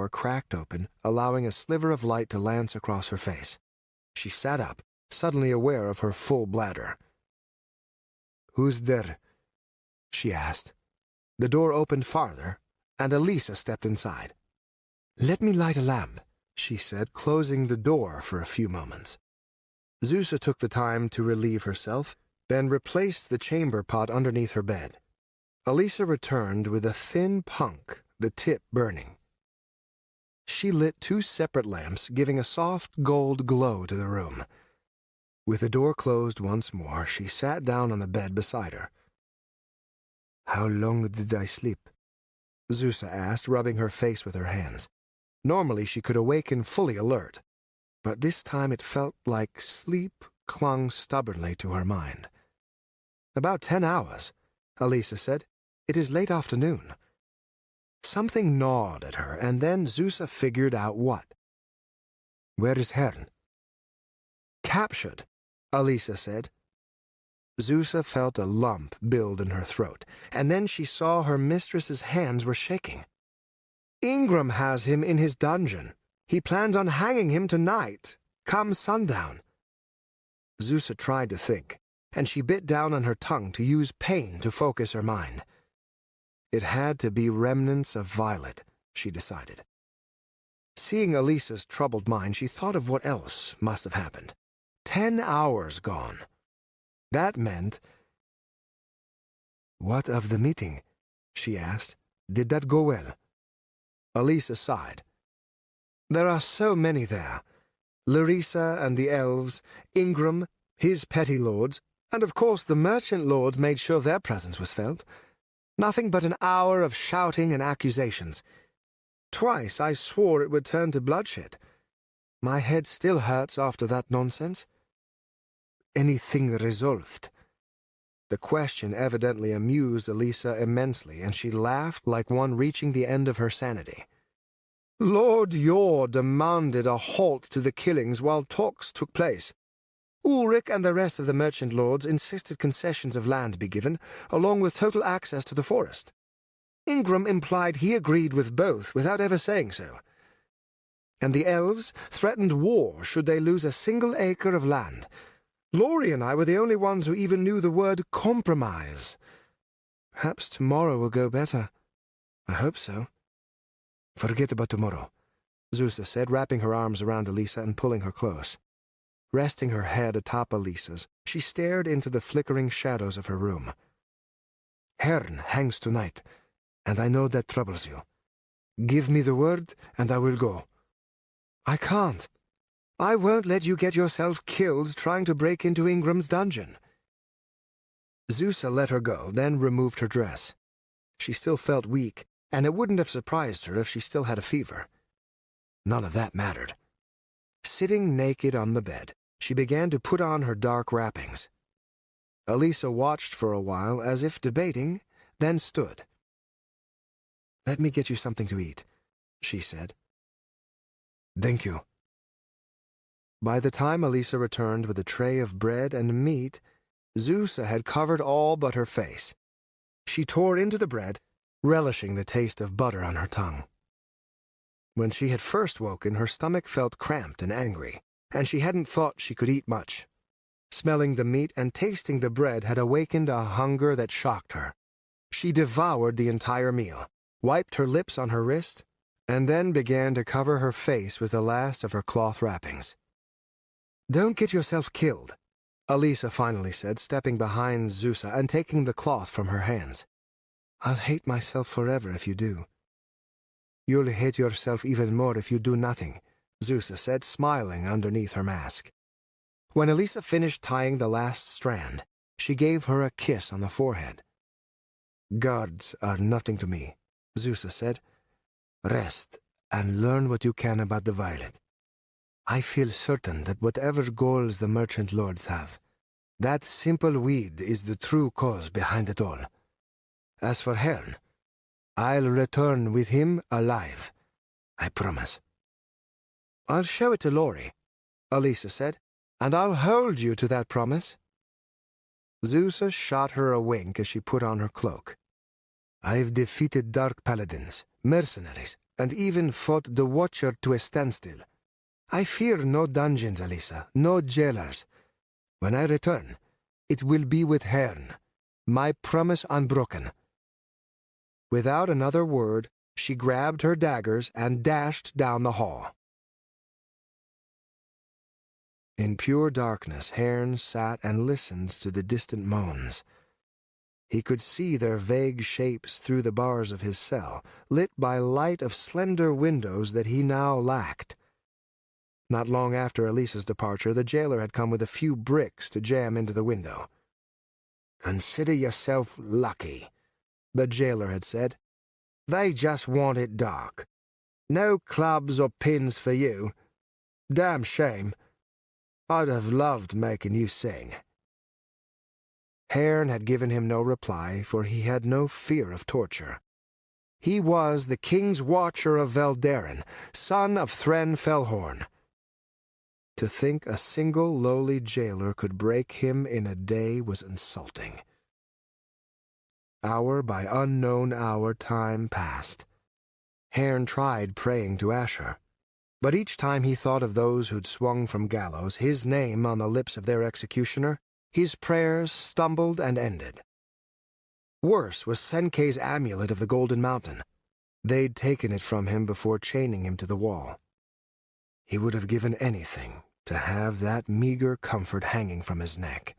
door cracked open, allowing a sliver of light to lance across her face. She sat up, suddenly aware of her full bladder. "Who's there?" she asked. The door opened farther, and Elisa stepped inside. "Let me light a lamp," she said, closing the door for a few moments. Zusa took the time to relieve herself, then replaced the chamber pot underneath her bed. Elisa returned with a thin punk, the tip burning. She lit 2 separate lamps, giving a soft gold glow to the room. With the door closed once more, she sat down on the bed beside her. "How long did I sleep?" Zusa asked, rubbing her face with her hands. Normally she could awaken fully alert, but this time it felt like sleep clung stubbornly to her mind. "About 10 hours, Elisa said. "It is late afternoon." Something gnawed at her, and then Zusa figured out what. "Where is Haern?" "Captured," Elisa said. Zusa felt a lump build in her throat, and then she saw her mistress's hands were shaking. "Ingram has him in his dungeon. He plans on hanging him tonight, come sundown." Zusa tried to think, and she bit down on her tongue to use pain to focus her mind. It had to be remnants of Violet, she decided. Seeing Elisa's troubled mind, she thought of what else must have happened. 10 hours gone. That meant... "What of the meeting?" she asked. "Did that go well?" Elisa sighed. "There are so many there. Larissa and the elves, Ingram, his petty lords, and of course the merchant lords made sure their presence was felt. Nothing but an hour of shouting and accusations. Twice I swore it would turn to bloodshed. My head still hurts after that nonsense." "Anything resolved?" The question evidently amused Elisa immensely, and she laughed like one reaching the end of her sanity. "Lord Yor demanded a halt to the killings while talks took place. Ulrich and the rest of the merchant lords insisted concessions of land be given, along with total access to the forest. Ingram implied he agreed with both without ever saying so. And the elves threatened war should they lose a single acre of land. Laurie and I were the only ones who even knew the word compromise. Perhaps tomorrow will go better. I hope so." "Forget about tomorrow," Zusa said, wrapping her arms around Elisa and pulling her close. Resting her head atop Elisa's, she stared into the flickering shadows of her room. "Haern hangs tonight, and I know that troubles you. Give me the word, and I will go." "I can't. I won't let you get yourself killed trying to break into Ingram's dungeon." Zusa let her go, then removed her dress. She still felt weak, and it wouldn't have surprised her if she still had a fever. None of that mattered. Sitting naked on the bed, she began to put on her dark wrappings. Elisa watched for a while as if debating, then stood. "Let me get you something to eat," she said. "Thank you." By the time Elisa returned with a tray of bread and meat, Zusa had covered all but her face. She tore into the bread, relishing the taste of butter on her tongue. When she had first woken, her stomach felt cramped and angry, and she hadn't thought she could eat much. Smelling the meat and tasting the bread had awakened a hunger that shocked her. She devoured the entire meal, wiped her lips on her wrist, and then began to cover her face with the last of her cloth wrappings. "Don't get yourself killed," Elisa finally said, stepping behind Zusa and taking the cloth from her hands. "I'll hate myself forever if you do." "You'll hate yourself even more if you do nothing," Zusa said, smiling underneath her mask. When Elisa finished tying the last strand, she gave her a kiss on the forehead. "Guards are nothing to me," Zusa said. "Rest and learn what you can about the Violet. I feel certain that whatever goals the merchant lords have, that simple weed is the true cause behind it all. As for Haern, I'll return with him alive. I promise." "I'll show it to Laurie," Elisa said, "and I'll hold you to that promise." Zusa shot her a wink as she put on her cloak. "I've defeated dark paladins, mercenaries, and even fought the Watcher to a standstill. I fear no dungeons, Elisa, no jailers. When I return, it will be with Haern, my promise unbroken." Without another word, she grabbed her daggers and dashed down the hall. In pure darkness, Haern sat and listened to the distant moans. He could see their vague shapes through the bars of his cell, lit by light of slender windows that he now lacked. Not long after Elisa's departure, the jailer had come with a few bricks to jam into the window. "Consider yourself lucky," the jailer had said. "They just want it dark. No clubs or pins for you. Damn shame. I'd have loved making you sing." Haern had given him no reply, for he had no fear of torture. He was the King's Watcher of Veldaren, son of Thren Fellhorn. To think a single lowly jailer could break him in a day was insulting. Hour by unknown hour time passed. Haern tried praying to Asher, but each time he thought of those who'd swung from gallows, his name on the lips of their executioner, his prayers stumbled and ended. Worse was Senkei's amulet of the Golden Mountain. They'd taken it from him before chaining him to the wall. He would have given anything to have that meager comfort hanging from his neck.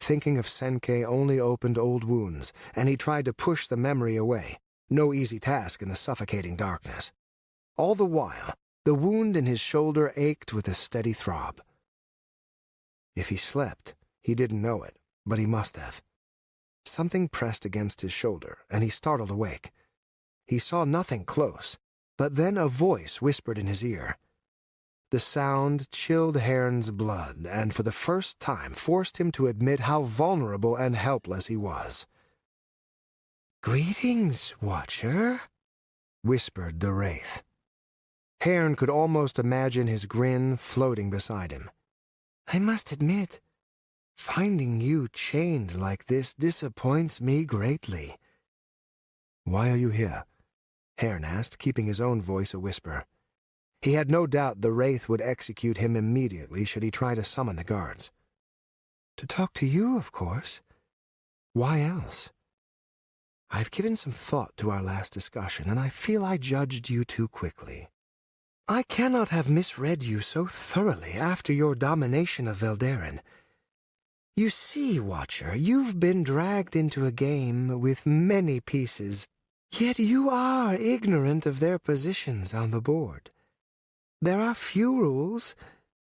Thinking of Senkei only opened old wounds, and he tried to push the memory away, no easy task in the suffocating darkness. All the while, the wound in his shoulder ached with a steady throb. If he slept, he didn't know it, but he must have. Something pressed against his shoulder, and he startled awake. He saw nothing close, but then a voice whispered in his ear. The sound chilled Haern's blood, and for the first time forced him to admit how vulnerable and helpless he was. "Greetings, Watcher," whispered the wraith. Haern could almost imagine his grin floating beside him. "I must admit, finding you chained like this disappoints me greatly." "Why are you here?" Haern asked, keeping his own voice a whisper. He had no doubt the wraith would execute him immediately should he try to summon the guards. "To talk to you, of course. Why else? I've given some thought to our last discussion, and I feel I judged you too quickly. I cannot have misread you so thoroughly after your domination of Veldaren. You see, Watcher, you've been dragged into a game with many pieces, yet you are ignorant of their positions on the board. There are few rules,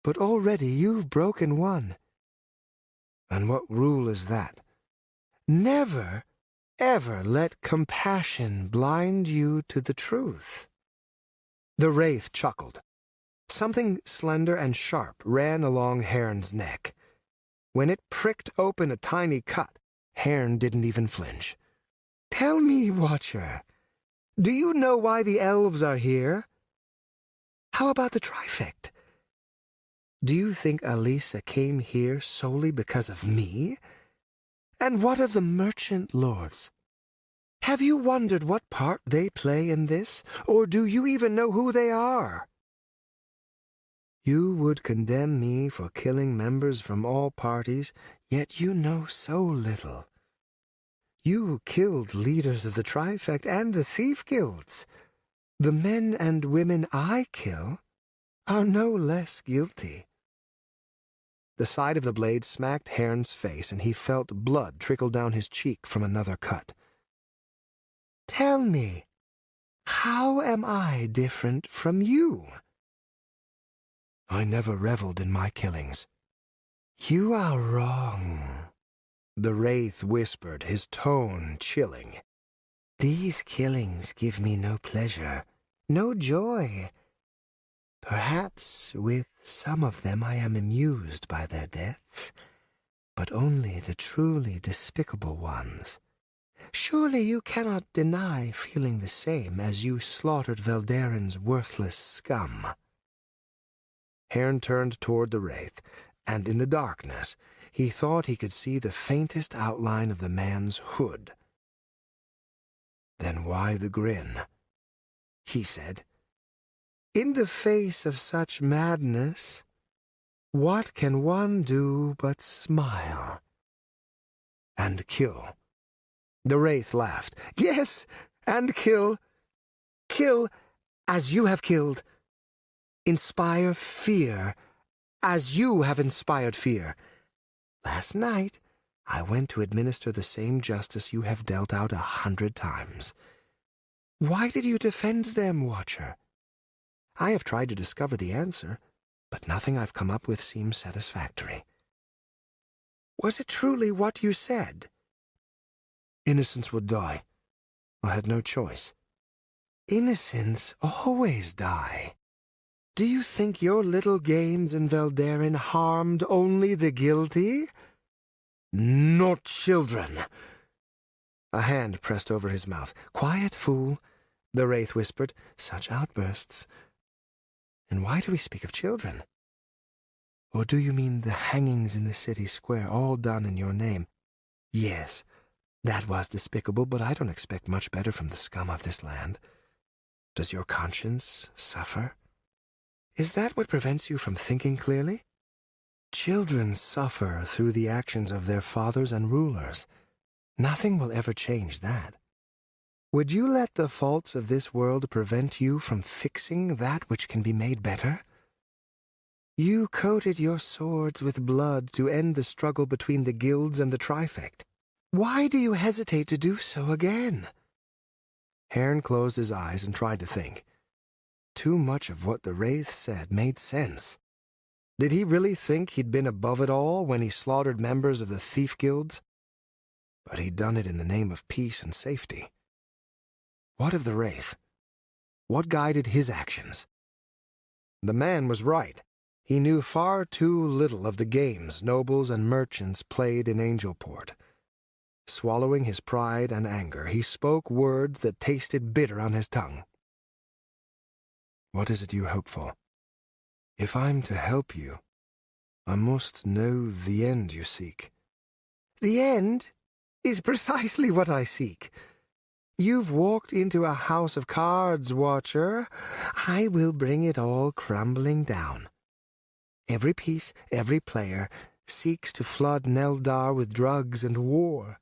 but already you've broken one." "And what rule is that?" "Never, ever let compassion blind you to the truth." The wraith chuckled. Something slender and sharp ran along Haern's neck. When it pricked open a tiny cut, Haern didn't even flinch. "Tell me, Watcher, do you know why the elves are here? How about the trifect? Do you think Elisa came here solely because of me? And what of the merchant lords? Have you wondered what part they play in this, or do you even know who they are? You would condemn me for killing members from all parties, yet you know so little. You killed leaders of the trifect and the thief guilds. The men and women I kill are no less guilty." The side of the blade smacked Haern's face, and he felt blood trickle down his cheek from another cut. "Tell me, how am I different from you?" "I never reveled in my killings." "You are wrong," the wraith whispered, his tone chilling. "These killings give me no pleasure, no joy. Perhaps with some of them I am amused by their deaths, but only the truly despicable ones. Surely you cannot deny feeling the same as you slaughtered Veldaren's worthless scum." Haern turned toward the wraith, and in the darkness he thought he could see the faintest outline of the man's hood. Then why the grin? he said. "In the face of such madness, what can one do but smile and kill?" The wraith laughed. "Yes, and kill. Kill as you have killed. Inspire fear as you have inspired fear. Last night I went to administer the same justice you have dealt out 100 times. Why did you defend them, Watcher? I have tried to discover the answer, but nothing I've come up with seems satisfactory. Was it truly what you said? Innocents would die. I had no choice. Innocents always die. Do you think your little games in Veldaren harmed only the guilty? Not children." A hand pressed over his mouth. "Quiet, fool," the wraith whispered. "Such outbursts. And why do we speak of children? Or do you mean the hangings in the city square, all done in your name? Yes, that was despicable, but I don't expect much better from the scum of this land. Does your conscience suffer? Is that what prevents you from thinking clearly? Children suffer through the actions of their fathers and rulers. Nothing will ever change that. Would you let the faults of this world prevent you from fixing that which can be made better? You coated your swords with blood to end the struggle between the guilds and the trifect. Why do you hesitate to do so again?" Haern closed his eyes and tried to think. Too much of what the wraith said made sense. Did he really think he'd been above it all when he slaughtered members of the thief guilds? But he'd done it in the name of peace and safety. What of the wraith? What guided his actions? The man was right. He knew far too little of the games nobles and merchants played in Angelport. Swallowing his pride and anger, he spoke words that tasted bitter on his tongue. "What is it you hope for? If I'm to help you, I must know the end you seek." "The end is precisely what I seek. You've walked into a house of cards, Watcher. I will bring it all crumbling down. Every piece, every player, seeks to flood Neldar with drugs and war.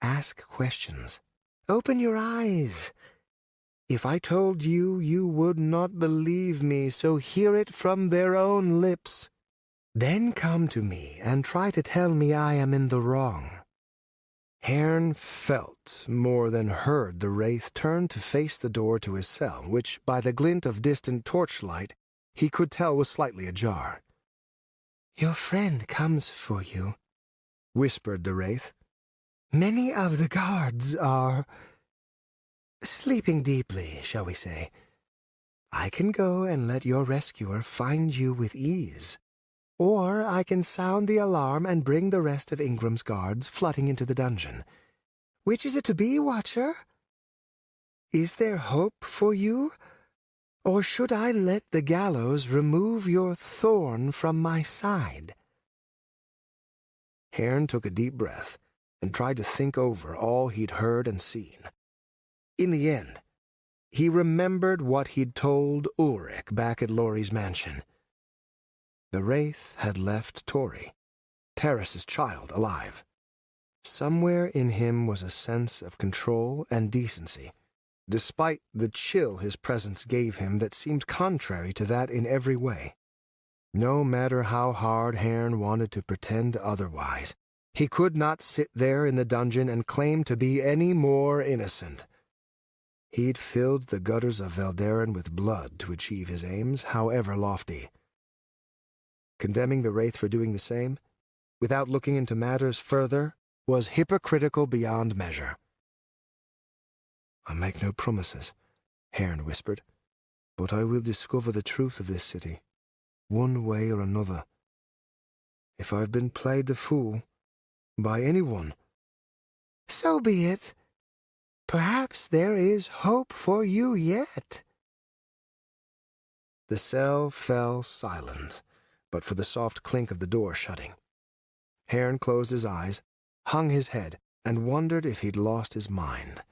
Ask questions. Open your eyes. If I told you, you would not believe me, so hear it from their own lips. Then come to me and try to tell me I am in the wrong." Haern felt more than heard the wraith turn to face the door to his cell, which, by the glint of distant torchlight, he could tell was slightly ajar. "Your friend comes for you," whispered the wraith. "Many of the guards are sleeping deeply, shall we say. I can go and let your rescuer find you with ease. Or I can sound the alarm and bring the rest of Ingram's guards flooding into the dungeon. Which is it to be, Watcher? Is there hope for you? Or should I let the gallows remove your thorn from my side?" Haern took a deep breath and tried to think over all he'd heard and seen. In the end, he remembered what he'd told Ulrich back at Laurie's mansion. The wraith had left Tori, Terrace's child, alive. Somewhere in him was a sense of control and decency, despite the chill his presence gave him that seemed contrary to that in every way. No matter how hard Haern wanted to pretend otherwise, he could not sit there in the dungeon and claim to be any more innocent. He'd filled the gutters of Veldaren with blood to achieve his aims, however lofty. Condemning the wraith for doing the same, without looking into matters further, was hypocritical beyond measure. "I make no promises," Haern whispered, "but I will discover the truth of this city, one way or another. If I've been played the fool by anyone—" "So be it. Perhaps there is hope for you yet." The cell fell silent, but for the soft clink of the door shutting. Haern closed his eyes, hung his head, and wondered if he'd lost his mind.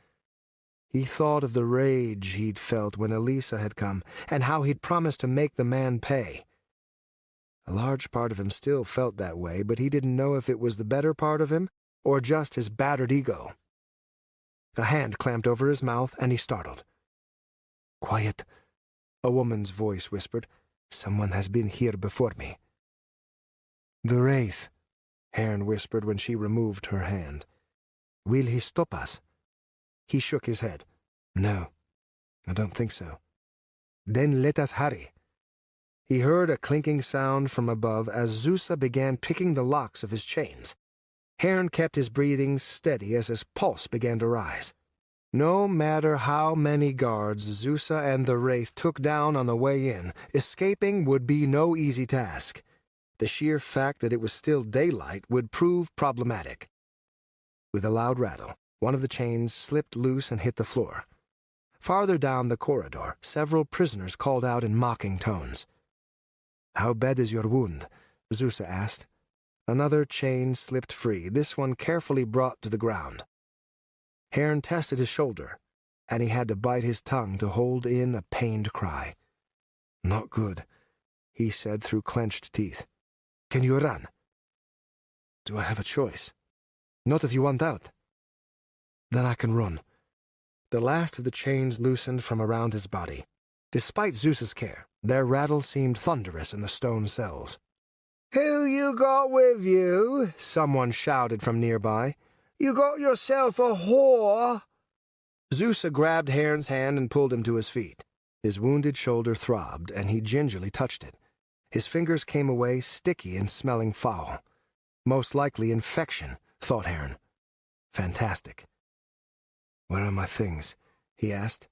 He thought of the rage he'd felt when Elisa had come, and how he'd promised to make the man pay. A large part of him still felt that way, but he didn't know if it was the better part of him or just his battered ego. A hand clamped over his mouth, and he startled. "Quiet," a woman's voice whispered. "Someone has been here before me." "The Wraith," Haern whispered when she removed her hand. "Will he stop us?" He shook his head. "No, I don't think so." "Then let us hurry." He heard a clinking sound from above as Zusa began picking the locks of his chains. Haern kept his breathing steady as his pulse began to rise. No matter how many guards Zusa and the Wraith took down on the way in, escaping would be no easy task. The sheer fact that it was still daylight would prove problematic. With a loud rattle, one of the chains slipped loose and hit the floor. Farther down the corridor, several prisoners called out in mocking tones. "How bad is your wound?" Zusa asked. Another chain slipped free, this one carefully brought to the ground. Haern tested his shoulder, and he had to bite his tongue to hold in a pained cry. "Not good," he said through clenched teeth. "Can you run?" "Do I have a choice?" "Not if you want out." "Then I can run." The last of the chains loosened from around his body. Despite Zeus's care, their rattle seemed thunderous in the stone cells. "Who you got with you?" someone shouted from nearby. "You got yourself a whore." Zusa grabbed Haern's hand and pulled him to his feet. His wounded shoulder throbbed, and he gingerly touched it. His fingers came away sticky and smelling foul. Most likely infection, thought Haern. Fantastic. "Where are my things?" he asked.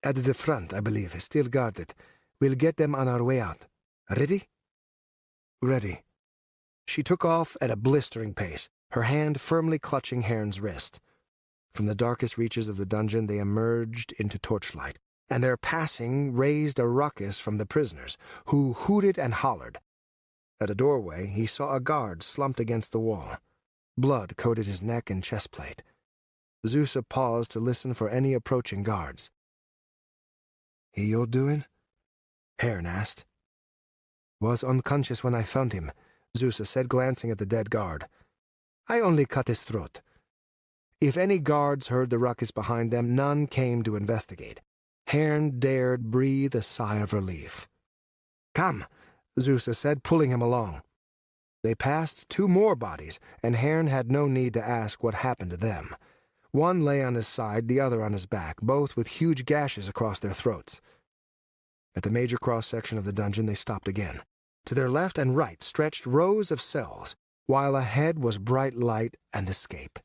"At the front, I believe, still guarded. We'll get them on our way out. Ready?" "Ready." She took off at a blistering pace, her hand firmly clutching Haern's wrist. From the darkest reaches of the dungeon they emerged into torchlight, and their passing raised a ruckus from the prisoners, who hooted and hollered. At a doorway he saw a guard slumped against the wall. Blood coated his neck and chest plate. Zusa paused to listen for any approaching guards. "He your doing?" Haern asked. "Was unconscious when I found him," Zusa said, glancing at the dead guard. "I only cut his throat." If any guards heard the ruckus behind them, none came to investigate. Haern dared breathe a sigh of relief. "Come," Zusa said, pulling him along. They passed two more bodies, and Haern had no need to ask what happened to them. One lay on his side, the other on his back, both with huge gashes across their throats. At the major cross-section of the dungeon they stopped again. To their left and right stretched rows of cells, while ahead was bright light and escape.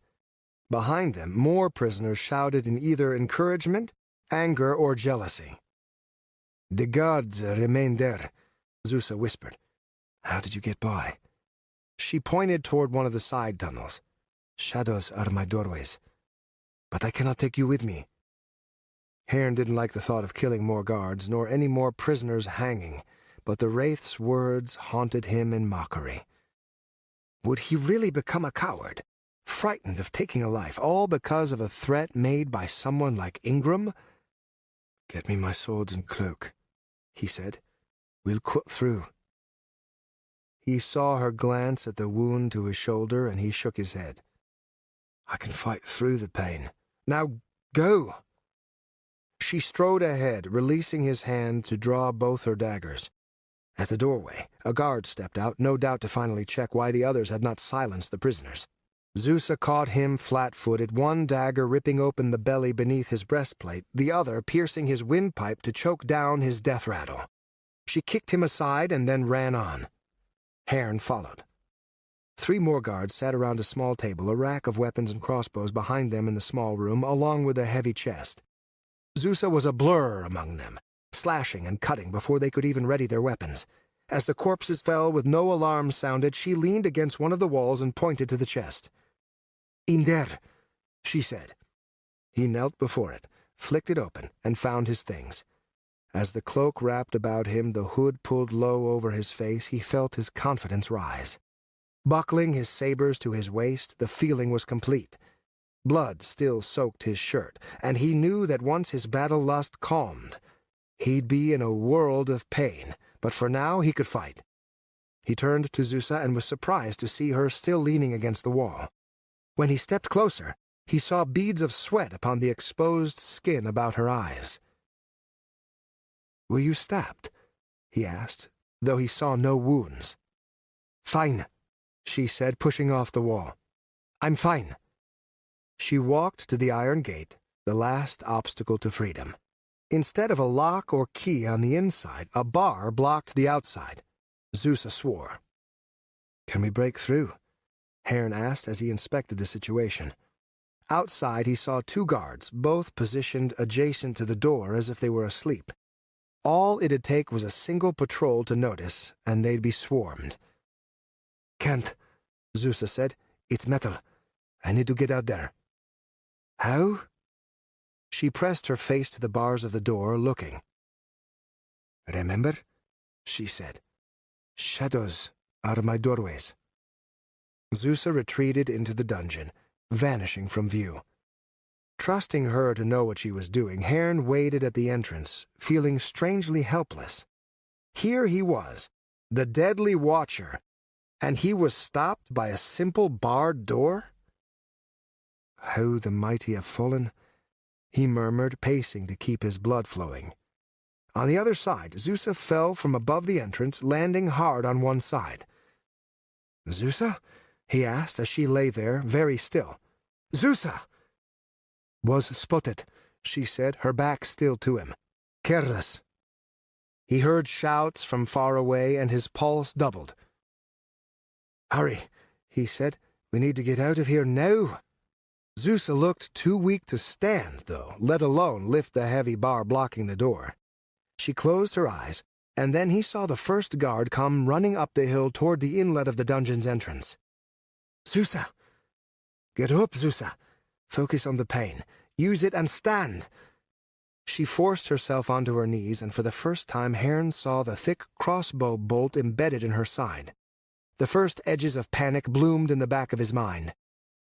Behind them, more prisoners shouted in either encouragement, anger, or jealousy. "The guards remain there," Zusa whispered. "How did you get by?" She pointed toward one of the side tunnels. "Shadows are my doorways. But I cannot take you with me." Haern didn't like the thought of killing more guards, nor any more prisoners hanging, but the Wraith's words haunted him in mockery. Would he really become a coward, frightened of taking a life, all because of a threat made by someone like Ingram? "Get me my swords and cloak," he said. "We'll cut through." He saw her glance at the wound to his shoulder, and he shook his head. "I can fight through the pain. Now go!" She strode ahead, releasing his hand to draw both her daggers. At the doorway, a guard stepped out, no doubt to finally check why the others had not silenced the prisoners. Zusa caught him flat-footed, one dagger ripping open the belly beneath his breastplate, the other piercing his windpipe to choke down his death rattle. She kicked him aside and then ran on. Haern followed. 3 more guards sat around a small table, a rack of weapons and crossbows behind them in the small room, along with a heavy chest. Zusa was a blur among them, slashing and cutting before they could even ready their weapons. As the corpses fell with no alarm sounded, she leaned against one of the walls and pointed to the chest. "In there," she said. He knelt before it, flicked it open, and found his things. As the cloak wrapped about him, the hood pulled low over his face, he felt his confidence rise. Buckling his sabers to his waist, the feeling was complete. Blood still soaked his shirt, and he knew that once his battle lust calmed, he'd be in a world of pain, but for now he could fight. He turned to Zusa and was surprised to see her still leaning against the wall. When he stepped closer, he saw beads of sweat upon the exposed skin about her eyes. "Were you stabbed?" he asked, though he saw no wounds. "Fine," she said, pushing off the wall. "I'm fine." She walked to the iron gate, the last obstacle to freedom. Instead of a lock or key on the inside, a bar blocked the outside. Zusa swore. "Can we break through?" Haern asked as he inspected the situation. Outside he saw 2 guards, both positioned adjacent to the door as if they were asleep. All it'd take was a single patrol to notice, and they'd be swarmed. "Can't," Zusa said. "It's metal. I need to get out there." "How?" She pressed her face to the bars of the door, looking. "Remember?" she said. "Shadows out of my doorways." Zusa retreated into the dungeon, vanishing from view. Trusting her to know what she was doing, Haern waited at the entrance, feeling strangely helpless. Here he was, the deadly watcher, and he was stopped by a simple barred door? "How the mighty have fallen," he murmured, pacing to keep his blood flowing. On the other side, Zusa fell from above the entrance, landing hard on one side. "Zusa?" he asked as she lay there, very still. "Zusa!" "Was spotted," she said, her back still to him. "Careless." He heard shouts from far away, and his pulse doubled. "Hurry," he said. "We need to get out of here now." Zusa looked too weak to stand, though, let alone lift the heavy bar blocking the door. She closed her eyes, and then he saw the first guard come running up the hill toward the inlet of the dungeon's entrance. "Zusa! Get up, Zusa! Focus on the pain. Use it and stand!" She forced herself onto her knees, and for the first time Haern saw the thick crossbow bolt embedded in her side. The first edges of panic bloomed in the back of his mind.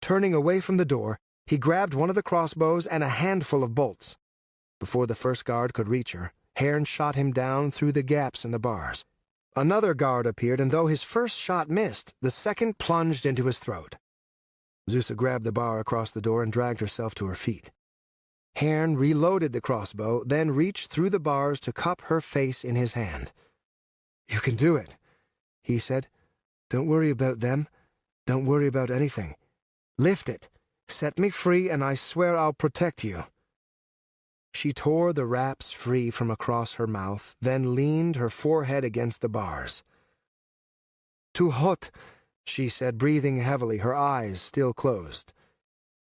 Turning away from the door, he grabbed one of the crossbows and a handful of bolts. Before the first guard could reach her, Haern shot him down through the gaps in the bars. Another guard appeared, and though his first shot missed, the second plunged into his throat. Zusa grabbed the bar across the door and dragged herself to her feet. Haern reloaded the crossbow, then reached through the bars to cup her face in his hand. "You can do it," he said. "Don't worry about them. Don't worry about anything. Lift it. Set me free, and I swear I'll protect you." She tore the wraps free from across her mouth, then leaned her forehead against the bars. "Too hot," she said, breathing heavily, her eyes still closed.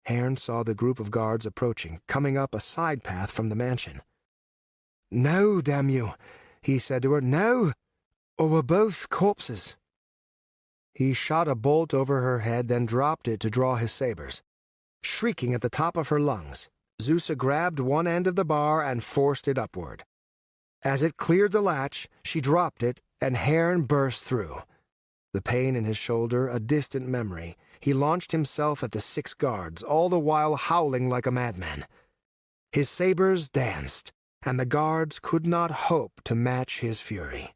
Haern saw the group of guards approaching, coming up a side path from the mansion. "Now, damn you," he said to her. "Now, or we're both corpses." He shot a bolt over her head, then dropped it to draw his sabers. Shrieking at the top of her lungs, Zusa grabbed one end of the bar and forced it upward. As it cleared the latch, she dropped it, and Haern burst through. The pain in his shoulder a distant memory, he launched himself at the 6 guards, all the while howling like a madman. His sabers danced, and the guards could not hope to match his fury.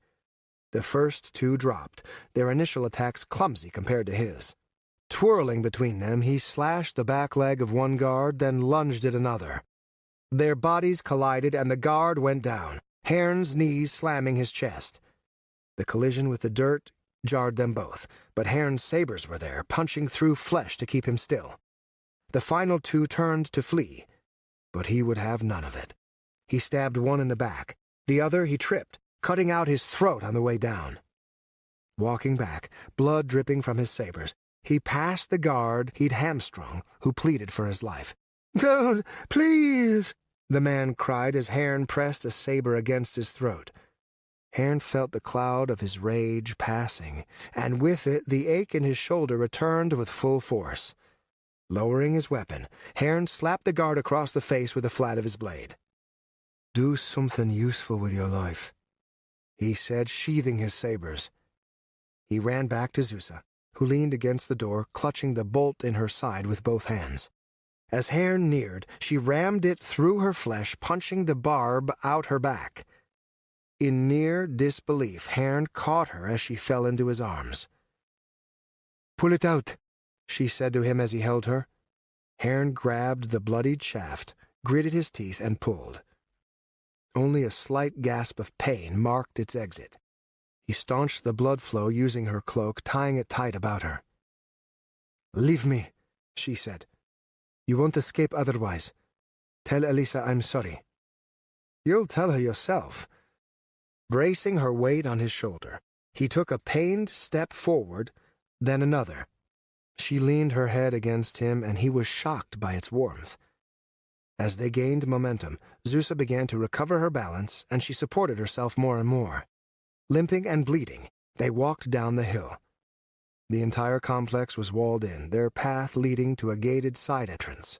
The first 2 dropped, their initial attacks clumsy compared to his. Twirling between them, he slashed the back leg of one guard, then lunged at another. Their bodies collided, and the guard went down, Haern's knees slamming his chest. The collision with the dirt jarred them both, but Haern's sabers were there, punching through flesh to keep him still. The final 2 turned to flee, but he would have none of it. He stabbed one in the back. The other he tripped, cutting out his throat on the way down. Walking back, blood dripping from his sabers, he passed the guard he'd hamstrung, who pleaded for his life. "Don't, please!" the man cried as Haern pressed a saber against his throat. Haern felt the cloud of his rage passing, and with it the ache in his shoulder returned with full force. Lowering his weapon, Haern slapped the guard across the face with the flat of his blade. "Do something useful with your life," he said, sheathing his sabers. He ran back to Zusa, who leaned against the door, clutching the bolt in her side with both hands. As Haern neared, she rammed it through her flesh, punching the barb out her back. In near disbelief, Haern caught her as she fell into his arms. "Pull it out," she said to him as he held her. Haern grabbed the bloodied shaft, gritted his teeth, and pulled. Only a slight gasp of pain marked its exit. He staunched the blood flow using her cloak, tying it tight about her. "Leave me," she said. "You won't escape otherwise. Tell Elisa I'm sorry." "You'll tell her yourself." Bracing her weight on his shoulder, he took a pained step forward, then another. She leaned her head against him, and he was shocked by its warmth. As they gained momentum, Zusa began to recover her balance, and she supported herself more and more. Limping and bleeding, they walked down the hill. The entire complex was walled in, their path leading to a gated side entrance.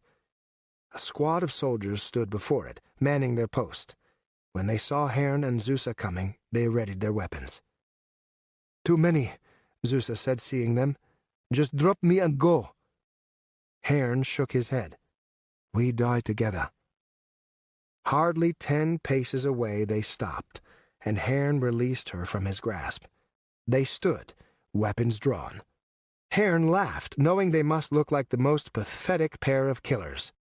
A squad of soldiers stood before it, manning their post. When they saw Haern and Zusa coming, they readied their weapons. "Too many," Zusa said, seeing them. "Just drop me and go." Haern shook his head. "We die together." Hardly 10 paces away they stopped, and Haern released her from his grasp. They stood, weapons drawn. Haern laughed, knowing they must look like the most pathetic pair of killers.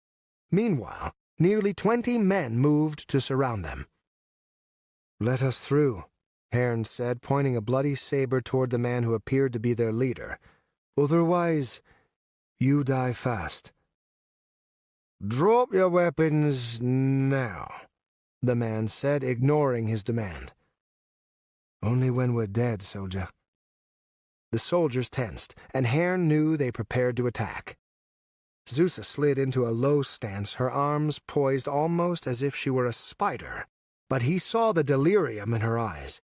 Meanwhile, nearly 20 men moved to surround them. "Let us through," Haern said, pointing a bloody saber toward the man who appeared to be their leader. "Otherwise, you die fast." "Drop your weapons now," the man said, ignoring his demand. "Only when we're dead, soldier." The soldiers tensed, and Haern knew they prepared to attack. Zusa slid into a low stance, her arms poised almost as if she were a spider, but he saw the delirium in her eyes.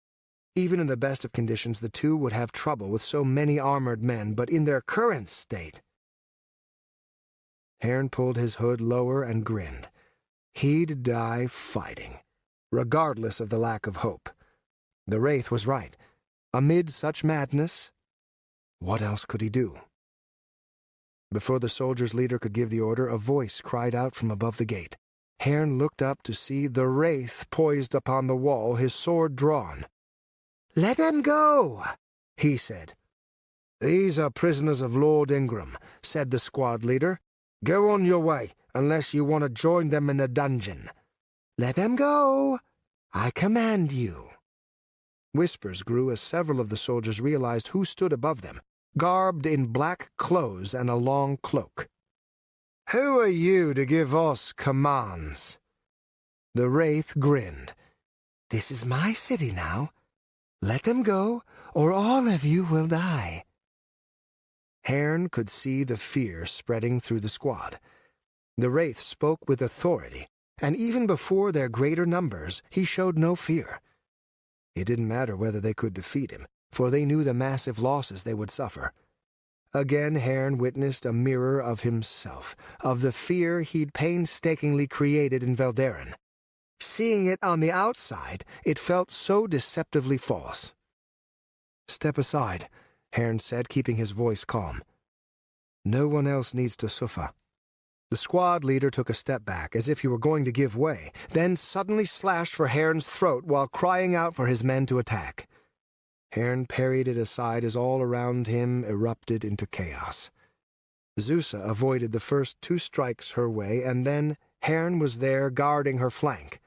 Even in the best of conditions, the two would have trouble with so many armored men, but in their current state... Haern pulled his hood lower and grinned. He'd die fighting, regardless of the lack of hope. The Wraith was right. Amid such madness, what else could he do? Before the soldiers' leader could give the order, a voice cried out from above the gate. Haern looked up to see the Wraith poised upon the wall, his sword drawn. "Let them go," he said. "These are prisoners of Lord Ingram," said the squad leader. "Go on your way, unless you want to join them in the dungeon." "Let them go. I command you." Whispers grew as several of the soldiers realized who stood above them, garbed in black clothes and a long cloak. "Who are you to give us commands?" The Wraith grinned. "This is my city now. Let them go, or all of you will die." Haern could see the fear spreading through the squad. The Wraith spoke with authority, and even before their greater numbers, he showed no fear. It didn't matter whether they could defeat him, for they knew the massive losses they would suffer. Again Haern witnessed a mirror of himself, of the fear he'd painstakingly created in Veldaren. Seeing it on the outside, it felt so deceptively false. "Step aside," Haern said, keeping his voice calm. "No one else needs to suffer." The squad leader took a step back, as if he were going to give way, then suddenly slashed for Haern's throat while crying out for his men to attack. Haern parried it aside as all around him erupted into chaos. Zusa avoided the first 2 strikes her way, and then Haern was there guarding her flank.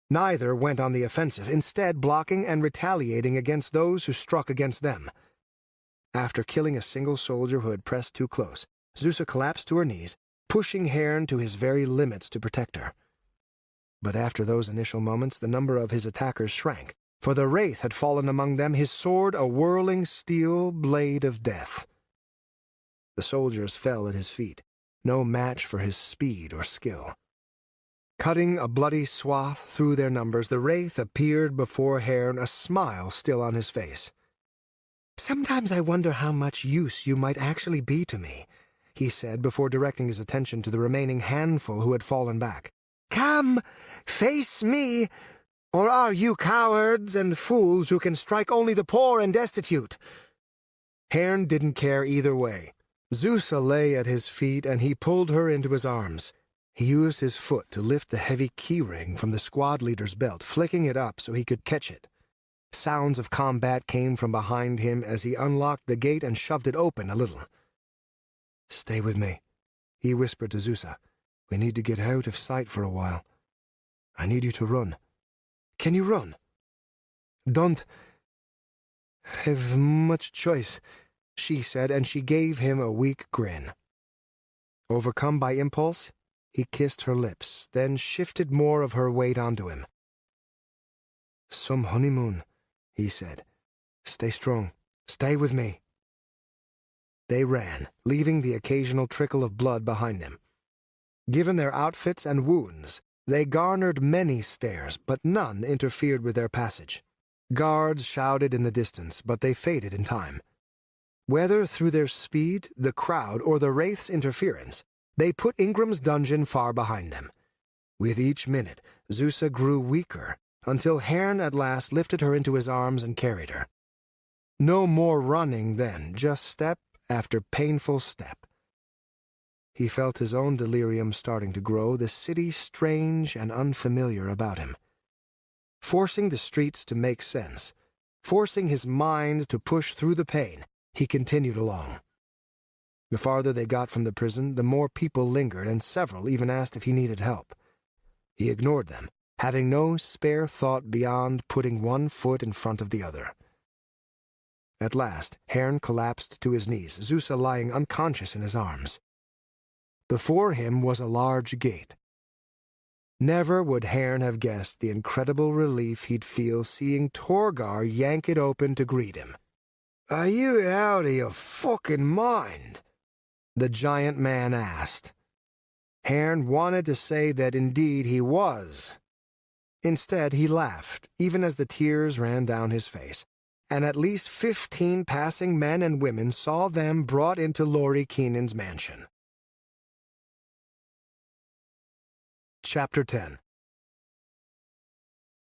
Neither went on the offensive, instead blocking and retaliating against those who struck against them. After killing a single soldier who had pressed too close, Zusa collapsed to her knees, pushing Haern to his very limits to protect her. But after those initial moments, the number of his attackers shrank, for the Wraith had fallen among them, his sword a whirling steel blade of death. The soldiers fell at his feet, no match for his speed or skill. Cutting a bloody swath through their numbers, the Wraith appeared before Haern, a smile still on his face. "Sometimes I wonder how much use you might actually be to me," he said before directing his attention to the remaining handful who had fallen back. "Come, face me, or are you cowards and fools who can strike only the poor and destitute?" Haern didn't care either way. Zusa lay at his feet, and he pulled her into his arms. He used his foot to lift the heavy keyring from the squad leader's belt, flicking it up so he could catch it. Sounds of combat came from behind him as he unlocked the gate and shoved it open a little. "Stay with me," he whispered to Zusa. "We need to get out of sight for a while. I need you to run. Can you run?" "Don't have much choice," she said, and she gave him a weak grin. Overcome by impulse, he kissed her lips, then shifted more of her weight onto him. "Some honeymoon," he said. "Stay strong. Stay with me." They ran, leaving the occasional trickle of blood behind them. Given their outfits and wounds, they garnered many stares, but none interfered with their passage. Guards shouted in the distance, but they faded in time. Whether through their speed, the crowd, or the Wraith's interference, they put Ingram's dungeon far behind them. With each minute, Zusa grew weaker, until Haern at last lifted her into his arms and carried her. No more running then, just step after painful step. He felt his own delirium starting to grow, the city strange and unfamiliar about him. Forcing the streets to make sense, forcing his mind to push through the pain, he continued along. The farther they got from the prison, the more people lingered, and several even asked if he needed help. He ignored them, having no spare thought beyond putting one foot in front of the other. At last, Haern collapsed to his knees, Zusa lying unconscious in his arms. Before him was a large gate. Never would Haern have guessed the incredible relief he'd feel seeing Torgar yank it open to greet him. "Are you out of your fucking mind?" the giant man asked. Haern wanted to say that indeed he was. Instead, he laughed, even as the tears ran down his face, and at least 15 passing men and women saw them brought into Laurie Keenan's mansion. Chapter 10.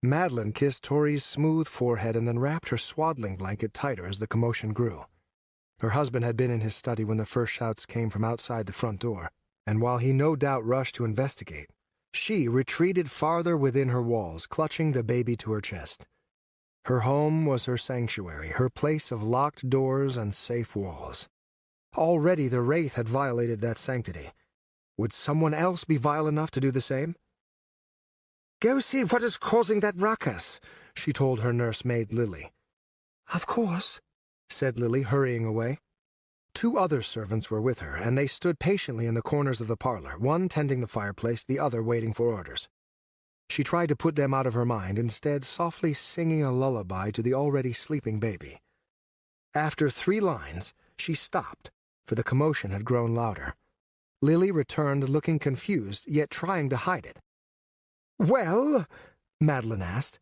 Madeline kissed Tori's smooth forehead and then wrapped her swaddling blanket tighter as the commotion grew. Her husband had been in his study when the first shouts came from outside the front door, and while he no doubt rushed to investigate, she retreated farther within her walls, clutching the baby to her chest. Her home was her sanctuary, her place of locked doors and safe walls. Already the Wraith had violated that sanctity. Would someone else be vile enough to do the same? "Go see what is causing that ruckus," she told her nursemaid Lily. "Of course," said Lily, hurrying away. 2 other servants were with her, and they stood patiently in the corners of the parlor, one tending the fireplace, the other waiting for orders. She tried to put them out of her mind, instead softly singing a lullaby to the already sleeping baby. After 3 lines, she stopped, for the commotion had grown louder. Lily returned looking confused, yet trying to hide it. "Well?" Madeline asked.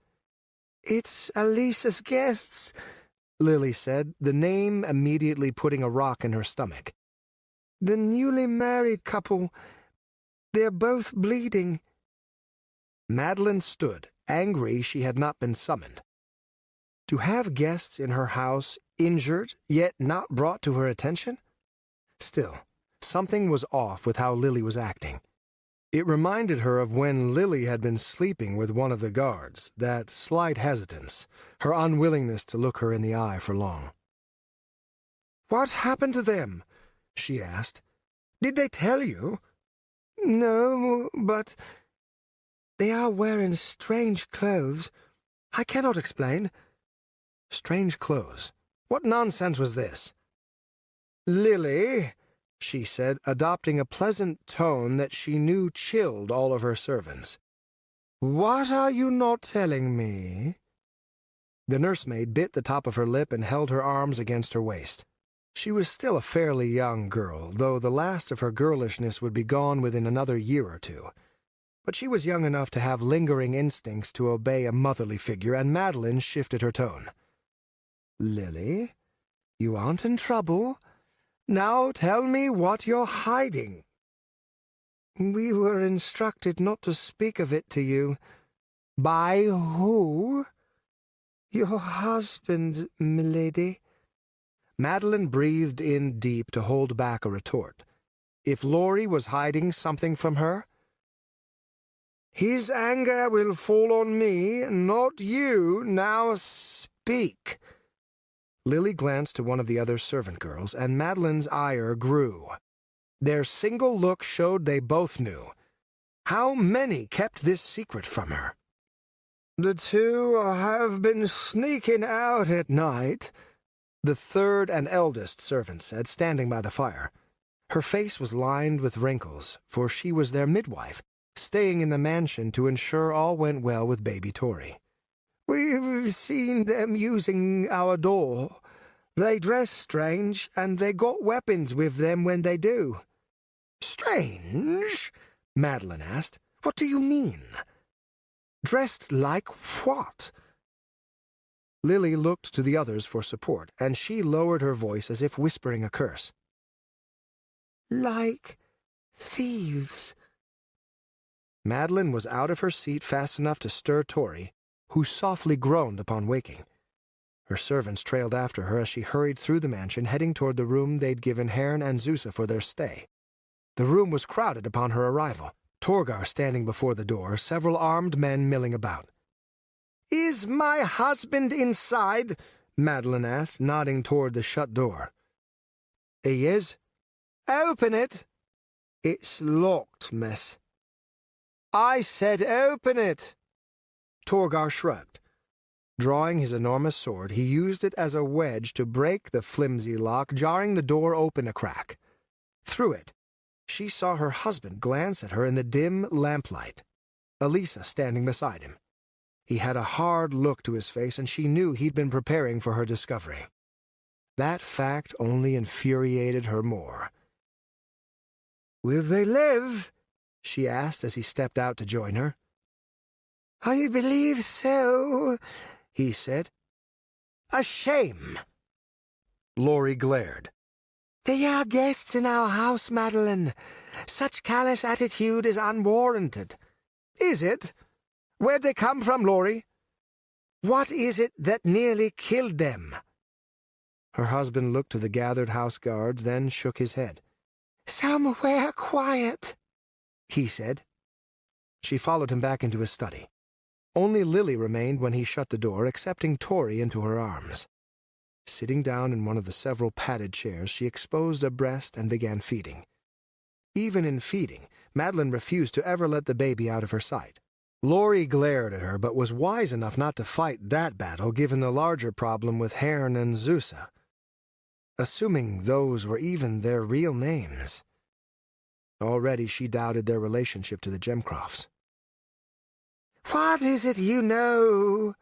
"It's Alisa's guests," Lily said, the name immediately putting a rock in her stomach. "The newly married couple. They're both bleeding." Madeline stood, angry she had not been summoned. To have guests in her house injured, yet not brought to her attention? Still, something was off with how Lily was acting. It reminded her of when Lily had been sleeping with one of the guards, that slight hesitance, her unwillingness to look her in the eye for long. "What happened to them?" she asked. "Did they tell you?" "No, but they are wearing strange clothes. I cannot explain." Strange clothes? What nonsense was this? "Lily," she said, adopting a pleasant tone that she knew chilled all of her servants. "What are you not telling me?" The nursemaid bit the top of her lip and held her arms against her waist. She was still a fairly young girl, though the last of her girlishness would be gone within another year or 2. But she was young enough to have lingering instincts to obey a motherly figure, and Madeline shifted her tone. "Lily, you aren't in trouble? Now tell me what you're hiding." "We were instructed not to speak of it to you." "By who?" "Your husband, milady." Madeline breathed in deep to hold back a retort. If Laurie was hiding something from her? "His anger will fall on me, not you. Now speak." Lily glanced to one of the other servant girls, and Madeline's ire grew. Their single look showed they both knew. How many kept this secret from her? "The two have been sneaking out at night," the third and eldest servant said, standing by the fire. Her face was lined with wrinkles, for she was their midwife, staying in the mansion to ensure all went well with baby Tori. "We've seen them using our door. They dress strange, and they got weapons with them when they do." "Strange?" Madeline asked. "What do you mean?" "Dressed like what?" Lily looked to the others for support, and she lowered her voice as if whispering a curse. "Like thieves." Madeline was out of her seat fast enough to stir Tori, who softly groaned upon waking. Her servants trailed after her as she hurried through the mansion, heading toward the room they'd given Haern and Zusa for their stay. The room was crowded upon her arrival, Torgar standing before the door, several armed men milling about. "Is my husband inside?" Madeline asked, nodding toward the shut door. "He is." "Open it." "It's locked, miss." "I said open it." Torgar shrugged. Drawing his enormous sword, he used it as a wedge to break the flimsy lock, jarring the door open a crack. Through it, she saw her husband glance at her in the dim lamplight, Elisa standing beside him. He had a hard look to his face, and she knew he'd been preparing for her discovery. That fact only infuriated her more. "Will they live?" she asked as he stepped out to join her. "I believe so," he said. "A shame." Laurie glared. "They are guests in our house, Madeline. Such callous attitude is unwarranted." "Is it? Where'd they come from, Laurie?" "What is it that nearly killed them?" Her husband looked to the gathered house guards, then shook his head. "Somewhere quiet," he said. She followed him back into his study. Only Lily remained when he shut the door, accepting Tori into her arms. Sitting down in one of the several padded chairs, she exposed a breast and began feeding. Even in feeding, Madeline refused to ever let the baby out of her sight. Laurie glared at her, but was wise enough not to fight that battle, given the larger problem with Haern and Zusa. Assuming those were even their real names. Already she doubted their relationship to the Gemcrofts. "What is it you know?"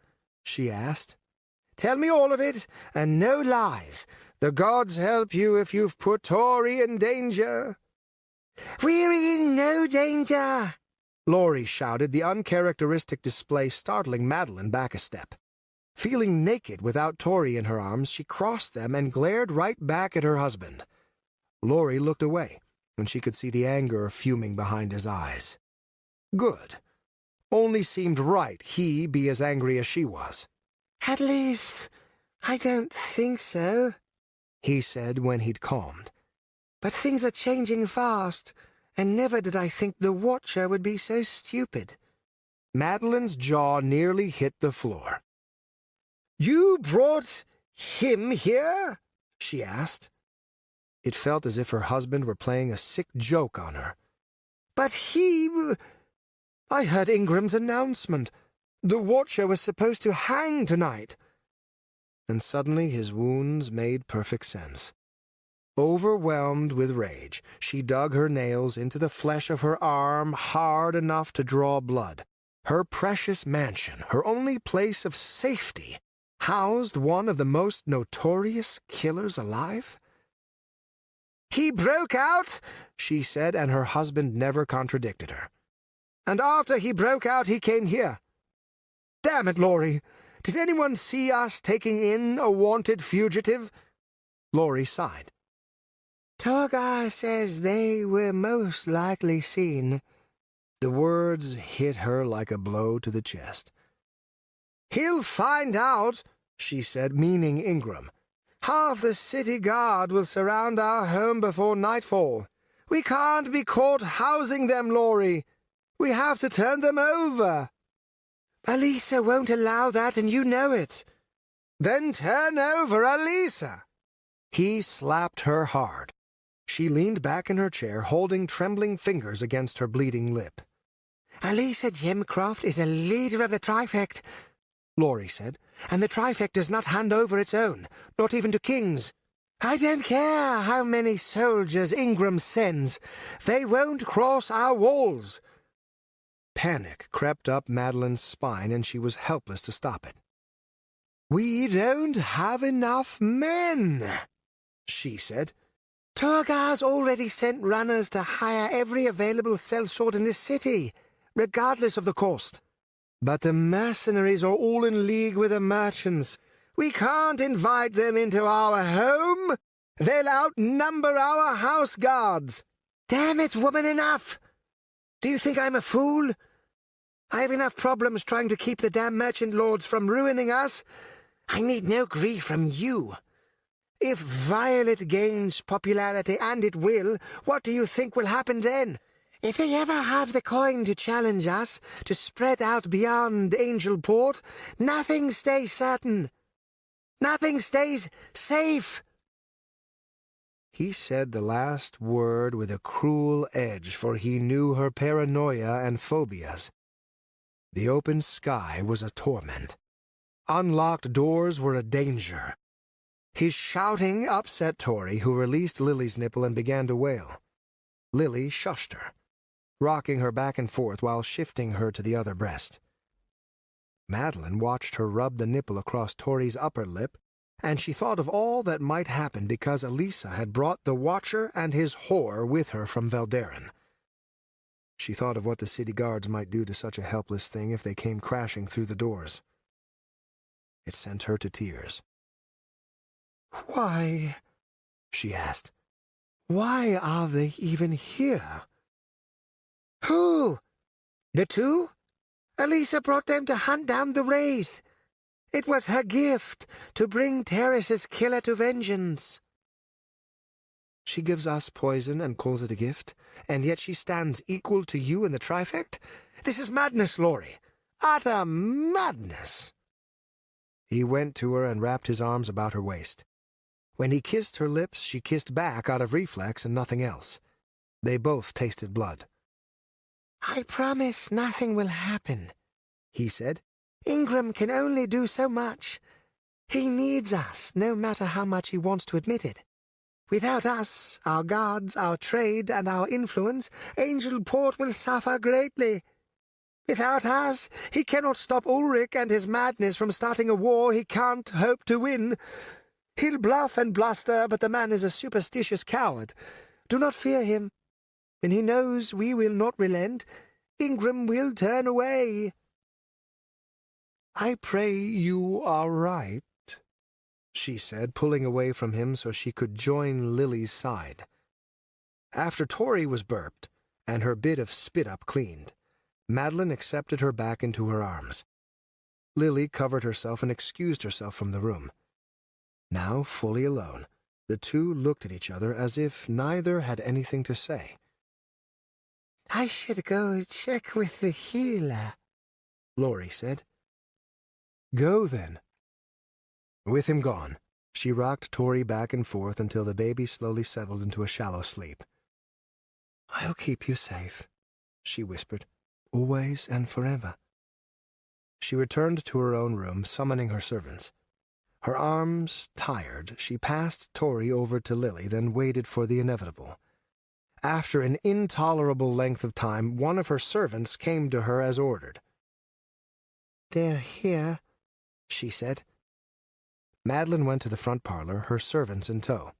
she asked. "Tell me all of it, and no lies. The gods help you if you've put Tori in danger." "We're in no danger," Laurie shouted, the uncharacteristic display startling Madeline back a step. Feeling naked without Tori in her arms, she crossed them and glared right back at her husband. Laurie looked away, and she could see the anger fuming behind his eyes. Good. Only seemed right he be as angry as she was. "At least, I don't think so," he said when he'd calmed. "But things are changing fast, and never did I think the Watcher would be so stupid." Madeline's jaw nearly hit the floor. "You brought him here?" she asked. It felt as if her husband were playing a sick joke on her. "But I heard Ingram's announcement. The Watcher was supposed to hang tonight." And suddenly his wounds made perfect sense. Overwhelmed with rage, she dug her nails into the flesh of her arm hard enough to draw blood. Her precious mansion, her only place of safety, housed one of the most notorious killers alive? "He broke out," she said, and her husband never contradicted her. "And after he broke out, he came here. Damn it, Laurie! Did anyone see us taking in a wanted fugitive?" Laurie sighed. "Torgar says they were most likely seen." The words hit her like a blow to the chest. "He'll find out," she said, meaning Ingram. Half the city guard will surround our home before nightfall. We can't be caught housing them, Laurie. We have to turn them over. Alisa won't allow that, and you know it. Then turn over Alisa. He slapped her hard. She leaned back in her chair, holding trembling fingers against her bleeding lip. Alisa Gymcroft is a leader of the Trifect, Laurie said, and the Trifect does not hand over its own, not even to kings. I don't care how many soldiers Ingram sends. They won't cross our walls. Panic crept up Madeline's spine, and she was helpless to stop it. We don't have enough men, she said. Torgar's already sent runners to hire every available sellsword in this city, regardless of the cost. But the mercenaries are all in league with the merchants. We can't invite them into our home. They'll outnumber our house guards. Damn it, woman, enough! Do you think I'm a fool? I have enough problems trying to keep the damn merchant lords from ruining us. I need no grief from you. If Violet gains popularity, and it will, what do you think will happen then? If they ever have the coin to challenge us, to spread out beyond Angelport, nothing stays certain. Nothing stays safe. He said the last word with a cruel edge, for he knew her paranoia and phobias. The open sky was a torment. Unlocked doors were a danger. His shouting upset Tori, who released Lily's nipple and began to wail. Lily shushed her, rocking her back and forth while shifting her to the other breast. Madeline watched her rub the nipple across Tori's upper lip, and she thought of all that might happen because Alisa had brought the Watcher and his whore with her from Valderin. She thought of what the city guards might do to such a helpless thing if they came crashing through the doors. It sent her to tears. "Why?" she asked. "Why are they even here?" "Who? The two? Alisa brought them to hunt down the Wraith. It was her gift, to bring Terrace's killer to vengeance." "She gives us poison and calls it a gift, and yet she stands equal to you in the Trifect? This is madness, Laurie. Utter madness." He went to her and wrapped his arms about her waist. When he kissed her lips, she kissed back out of reflex and nothing else. They both tasted blood. "I promise nothing will happen," he said. "Ingram can only do so much. He needs us, no matter how much he wants to admit it. Without us, our guards, our trade, and our influence, Angelport will suffer greatly. Without us, he cannot stop Ulrich and his madness from starting a war he can't hope to win. He'll bluff and bluster, but the man is a superstitious coward. Do not fear him. When he knows we will not relent, Ingram will turn away." "I pray you are right," she said, pulling away from him so she could join Lily's side. After Tori was burped, and her bit of spit-up cleaned, Madeline accepted her back into her arms. Lily covered herself and excused herself from the room. Now, fully alone, the two looked at each other as if neither had anything to say. "I should go check with the healer," Laurie said. "Go, then." With him gone, she rocked Tori back and forth until the baby slowly settled into a shallow sleep. "I'll keep you safe," she whispered, "always and forever." She returned to her own room, summoning her servants. Her arms tired, she passed Tori over to Lily, then waited for the inevitable. After an intolerable length of time, one of her servants came to her as ordered. "They're here," she said. Madeline went to the front parlor, her servants in tow.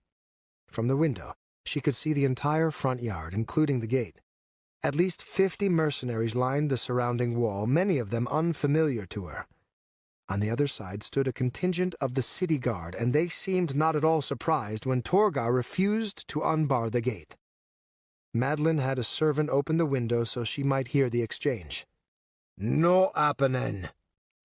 From the window, she could see the entire front yard, including the gate. At least 50 mercenaries lined the surrounding wall, many of them unfamiliar to her. On the other side stood a contingent of the city guard, and they seemed not at all surprised when Torgar refused to unbar the gate. Madeline had a servant open the window so she might hear the exchange. "No happening,"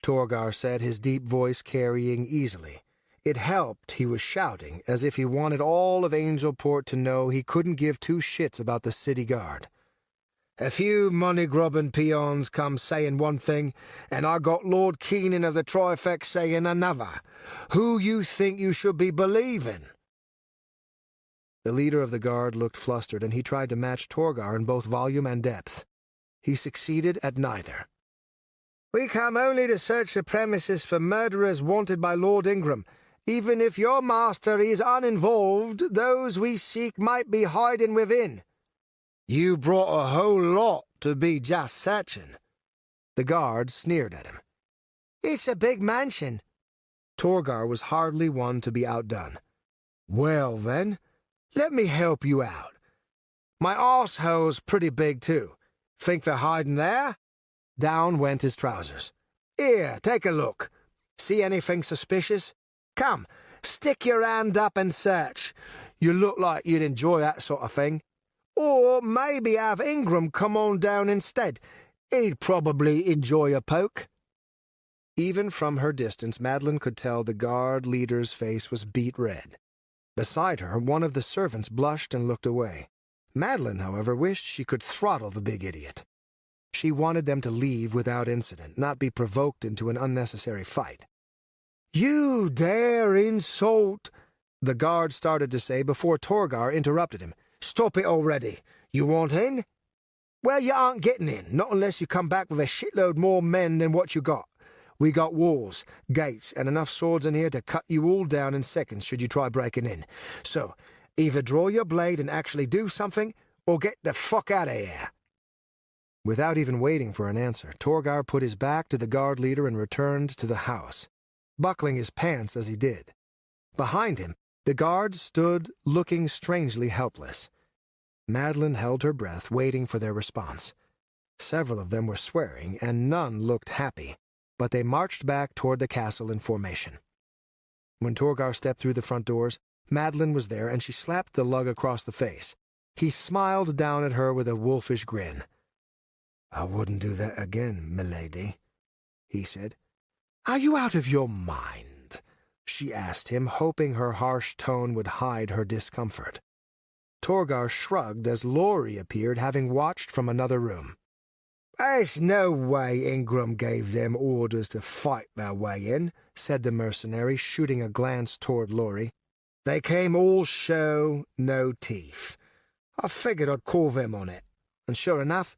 Torgar said, his deep voice carrying easily. It helped he was shouting, as if he wanted all of Angelport to know he couldn't give two shits about the city guard. A few money-grubbing peons come saying one thing, and I got Lord Keenan of the Trifex saying another. Who you think you should be believing? The leader of the guard looked flustered, and he tried to match Torgar in both volume and depth. He succeeded at neither. We come only to search the premises for murderers wanted by Lord Ingram. Even if your master is uninvolved, those we seek might be hiding within. You brought a whole lot to be just searching. The guard sneered at him. It's a big mansion. Torgar was hardly one to be outdone. Well, then, let me help you out. My arsehole's pretty big, too. Think they're hiding there? Down went his trousers. Here, take a look. See anything suspicious? Come, stick your hand up and search. You look like you'd enjoy that sort of thing. Or maybe have Ingram come on down instead. He'd probably enjoy a poke. Even from her distance, Madeline could tell the guard leader's face was beet red. Beside her, one of the servants blushed and looked away. Madeline, however, wished she could throttle the big idiot. She wanted them to leave without incident, not be provoked into an unnecessary fight. You dare insult, the guard started to say before Torgar interrupted him. Stop it already. You want in? Well, you aren't getting in, not unless you come back with a shitload more men than what you got. We got walls, gates, and enough swords in here to cut you all down in seconds should you try breaking in. So, either draw your blade and actually do something, or get the fuck out of here. Without even waiting for an answer, Torgar put his back to the guard leader and returned to the house, buckling his pants as he did. Behind him, the guards stood looking strangely helpless. Madeline held her breath, waiting for their response. Several of them were swearing, and none looked happy, but they marched back toward the castle in formation. When Torgar stepped through the front doors, Madeline was there, and she slapped the lug across the face. He smiled down at her with a wolfish grin. I wouldn't do that again, milady, he said. Are you out of your mind? She asked him, hoping her harsh tone would hide her discomfort. Torgar shrugged as Laurie appeared, having watched from another room. There's no way Ingram gave them orders to fight their way in, said the mercenary, shooting a glance toward Laurie. They came all show, no teeth. I figured I'd call them on it, and sure enough,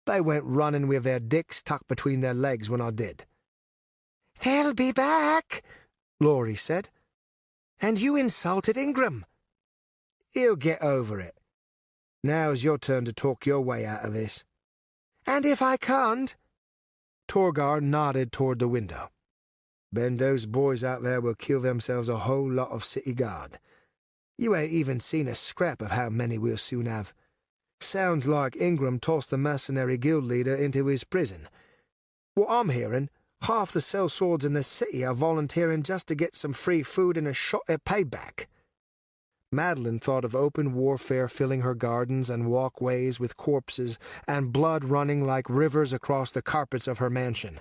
they went running with their dicks tucked between their legs when I did. They'll be back, Laurie said. And you insulted Ingram. He'll get over it. Now's your turn to talk your way out of this. And if I can't? Torgar nodded toward the window. Then those boys out there will kill themselves a whole lot of city guard. You ain't even seen a scrap of how many we'll soon have. Sounds like Ingram tossed the mercenary guild leader into his prison. What I'm hearing, half the sellswords in the city are volunteering just to get some free food and a shot at payback. Madeline thought of open warfare filling her gardens and walkways with corpses and blood running like rivers across the carpets of her mansion.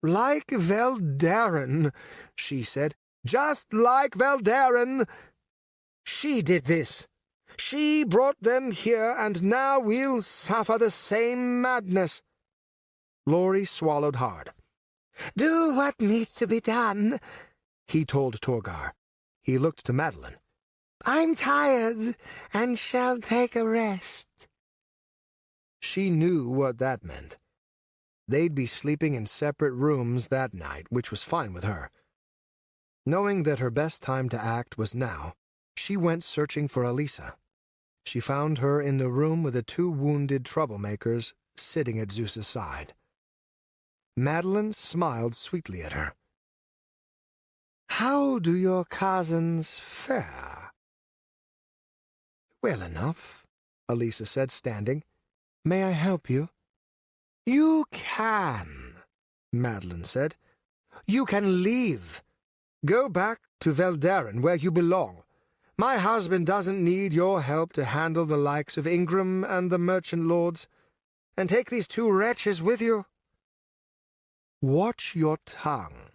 Like Veldaren, she said. Just like Veldaren. She did this. She brought them here, and now we'll suffer the same madness. Laurie swallowed hard. Do what needs to be done, he told Torgar. He looked to Madeline. I'm tired, and shall take a rest. She knew what that meant. They'd be sleeping in separate rooms that night, which was fine with her. Knowing that her best time to act was now, she went searching for Elisa. She found her in the room with the two wounded troublemakers sitting at Zeus's side. Madeline smiled sweetly at her. How do your cousins fare? Well enough, Elisa said, standing. May I help you? You can, Madeline said. You can leave. Go back to Veldaren, where you belong. My husband doesn't need your help to handle the likes of Ingram and the merchant lords. And take these two wretches with you. Watch your tongue.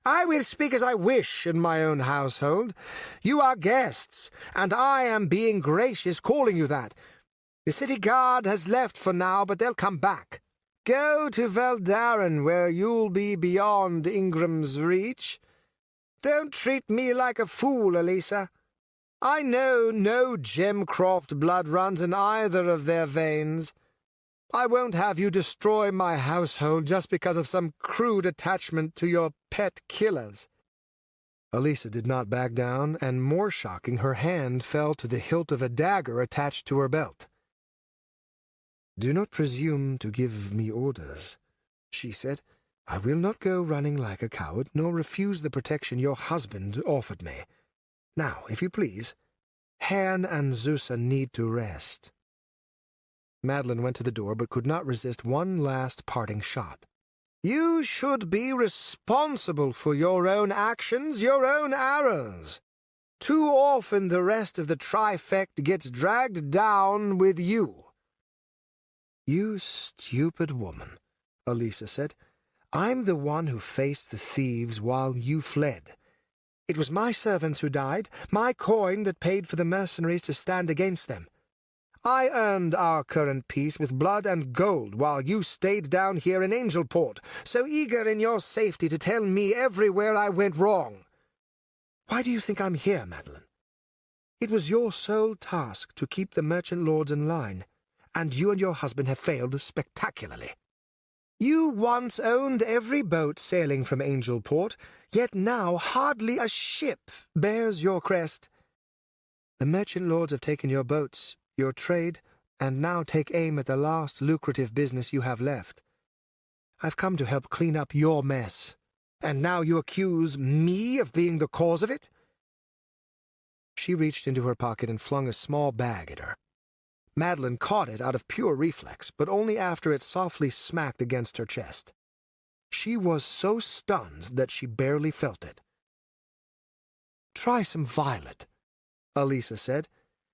I will speak as I wish in my own household. You are guests, and I am being gracious calling you that. The city guard has left for now, but they'll come back. Go to Veldaren, where you'll be beyond Ingram's reach. Don't treat me like a fool, Elisa. I know no Gemcroft blood runs in either of their veins. I won't have you destroy my household just because of some crude attachment to your pet killers. Elisa did not back down, and more shocking, her hand fell to the hilt of a dagger attached to her belt. "Do not presume to give me orders," she said. "I will not go running like a coward, nor refuse the protection your husband offered me. Now, if you please, Haern and Zusa need to rest." Madeline went to the door, but could not resist one last parting shot. "You should be responsible for your own actions, your own arrows. Too often the rest of the trifecta gets dragged down with you." "You stupid woman," Elisa said. "I'm the one who faced the thieves while you fled. It was my servants who died, my coin that paid for the mercenaries to stand against them. I earned our current peace with blood and gold while you stayed down here in Angelport, so eager in your safety to tell me everywhere I went wrong. Why do you think I'm here, Madeline? It was your sole task to keep the merchant lords in line, and you and your husband have failed spectacularly. You once owned every boat sailing from Angelport, yet now hardly a ship bears your crest. The merchant lords have taken your boats, your trade, and now take aim at the last lucrative business you have left. I've come to help clean up your mess, and now you accuse me of being the cause of it?" She reached into her pocket and flung a small bag at her. Madeline caught it out of pure reflex, but only after it softly smacked against her chest. She was so stunned that she barely felt it. "Try some violet," Elisa said.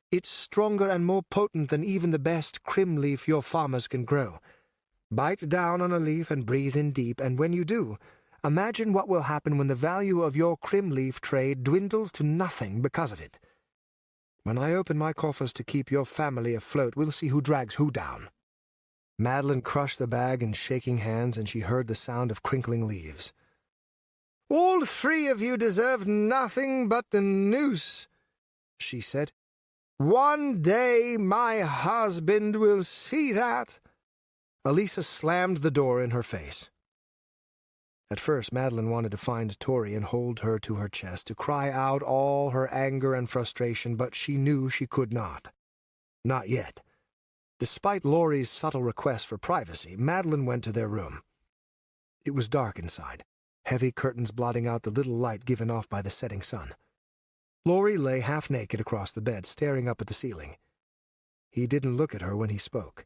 "It's stronger and more potent than even the best crim leaf your farmers can grow. Bite down on a leaf and breathe in deep, and when you do, imagine what will happen when the value of your crim leaf trade dwindles to nothing because of it. When I open my coffers to keep your family afloat, we'll see who drags who down." Madeline crushed the bag in shaking hands, and she heard the sound of crinkling leaves. "All three of you deserve nothing but the noose," she said. "One day my husband will see that." Elisa slammed the door in her face. At first, Madeline wanted to find Tori and hold her to her chest, to cry out all her anger and frustration, but she knew she could not. Not yet. Despite Laurie's subtle request for privacy, Madeline went to their room. It was dark inside, heavy curtains blotting out the little light given off by the setting sun. Laurie lay half-naked across the bed, staring up at the ceiling. He didn't look at her when he spoke.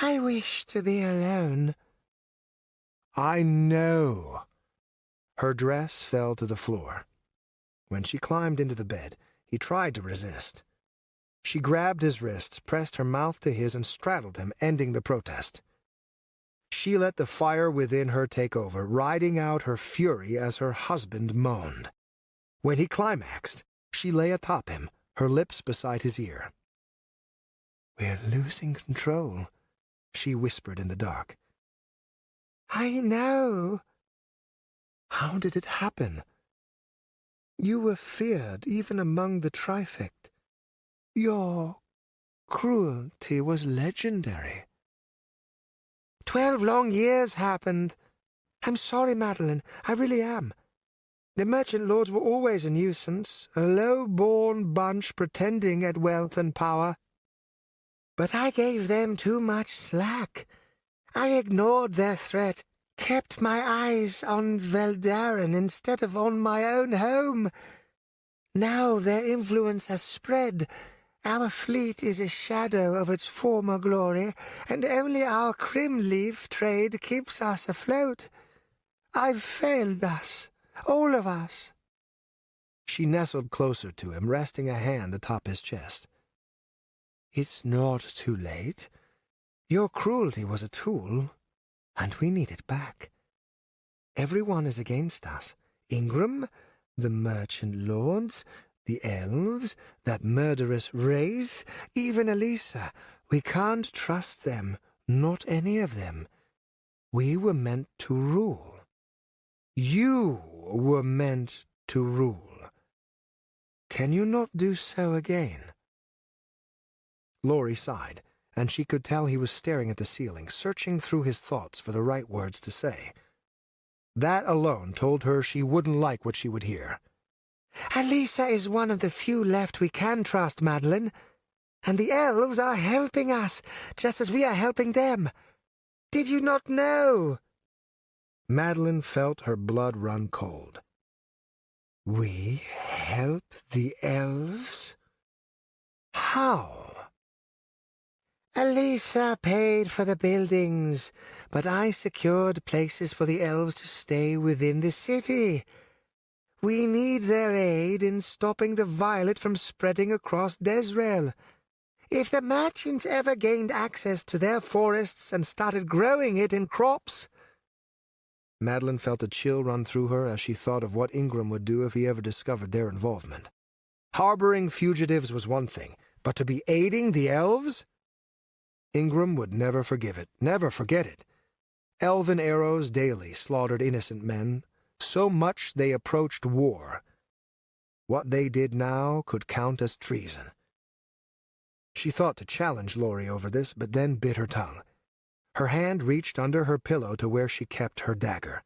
"I wish to be alone." "I know." Her dress fell to the floor. When she climbed into the bed, he tried to resist. She grabbed his wrists, pressed her mouth to his, and straddled him, ending the protest. She let the fire within her take over, riding out her fury as her husband moaned. When he climaxed, she lay atop him, her lips beside his ear. "We're losing control," she whispered in the dark. "I know." "How did it happen?" "You were feared even among the trifect. Your cruelty was legendary." 12 long years happened. I'm sorry, Madeline, I really am. The merchant lords were always a nuisance, a low-born bunch pretending at wealth and power. But I gave them too much slack. I ignored their threat, kept my eyes on Veldaren instead of on my own home. Now their influence has spread. Our fleet is a shadow of its former glory, and only our crim-leaf trade keeps us afloat. I've failed us, all of us." She nestled closer to him, resting a hand atop his chest. "It's not too late. Your cruelty was a tool, and we need it back. Everyone is against us. Ingram, the merchant lords, the elves, that murderous wraith, even Elisa. We can't trust them, not any of them. We were meant to rule. You were meant to rule. Can you not do so again?" Laurie sighed, and she could tell he was staring at the ceiling, searching through his thoughts for the right words to say. That alone told her she wouldn't like what she would hear. "Elisa is one of the few left we can trust, Madeline. And the elves are helping us, just as we are helping them. Did you not know?" Madeline felt her blood run cold. "We help the elves? How?" "Elisa paid for the buildings, but I secured places for the elves to stay within the city. We need their aid in stopping the violet from spreading across Desrael. If the merchants ever gained access to their forests and started growing it in crops—" Madeline felt a chill run through her as she thought of what Ingram would do if he ever discovered their involvement. Harboring fugitives was one thing, but to be aiding the elves? Ingram would never forgive it, never forget it. Elven arrows daily slaughtered innocent men, so much they approached war. What they did now could count as treason. She thought to challenge Laurie over this, but then bit her tongue. Her hand reached under her pillow to where she kept her dagger.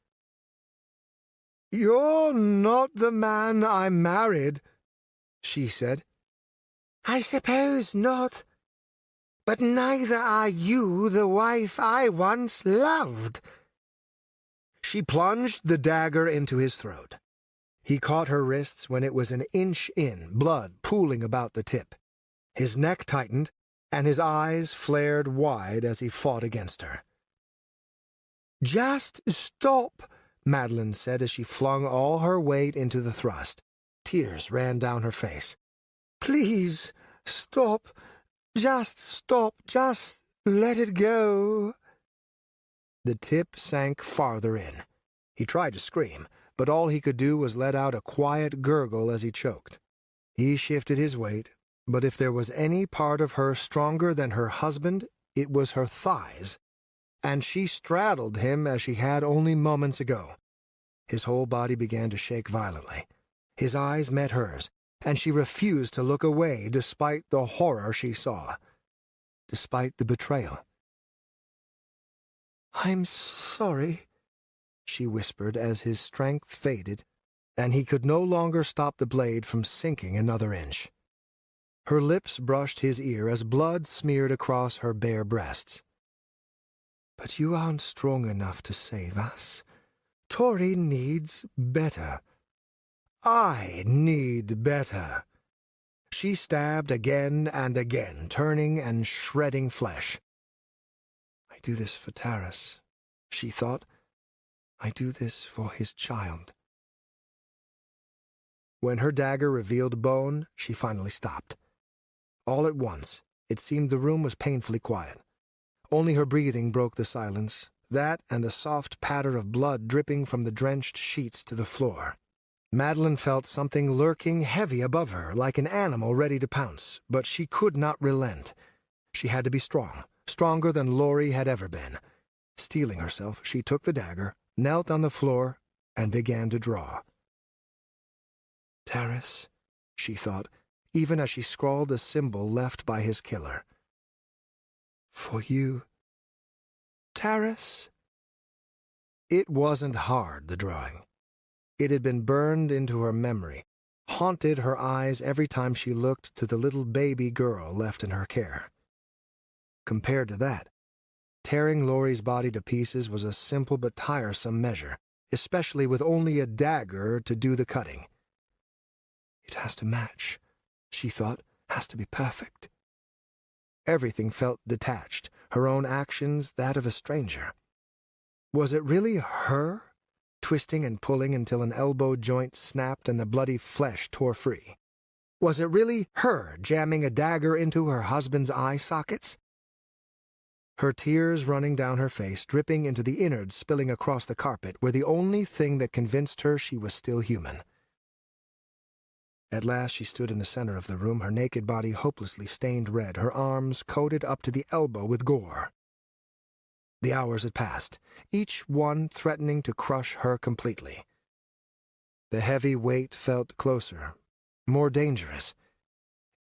"You're not the man I married," she said. "I suppose not. But neither are you the wife I once loved." She plunged the dagger into his throat. He caught her wrists when it was an inch in, blood pooling about the tip. His neck tightened, and his eyes flared wide as he fought against her. "Just stop," Madeline said as she flung all her weight into the thrust. Tears ran down her face. "Please, stop. Just stop. Just let it go." The tip sank farther in. He tried to scream, but all he could do was let out a quiet gurgle as he choked. He shifted his weight, but if there was any part of her stronger than her husband, it was her thighs, and she straddled him as she had only moments ago. His whole body began to shake violently. His eyes met hers, and she refused to look away despite the horror she saw, despite the betrayal. "I'm sorry," she whispered as his strength faded, and he could no longer stop the blade from sinking another inch. Her lips brushed his ear as blood smeared across her bare breasts. "But you aren't strong enough to save us. Tori needs better. I need better." She stabbed again and again, turning and shredding flesh. "I do this for Taras," she thought. "I do this for his child." When her dagger revealed bone, she finally stopped. All at once, it seemed the room was painfully quiet. Only her breathing broke the silence, that and the soft patter of blood dripping from the drenched sheets to the floor. Madeline felt something lurking heavy above her, like an animal ready to pounce, but she could not relent. She had to be strong, stronger than Laurie had ever been. Steeling herself, she took the dagger, knelt on the floor, and began to draw. "Taras," she thought, even as she scrawled a symbol left by his killer. "For you, Taras." It wasn't hard, the drawing. It had been burned into her memory, haunted her eyes every time she looked to the little baby girl left in her care. Compared to that, tearing Laurie's body to pieces was a simple but tiresome measure, especially with only a dagger to do the cutting. It has to match, she thought, has to be perfect. Everything felt detached, her own actions that of a stranger. Was it really her, twisting and pulling until an elbow joint snapped and the bloody flesh tore free? Was it really her jamming a dagger into her husband's eye sockets? her tears running down her face, dripping into the innards spilling across the carpet, were the only thing that convinced her she was still human. At last she stood in the center of the room, her naked body hopelessly stained red, her arms coated up to the elbow with gore. The hours had passed, each one threatening to crush her completely. The heavy weight felt closer, more dangerous.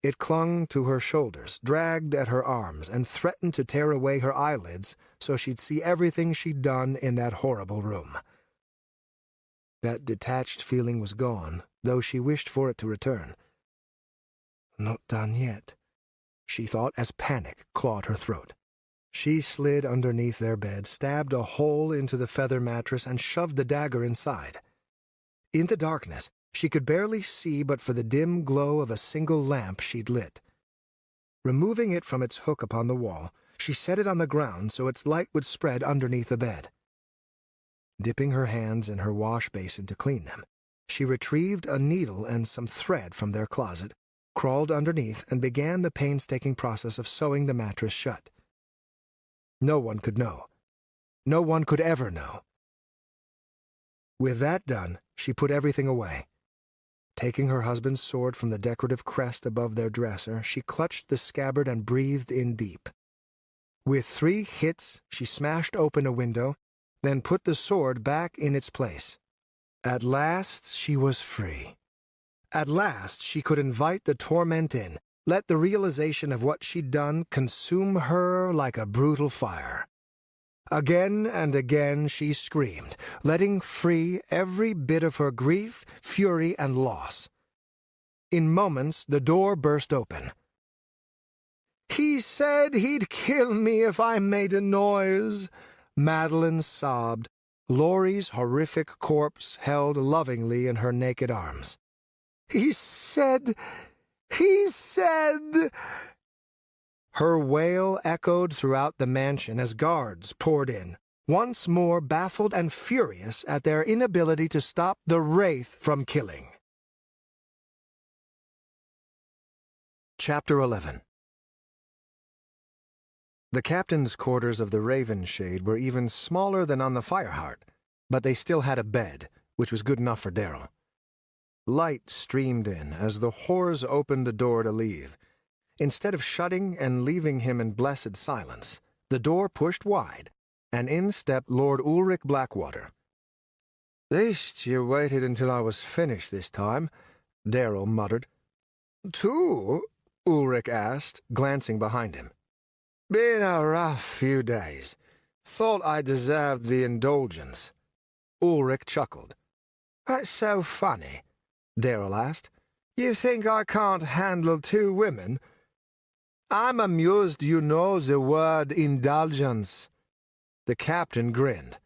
It clung to her shoulders, dragged at her arms, and threatened to tear away her eyelids so she'd see everything she'd done in that horrible room. That detached feeling was gone, though she wished for it to return. Not done yet, she thought as panic clawed her throat. She slid underneath their bed, stabbed a hole into the feather mattress, and shoved the dagger inside. In the darkness, she could barely see but for the dim glow of a single lamp she'd lit. Removing it from its hook upon the wall, she set it on the ground so its light would spread underneath the bed. Dipping her hands in her wash basin to clean them, she retrieved a needle and some thread from their closet, crawled underneath, and began the painstaking process of sewing the mattress shut. No one could know. No one could ever know. With that done, she put everything away. Taking her husband's sword from the decorative crest above their dresser, she clutched the scabbard and breathed in deep. With 3 hits, she smashed open a window, then put the sword back in its place. At last she was free. At last she could invite the torment in, let the realization of what she'd done consume her like a brutal fire. Again and again she screamed, letting free every bit of her grief, fury, and loss. In moments, the door burst open. "He said he'd kill me if I made a noise," Madeline sobbed, Laurie's horrific corpse held lovingly in her naked arms. He said... Her wail echoed throughout the mansion as guards poured in, once more baffled and furious at their inability to stop the Wraith from killing. Chapter 11. The captain's quarters of the Raven Shade were even smaller than on the Fireheart, but they still had a bed, which was good enough for Darryl. Light streamed in as the whores opened the door to leave. Instead of shutting and leaving him in blessed silence, the door pushed wide, and in stepped Lord Ulrich Blackwater. "Least you waited until I was finished this time," Darryl muttered. "Two?" Ulrich asked, glancing behind him. "Been a rough few days. Thought I deserved the indulgence." Ulrich chuckled. "That's so funny," Darryl asked. "You think I can't handle 2 women?" "I'm amused you know the word indulgence." The captain grinned.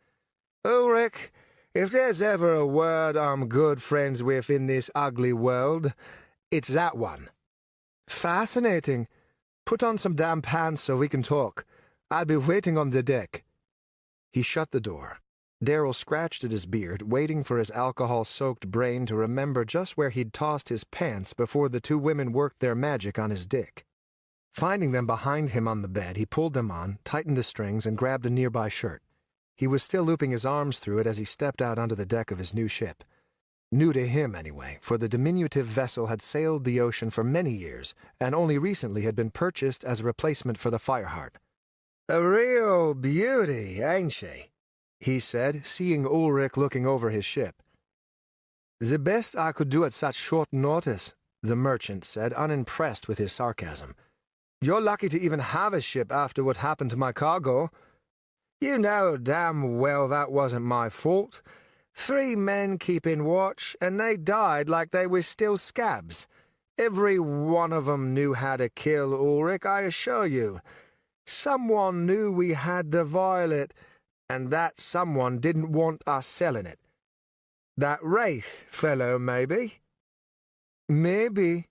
"Ulrich, if there's ever a word I'm good friends with in this ugly world, it's that one." "Fascinating. Put on some damn pants so we can talk. I'll be waiting on the deck." He shut the door. Darryl scratched at his beard, waiting for his alcohol-soaked brain to remember just where he'd tossed his pants before the 2 women worked their magic on his dick. Finding them behind him on the bed, he pulled them on, tightened the strings, and grabbed a nearby shirt. He was still looping his arms through it as he stepped out onto the deck of his new ship. New to him, anyway, for the diminutive vessel had sailed the ocean for many years, and only recently had been purchased as a replacement for the Fireheart. "A real beauty, ain't she?" he said, seeing Ulrich looking over his ship. "The best I could do at such short notice," the merchant said, unimpressed with his sarcasm. "You're lucky to even have a ship after what happened to my cargo." "You know damn well that wasn't my fault. 3 men keeping watch, and they died like they was still scabs. Every one of 'em knew how to kill, Ulrich, I assure you. Someone knew we had the violet, and that someone didn't want us selling it. That Wraith fellow, maybe?" "Maybe."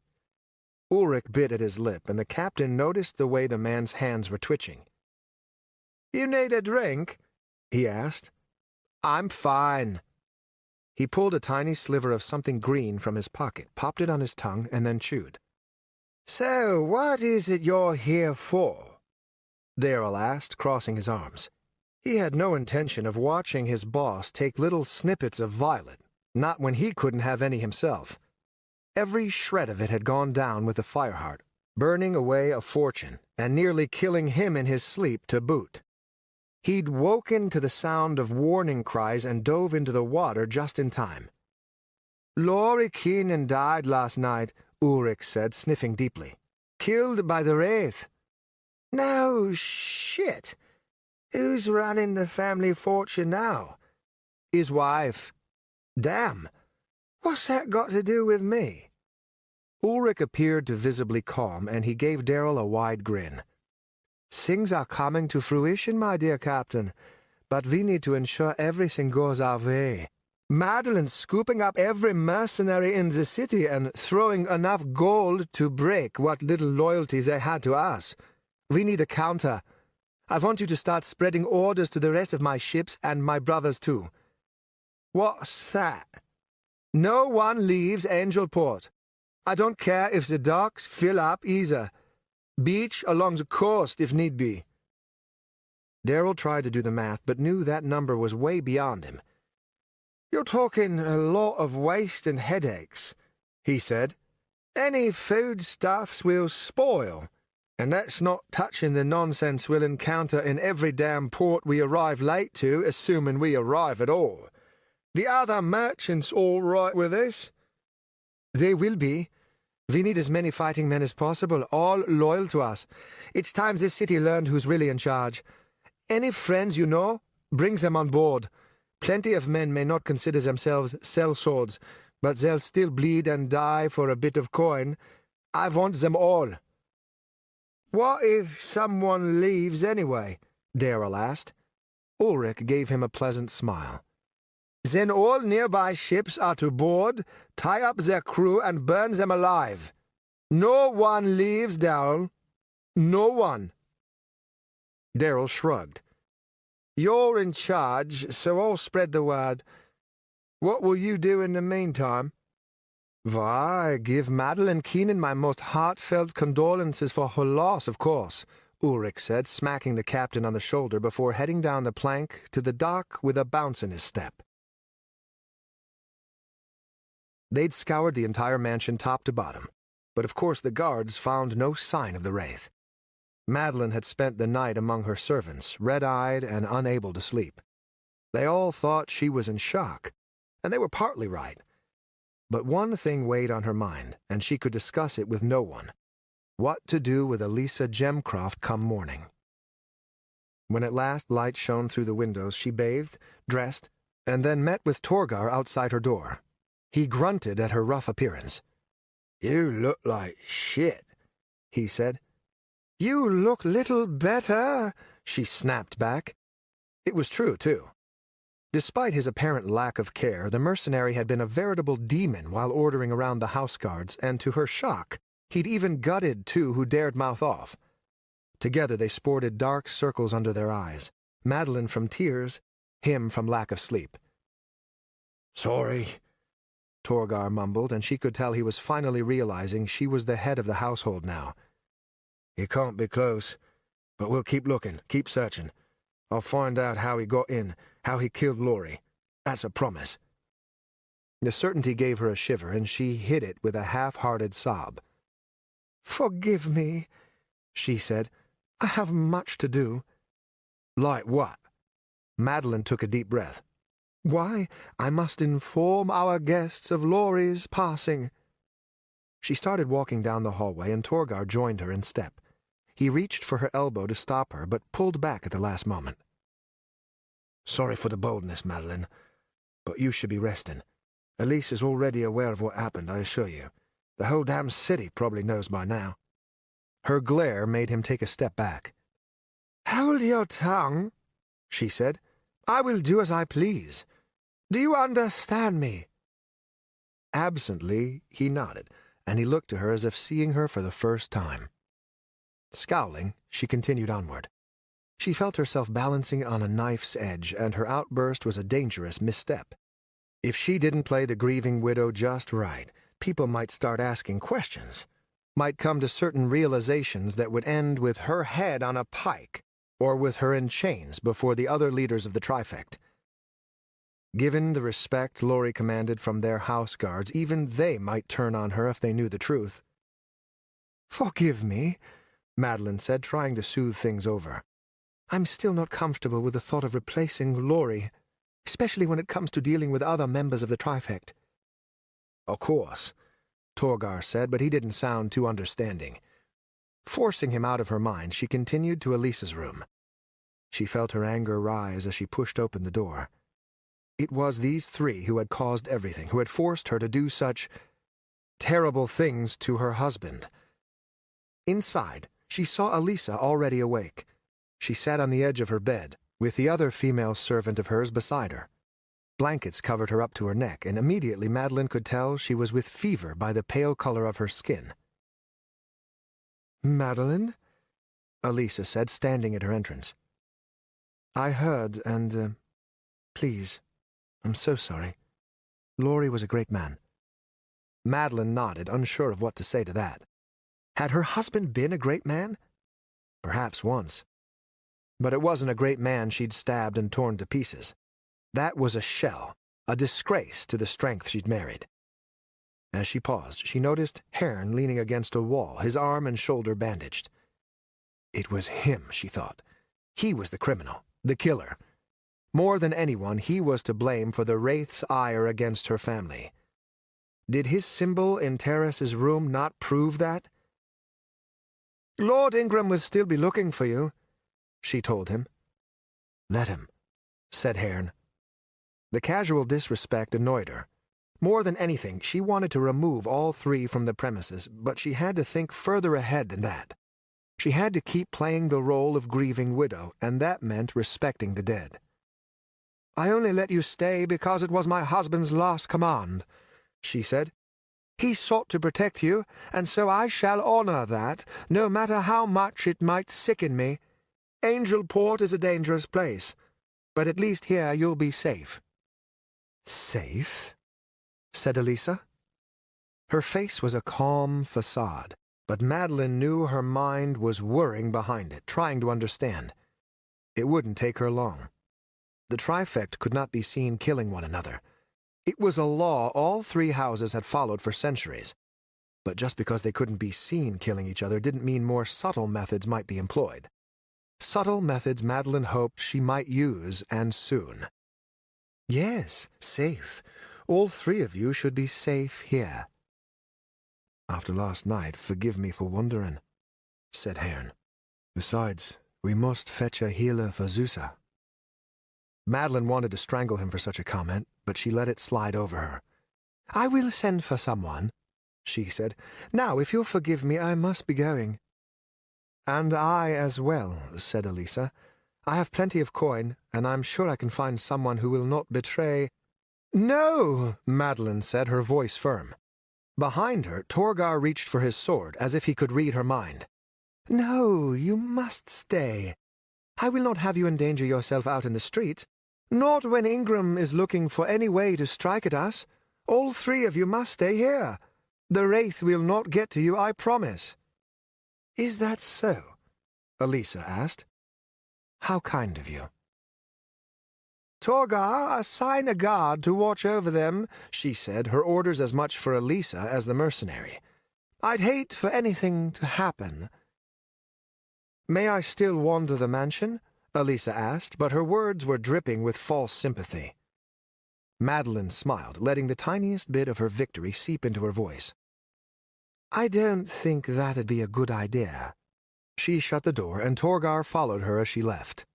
Ulrich bit at his lip, and the captain noticed the way the man's hands were twitching. "You need a drink?" he asked. "I'm fine." He pulled a tiny sliver of something green from his pocket, popped it on his tongue, and then chewed. "So, what is it you're here for?" Darrell asked, crossing his arms. He had no intention of watching his boss take little snippets of violet, not when he couldn't have any himself. Every shred of it had gone down with the Fireheart, burning away a fortune, and nearly killing him in his sleep to boot. He'd woken to the sound of warning cries and dove into the water just in time. "Laurie Keenan died last night," Ulrich said, sniffing deeply. "Killed by the Wraith." "No shit. Who's running the family fortune now?" "His wife." "Damn. What's that got to do with me?" Ulrich appeared to visibly calm, and he gave Darrell a wide grin. "Things are coming to fruition, my dear Captain, but we need to ensure everything goes our way. Madeline's scooping up every mercenary in the city and throwing enough gold to break what little loyalty they had to us. We need a counter. I want you to start spreading orders to the rest of my ships and my brothers too." "What's that?" "No one leaves Angelport. I don't care if the docks fill up either. Beach along the coast if need be." Darrell tried to do the math, but knew that number was way beyond him. "You're talking a lot of waste and headaches," he said. "Any foodstuffs will spoil, and that's not touching the nonsense we'll encounter in every damn port we arrive late to, assuming we arrive at all. The other merchants all right with this?" "They will be. We need as many fighting men as possible, all loyal to us. It's time this city learned who's really in charge. Any friends you know, bring them on board. Plenty of men may not consider themselves sellswords, but they'll still bleed and die for a bit of coin. I want them all." "What if someone leaves anyway?" Darrell asked. Ulrich gave him a pleasant smile. "Then all nearby ships are to board, tie up their crew, and burn them alive. No one leaves, Darrell. No one." Darrell shrugged. "You're in charge, so I'll spread the word. What will you do in the meantime?" "Why, give Madeline Keenan my most heartfelt condolences for her loss, of course," Ulrich said, smacking the captain on the shoulder before heading down the plank to the dock with a bounce in his step. They'd scoured the entire mansion top to bottom, but of course the guards found no sign of the Wraith. Madeline had spent the night among her servants, red-eyed and unable to sleep. They all thought she was in shock, and they were partly right. But one thing weighed on her mind, and she could discuss it with no one: what to do with Elisa Gemcroft come morning. When at last light shone through the windows, she bathed, dressed, and then met with Torgar outside her door. He grunted at her rough appearance. "You look like shit," he said. "You look little better," she snapped back. It was true, too. Despite his apparent lack of care, the mercenary had been a veritable demon while ordering around the house guards, and to her shock, he'd even gutted two who dared mouth off. Together they sported dark circles under their eyes, Madeline from tears, him from lack of sleep. "Sorry," Torgar mumbled, and she could tell he was finally realizing she was the head of the household now. "He can't be close, but we'll keep looking, keep searching. I'll find out how he got in, how he killed Laurie. That's a promise." The certainty gave her a shiver, and she hid it with a half-hearted sob. "Forgive me," she said. "I have much to do." "Like what?" Madeline took a deep breath. "Why, I must inform our guests of Laurie's passing." She started walking down the hallway, and Torgar joined her in step. He reached for her elbow to stop her, but pulled back at the last moment. "Sorry for the boldness, Madeline, but you should be resting. Elise is already aware of what happened, I assure you. The whole damn city probably knows by now." Her glare made him take a step back. "Hold your tongue," she said. "I will do as I please. Do you understand me?" Absently, he nodded, and he looked to her as if seeing her for the first time. Scowling, she continued onward. She felt herself balancing on a knife's edge, and her outburst was a dangerous misstep. If she didn't play the grieving widow just right, people might start asking questions, might come to certain realizations that would end with her head on a pike, or with her in chains before the other leaders of the trifect. Given the respect Laurie commanded from their house guards, even they might turn on her if they knew the truth. "Forgive me," Madeline said, trying to soothe things over. "I'm still not comfortable with the thought of replacing Laurie, especially when it comes to dealing with other members of the trifect." "Of course," Torgar said, but he didn't sound too understanding. Forcing him out of her mind, she continued to Elisa's room. She felt her anger rise as she pushed open the door. It was these three who had caused everything, who had forced her to do such terrible things to her husband. Inside, she saw Elisa already awake. She sat on the edge of her bed, with the other female servant of hers beside her. Blankets covered her up to her neck, and immediately Madeline could tell she was with fever by the pale color of her skin. "Madeline?" Elisa said, standing at her entrance. "I heard, and, please, I'm so sorry. Laurie was a great man." Madeline nodded, unsure of what to say to that. Had her husband been a great man? Perhaps once. But it wasn't a great man she'd stabbed and torn to pieces. That was a shell, a disgrace to the strength she'd married. As she paused, she noticed Haern leaning against a wall, his arm and shoulder bandaged. It was him, she thought. He was the criminal, the killer. More than anyone, he was to blame for the Wraith's ire against her family. Did his symbol in Terrace's room not prove that? "Lord Ingram will still be looking for you," she told him. "Let him," said Haern. The casual disrespect annoyed her. More than anything, she wanted to remove all three from the premises, but she had to think further ahead than that. She had to keep playing the role of grieving widow, and that meant respecting the dead. "I only let you stay because it was my husband's last command," she said. "He sought to protect you, and so I shall honor that, no matter how much it might sicken me. Angelport is a dangerous place, but at least here you'll be safe." "Safe?" said Elisa. Her face was a calm facade, but Madeline knew her mind was whirring behind it, trying to understand. It wouldn't take her long. The trifect could not be seen killing one another. It was a law all three houses had followed for centuries. But just because they couldn't be seen killing each other didn't mean more subtle methods might be employed. Subtle methods Madeline hoped she might use, and soon. "Yes, safe. All three of you should be safe here." "After last night, forgive me for wondering," said Haern. "Besides, we must fetch a healer for Zusa." Madeline wanted to strangle him for such a comment, but she let it slide over her. "I will send for someone," she said. "Now, if you'll forgive me, I must be going." "And I as well," said Elisa. "I have plenty of coin, and I'm sure I can find someone who will not betray—" "No," Madeline said, her voice firm. Behind her, Torgar reached for his sword, as if he could read her mind. "No, you must stay. I will not have you endanger yourself out in the streets. Not when Ingram is looking for any way to strike at us. All three of you must stay here. The Wraith will not get to you, I promise." "Is that so?" Elisa asked. "How kind of you." "Torgar, assign a guard to watch over them," she said, her orders as much for Elisa as the mercenary. "I'd hate for anything to happen." "May I still wander the mansion?" Elisa asked, but her words were dripping with false sympathy. Madeline smiled, letting the tiniest bit of her victory seep into her voice. "I don't think that'd be a good idea." She shut the door, and Torgar followed her as she left.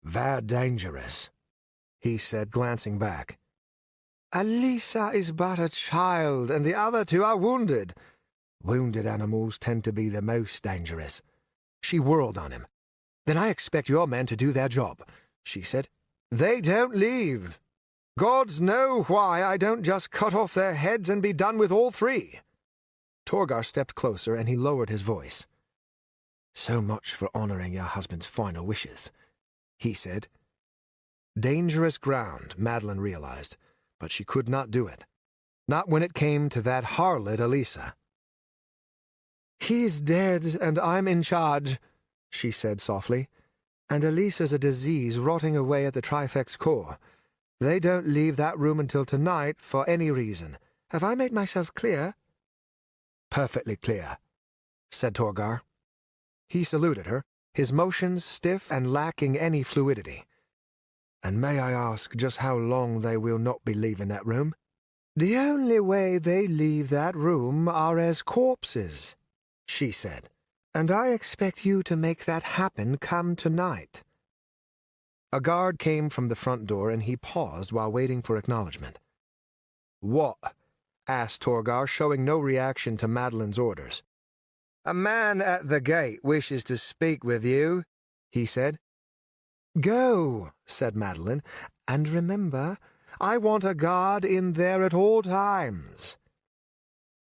"Very dangerous," he said, glancing back. "Elisa is but a child, and the other two are wounded." "Wounded animals tend to be the most dangerous." She whirled on him. "Then I expect your men to do their job," she said. "They don't leave. Gods know why I don't just cut off their heads and be done with all three." Torgar stepped closer, and he lowered his voice. "So much for honoring your husband's final wishes," he said. Dangerous ground, Madeline realized, but she could not do it. Not when it came to that harlot Elisa. "He's dead, and I'm in charge," she said softly. And Elisa's a disease rotting away at the Trifex core. They don't leave that room until tonight for any reason. Have I made myself clear?" "Perfectly clear," said Torgar. He saluted her, his motions stiff and lacking any fluidity. "And may I ask just how long they will not be leaving that room?" "The only way they leave that room are as corpses," she said. "And I expect you to make that happen come tonight." A guard came from the front door, and he paused while waiting for acknowledgement. "What?" asked Torgar, showing no reaction to Madeline's orders. "A man at the gate wishes to speak with you," he said. "Go," said Madeline, "and remember, I want a guard in there at all times."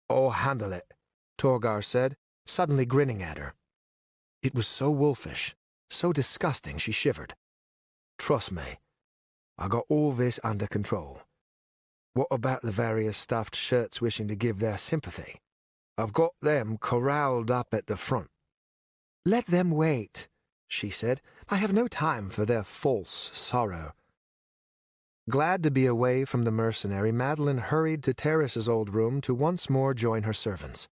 "I'll handle it," Torgar said, suddenly grinning at her. It was so wolfish, so disgusting she shivered. "Trust me, I got all this under control. What about the various stuffed shirts wishing to give their sympathy? I've got them corralled up at the front." "Let them wait," she said. "I have no time for their false sorrow." Glad to be away from the mercenary, Madeline hurried to Terrace's old room to once more join her servants.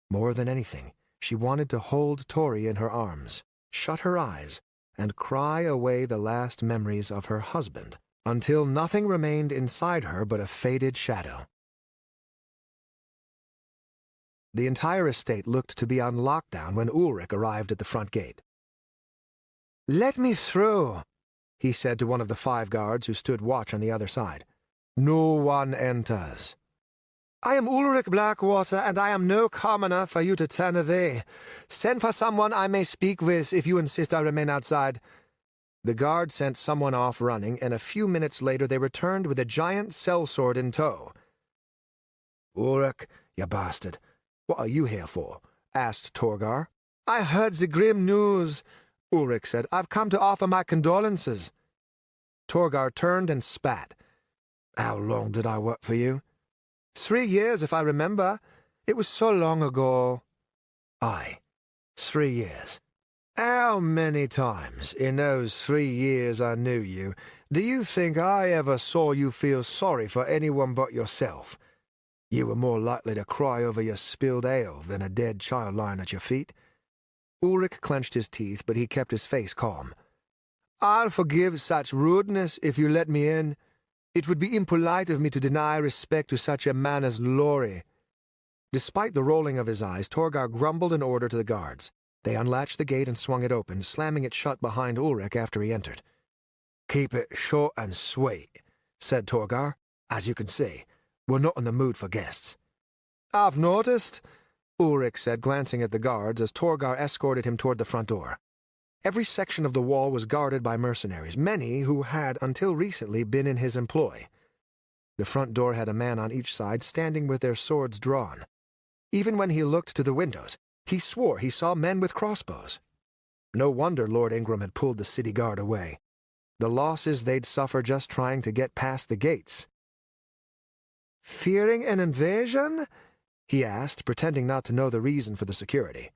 More than anything, she wanted to hold Tori in her arms, shut her eyes, and cry away the last memories of her husband, until nothing remained inside her but a faded shadow. The entire estate looked to be on lockdown when Ulrich arrived at the front gate. "Let me through," he said to one of the 5 guards who stood watch on the other side. "No one enters." "I am Ulrich Blackwater, and I am no commoner for you to turn away. Send for someone I may speak with if you insist I remain outside." The guard sent someone off running, and a few minutes later they returned with a giant sellsword in tow. "Ulrich, you bastard, what are you here for?" asked Torgar. "I heard the grim news," Ulrich said. "I've come to offer my condolences." Torgar turned and spat. "How long did I work for you?" 3 years, if I remember. It was so long ago." "Aye, 3 years. How many times in those 3 years I knew you do you think I ever saw you feel sorry for anyone but yourself? You were more likely to cry over your spilled ale than a dead child lying at your feet." Ulrich clenched his teeth, but he kept his face calm. "I'll forgive such rudeness if you let me in. It would be impolite of me to deny respect to such a man as Lori." Despite the rolling of his eyes, Torgar grumbled an order to the guards. They unlatched the gate and swung it open, slamming it shut behind Ulrich after he entered. "Keep it short and sweet," said Torgar. "As you can see, we're not in the mood for guests." "I've noticed," Ulrich said, glancing at the guards as Torgar escorted him toward the front door. Every section of the wall was guarded by mercenaries, many who had until recently been in his employ. The front door had a man on each side standing with their swords drawn. Even when he looked to the windows, he swore he saw men with crossbows. No wonder Lord Ingram had pulled the city guard away. The losses they'd suffer just trying to get past the gates. "Fearing an invasion?" he asked, pretending not to know the reason for the security.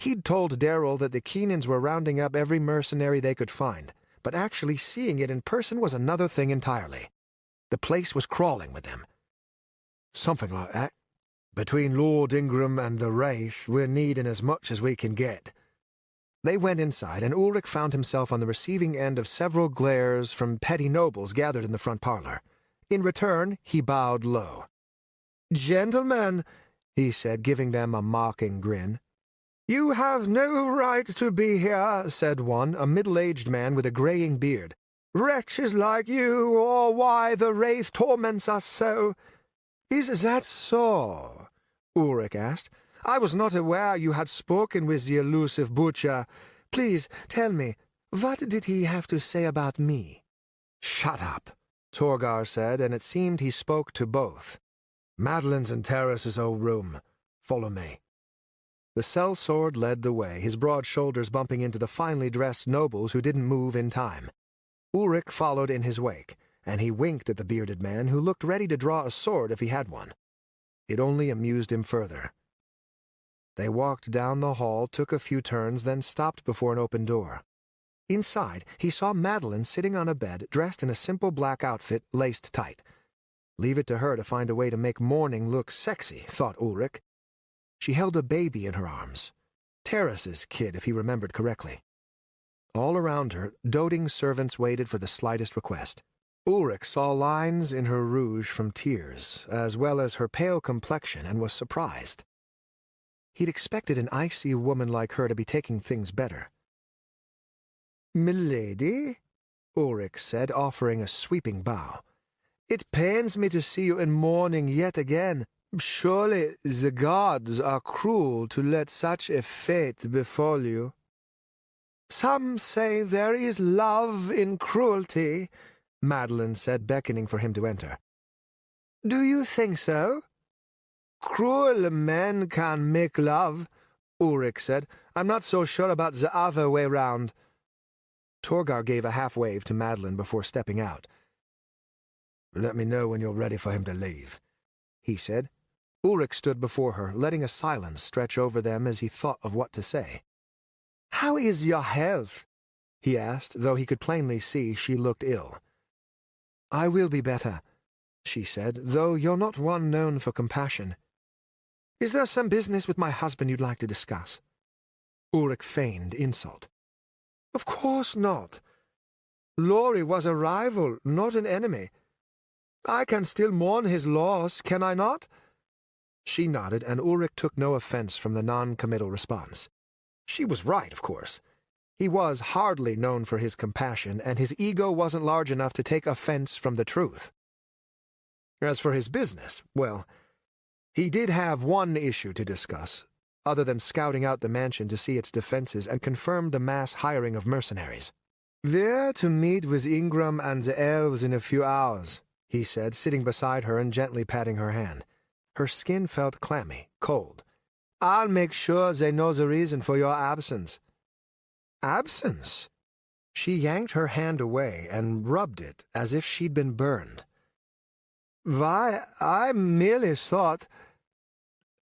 He'd told Darrell that the Keenans were rounding up every mercenary they could find, but actually seeing it in person was another thing entirely. The place was crawling with them. "Something like that. Between Lord Ingram and the Wraith, we're needing as much as we can get." They went inside, and Ulrich found himself on the receiving end of several glares from petty nobles gathered in the front parlor. In return, he bowed low. "Gentlemen," he said, giving them a mocking grin. "You have no right to be here," said one, a middle-aged man with a graying beard. "Wretches like you are why the Wraith torments us so." "Is that so?" Ulrich asked. "I was not aware you had spoken with the elusive butcher. Please tell me, what did he have to say about me?" "Shut up," Torgar said, and it seemed he spoke to both. "Madeline's in Terrace's old room. Follow me." The sellsword led the way, his broad shoulders bumping into the finely dressed nobles who didn't move in time. Ulrich followed in his wake, and he winked at the bearded man who looked ready to draw a sword if he had one. It only amused him further. They walked down the hall, took a few turns, then stopped before an open door. Inside, he saw Madeline sitting on a bed, dressed in a simple black outfit, laced tight. Leave it to her to find a way to make mourning look sexy, thought Ulrich. She held a baby in her arms. Terrace's kid, if he remembered correctly. All around her, doting servants waited for the slightest request. Ulrich saw lines in her rouge from tears, as well as her pale complexion, and was surprised. He'd expected an icy woman like her to be taking things better. "Milady," Ulrich said, offering a sweeping bow. "It pains me to see you in mourning yet again. Surely the gods are cruel to let such a fate befall you." "Some say there is love in cruelty," Madeline said, beckoning for him to enter. "Do you think so?" "Cruel men can make love," Ulrich said. "I'm not so sure about the other way round." Torgar gave a half-wave to Madeline before stepping out. "Let me know when you're ready for him to leave," he said. Ulrich stood before her, letting a silence stretch over them as he thought of what to say. "How is your health?" he asked, though he could plainly see she looked ill. "I will be better," she said, "though you're not one known for compassion. Is there some business with my husband you'd like to discuss?" Ulrich feigned insult. "Of course not. Laurie was a rival, not an enemy. I can still mourn his loss, can I not?" She nodded, and Ulrich took no offense from the non-committal response. She was right, of course. He was hardly known for his compassion, and his ego wasn't large enough to take offense from the truth. As for his business, well, he did have one issue to discuss, other than scouting out the mansion to see its defenses and confirm the mass hiring of mercenaries. "We're to meet with Ingram and the elves in a few hours," he said, sitting beside her and gently patting her hand. Her skin felt clammy, cold. "I'll make sure they know the reason for your absence." "Absence?" She yanked her hand away and rubbed it as if she'd been burned. "Why, I merely thought—"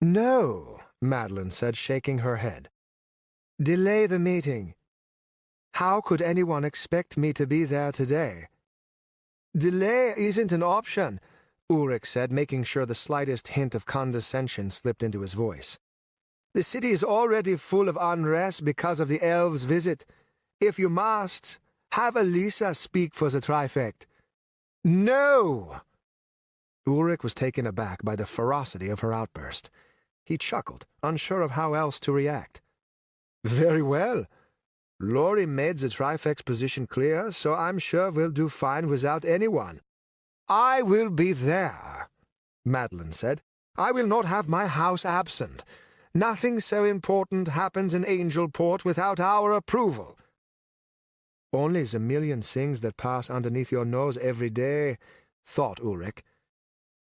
"No," Madeline said, shaking her head. "Delay the meeting. How could anyone expect me to be there today?" "Delay isn't an option," Ulrich said, making sure the slightest hint of condescension slipped into his voice. "The city is already full of unrest because of the elves' visit. If you must, have Elisa speak for the trifect." "No!" Ulrich was taken aback by the ferocity of her outburst. He chuckled, unsure of how else to react. "Very well. Laurie made the trifect's position clear, so I'm sure we'll do fine without anyone." "I will be there," Madeline said. "I will not have my house absent. Nothing so important happens in Angelport without our approval." "Only the million things that pass underneath your nose every day," thought Ulrich.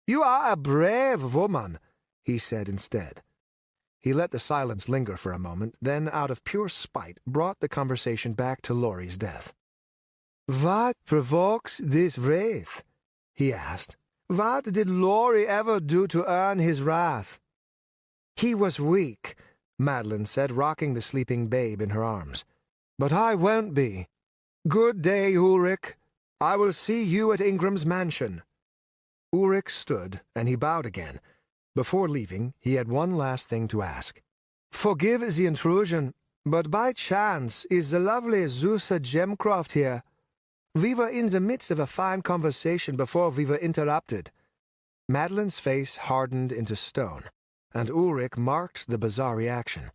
"You are a brave woman," he said instead. He let the silence linger for a moment, then, out of pure spite, brought the conversation back to Laurie's death. "What provokes this wrath?" he asked. "What did Laurie ever do to earn his wrath?" "He was weak," Madeline said, rocking the sleeping babe in her arms. "But I won't be. Good day, Ulrich. I will see you at Ingram's mansion." Ulrich stood, and he bowed again. Before leaving, he had one last thing to ask. "Forgive the intrusion, but by chance is the lovely Zusa Gemcroft here? We were in the midst of a fine conversation before we were interrupted." Madeline's face hardened into stone, and Ulrich marked the bizarre reaction.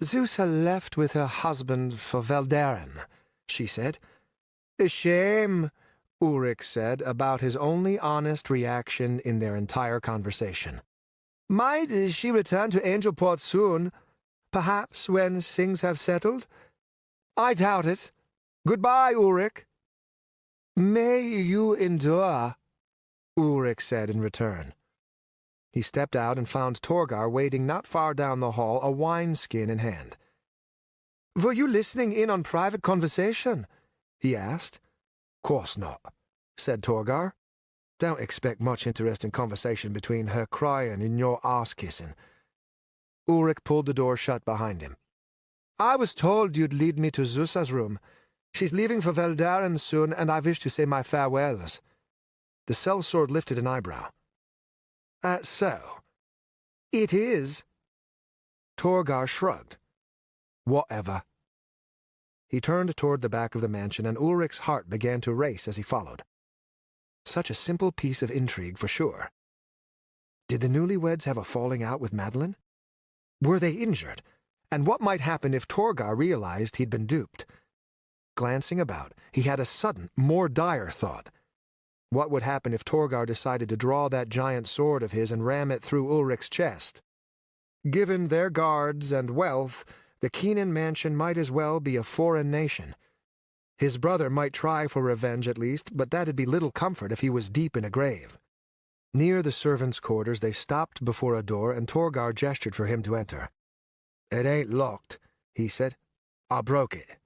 "Zusa left with her husband for Veldaren," she said. "A shame," Ulrich said, about his only honest reaction in their entire conversation. "Might she return to Angelport soon? Perhaps when things have settled? I doubt it. Goodbye, Ulrich." "May you endure," Ulrich said in return. He stepped out and found Torgar waiting not far down the hall, a wineskin in hand. "Were you listening in on private conversation?" he asked. "Course not," said Torgar. "Don't expect much interesting conversation between her crying and your ass-kissing." Ulrich pulled the door shut behind him. I was told you'd lead me to Zusa's room. She's leaving for Veldaren soon, and I wish to say my farewells. The sellsword lifted an eyebrow. So? It is? Torgar shrugged. Whatever. He turned toward the back of the mansion, and Ulrich's heart began to race as he followed. Such a simple piece of intrigue, for sure. Did the newlyweds have a falling out with Madeline? Were they injured? And what might happen if Torgar realized he'd been duped? Glancing about, he had a sudden, more dire thought. What would happen if Torgar decided to draw that giant sword of his and ram it through Ulrich's chest? Given their guards and wealth, the Keenan mansion might as well be a foreign nation. His brother might try for revenge at least, but that'd be little comfort if he was deep in a grave. Near the servants' quarters, they stopped before a door, and Torgar gestured for him to enter. "It ain't locked," he said. "I broke it."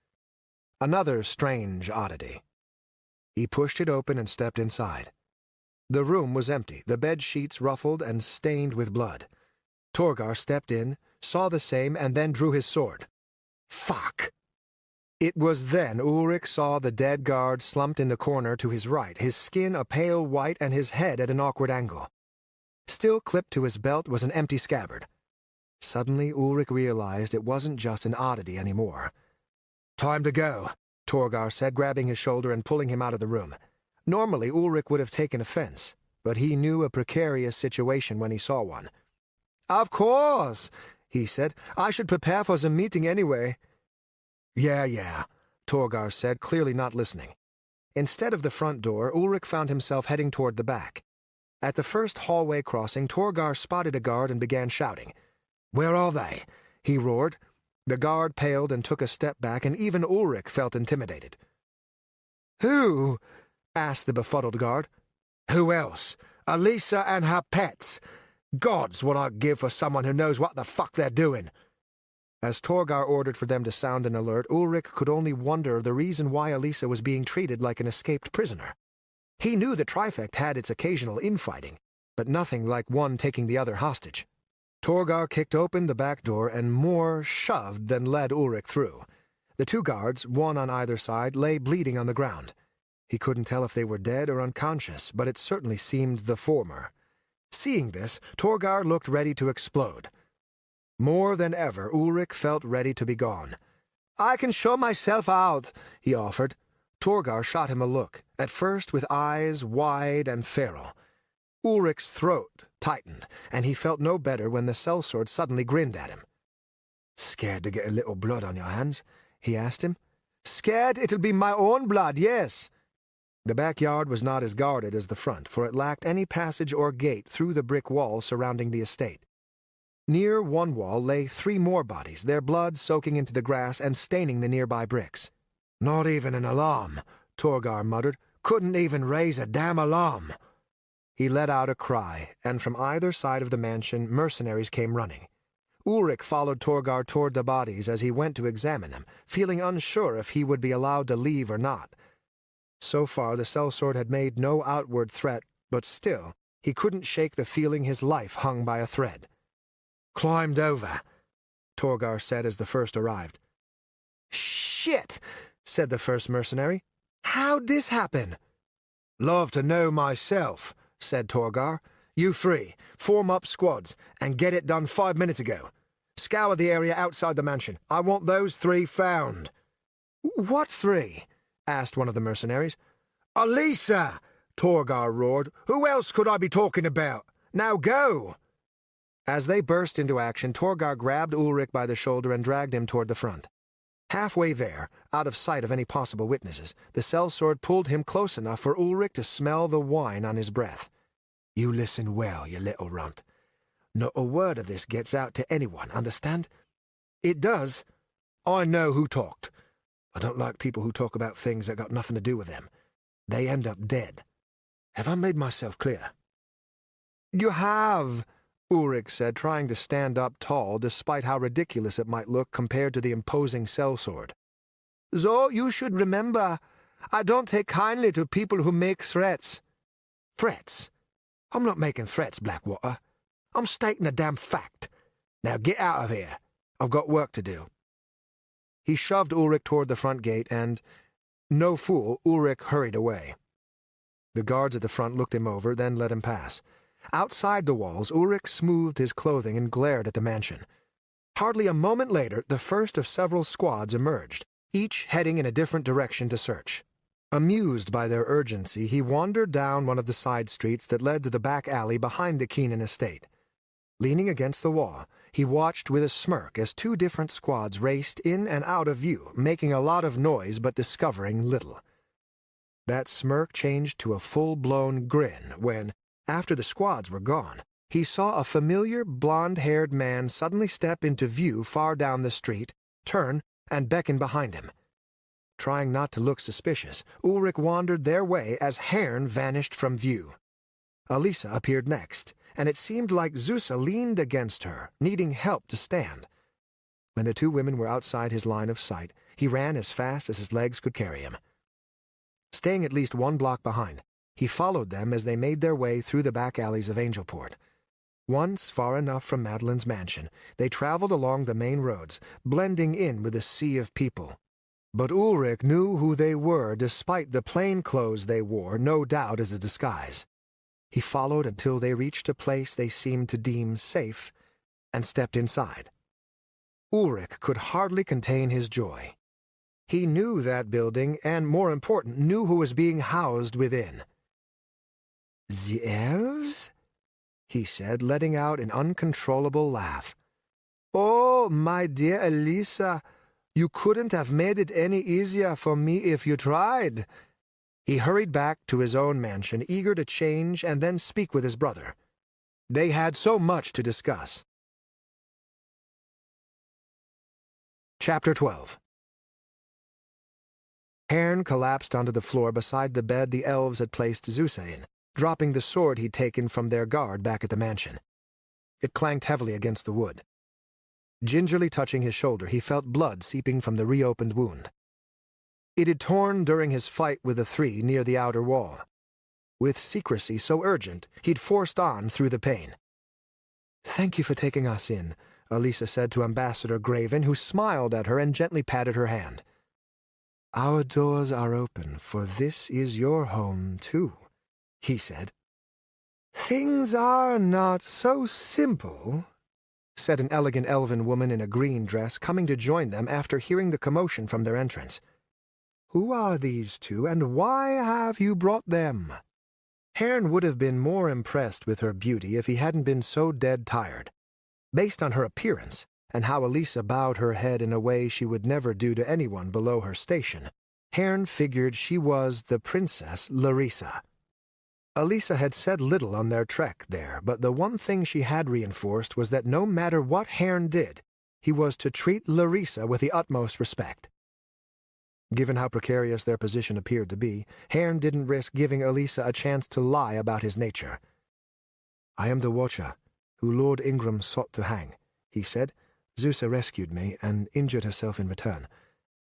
Another strange oddity. He pushed it open and stepped inside. The room was empty, the bed sheets ruffled and stained with blood. Torgar stepped in, saw the same, and then drew his sword. Fuck! It was then Ulrich saw the dead guard slumped in the corner to his right, his skin a pale white and his head at an awkward angle. Still clipped to his belt was an empty scabbard. Suddenly Ulrich realized it wasn't just an oddity anymore. "Time to go," Torgar said, grabbing his shoulder and pulling him out of the room. Normally Ulrich would have taken offense, but he knew a precarious situation when he saw one. "Of course," he said. "I should prepare for the meeting anyway." Yeah, Torgar said, clearly not listening. Instead of the front door, Ulrich found himself heading toward the back. At the first hallway crossing, Torgar spotted a guard and began shouting. "Where are they?" he roared. The guard paled and took a step back, and even Ulrich felt intimidated. "Who?" asked the befuddled guard. "Who else? Elisa and her pets. Gods, what I'd give for someone who knows what the fuck they're doing." As Torgar ordered for them to sound an alert, Ulrich could only wonder the reason why Elisa was being treated like an escaped prisoner. He knew the Trifect had its occasional infighting, but nothing like one taking the other hostage. Torgar kicked open the back door and more shoved than led Ulrich through. The two guards, one on either side, lay bleeding on the ground. He couldn't tell if they were dead or unconscious, but it certainly seemed the former. Seeing this, Torgar looked ready to explode. More than ever, Ulrich felt ready to be gone. "I can show myself out," he offered. Torgar shot him a look, at first with eyes wide and feral. Ulrich's throat tightened, and he felt no better when the sellsword suddenly grinned at him. "Scared to get a little blood on your hands?" he asked him. "Scared it'll be my own blood, yes." The backyard was not as guarded as the front, for it lacked any passage or gate through the brick wall surrounding the estate. Near one wall lay 3 more bodies, their blood soaking into the grass and staining the nearby bricks. "Not even an alarm," Torgar muttered. "Couldn't even raise a damn alarm." He let out a cry, and from either side of the mansion mercenaries came running. Ulrich followed Torgar toward the bodies as he went to examine them, feeling unsure if he would be allowed to leave or not. So far the sellsword had made no outward threat, but still, he couldn't shake the feeling his life hung by a thread. "Climbed over," Torgar said as the first arrived. "Shit," said the first mercenary. "How'd this happen?" "Love to know myself," said Torgar. "You 3, form up squads, and get it done 5 minutes ago. Scour the area outside the mansion. I want those 3 found." "What 3?" asked one of the mercenaries. "Elisa!" Torgar roared. "Who else could I be talking about? Now go!" As they burst into action, Torgar grabbed Ulrich by the shoulder and dragged him toward the front. Halfway there, out of sight of any possible witnesses, the sellsword pulled him close enough for Ulrich to smell the wine on his breath. "You listen well, you little runt. Not a word of this gets out to anyone, understand? It does. I know who talked. I don't like people who talk about things that got nothing to do with them. They end up dead. Have I made myself clear?" "You have," Ulrich said, trying to stand up tall despite how ridiculous it might look compared to the imposing sellsword. "Though you should remember, I don't take kindly to people who make threats." "Threats? I'm not making threats, Blackwater. I'm stating a damn fact. Now get out of here. I've got work to do." He shoved Ulrich toward the front gate and, no fool, Ulrich hurried away. The guards at the front looked him over, then let him pass. Outside the walls, Ulrich smoothed his clothing and glared at the mansion. Hardly a moment later, the first of several squads emerged, each heading in a different direction to search. Amused by their urgency, he wandered down one of the side streets that led to the back alley behind the Keenan estate. Leaning against the wall, he watched with a smirk as two different squads raced in and out of view, making a lot of noise but discovering little. That smirk changed to a full-blown grin when, after the squads were gone, he saw a familiar blond-haired man suddenly step into view far down the street, turn, and beckon behind him. Trying not to look suspicious, Ulrich wandered their way as Haern vanished from view. Elisa appeared next, and it seemed like Zusa leaned against her, needing help to stand. When the two women were outside his line of sight, he ran as fast as his legs could carry him. Staying at least 1 block behind, he followed them as they made their way through the back alleys of Angelport. Once far enough from Madeline's mansion, they traveled along the main roads, blending in with the sea of people. But Ulrich knew who they were despite the plain clothes they wore, no doubt as a disguise. He followed until they reached a place they seemed to deem safe, and stepped inside. Ulrich could hardly contain his joy. He knew that building, and, more important, knew who was being housed within. "The elves?" he said, letting out an uncontrollable laugh. "Oh, my dear Elisa, you couldn't have made it any easier for me if you tried." He hurried back to his own mansion, eager to change and then speak with his brother. They had so much to discuss. Chapter 12. Haern collapsed onto the floor beside the bed the elves had placed Zusa in, dropping the sword he'd taken from their guard back at the mansion. It clanked heavily against the wood. Gingerly touching his shoulder, he felt blood seeping from the reopened wound. It had torn during his fight with the three near the outer wall. With secrecy so urgent, he'd forced on through the pain. "Thank you for taking us in," Elisa said to Ambassador Graven, who smiled at her and gently patted her hand. "Our doors are open, for this is your home, too," he said. "Things are not so simple," said an elegant elven woman in a green dress, coming to join them after hearing the commotion from their entrance. "Who are these two, and why have you brought them?" Haern would have been more impressed with her beauty if he hadn't been so dead tired. Based on her appearance, and how Elisa bowed her head in a way she would never do to anyone below her station, Haern figured she was the Princess Larissa. Elisa had said little on their trek there, but the one thing she had reinforced was that no matter what Haern did, he was to treat Larissa with the utmost respect. Given how precarious their position appeared to be, Haern didn't risk giving Elisa a chance to lie about his nature. "I am the Watcher, who Lord Ingram sought to hang," he said. "Zusa rescued me and injured herself in return.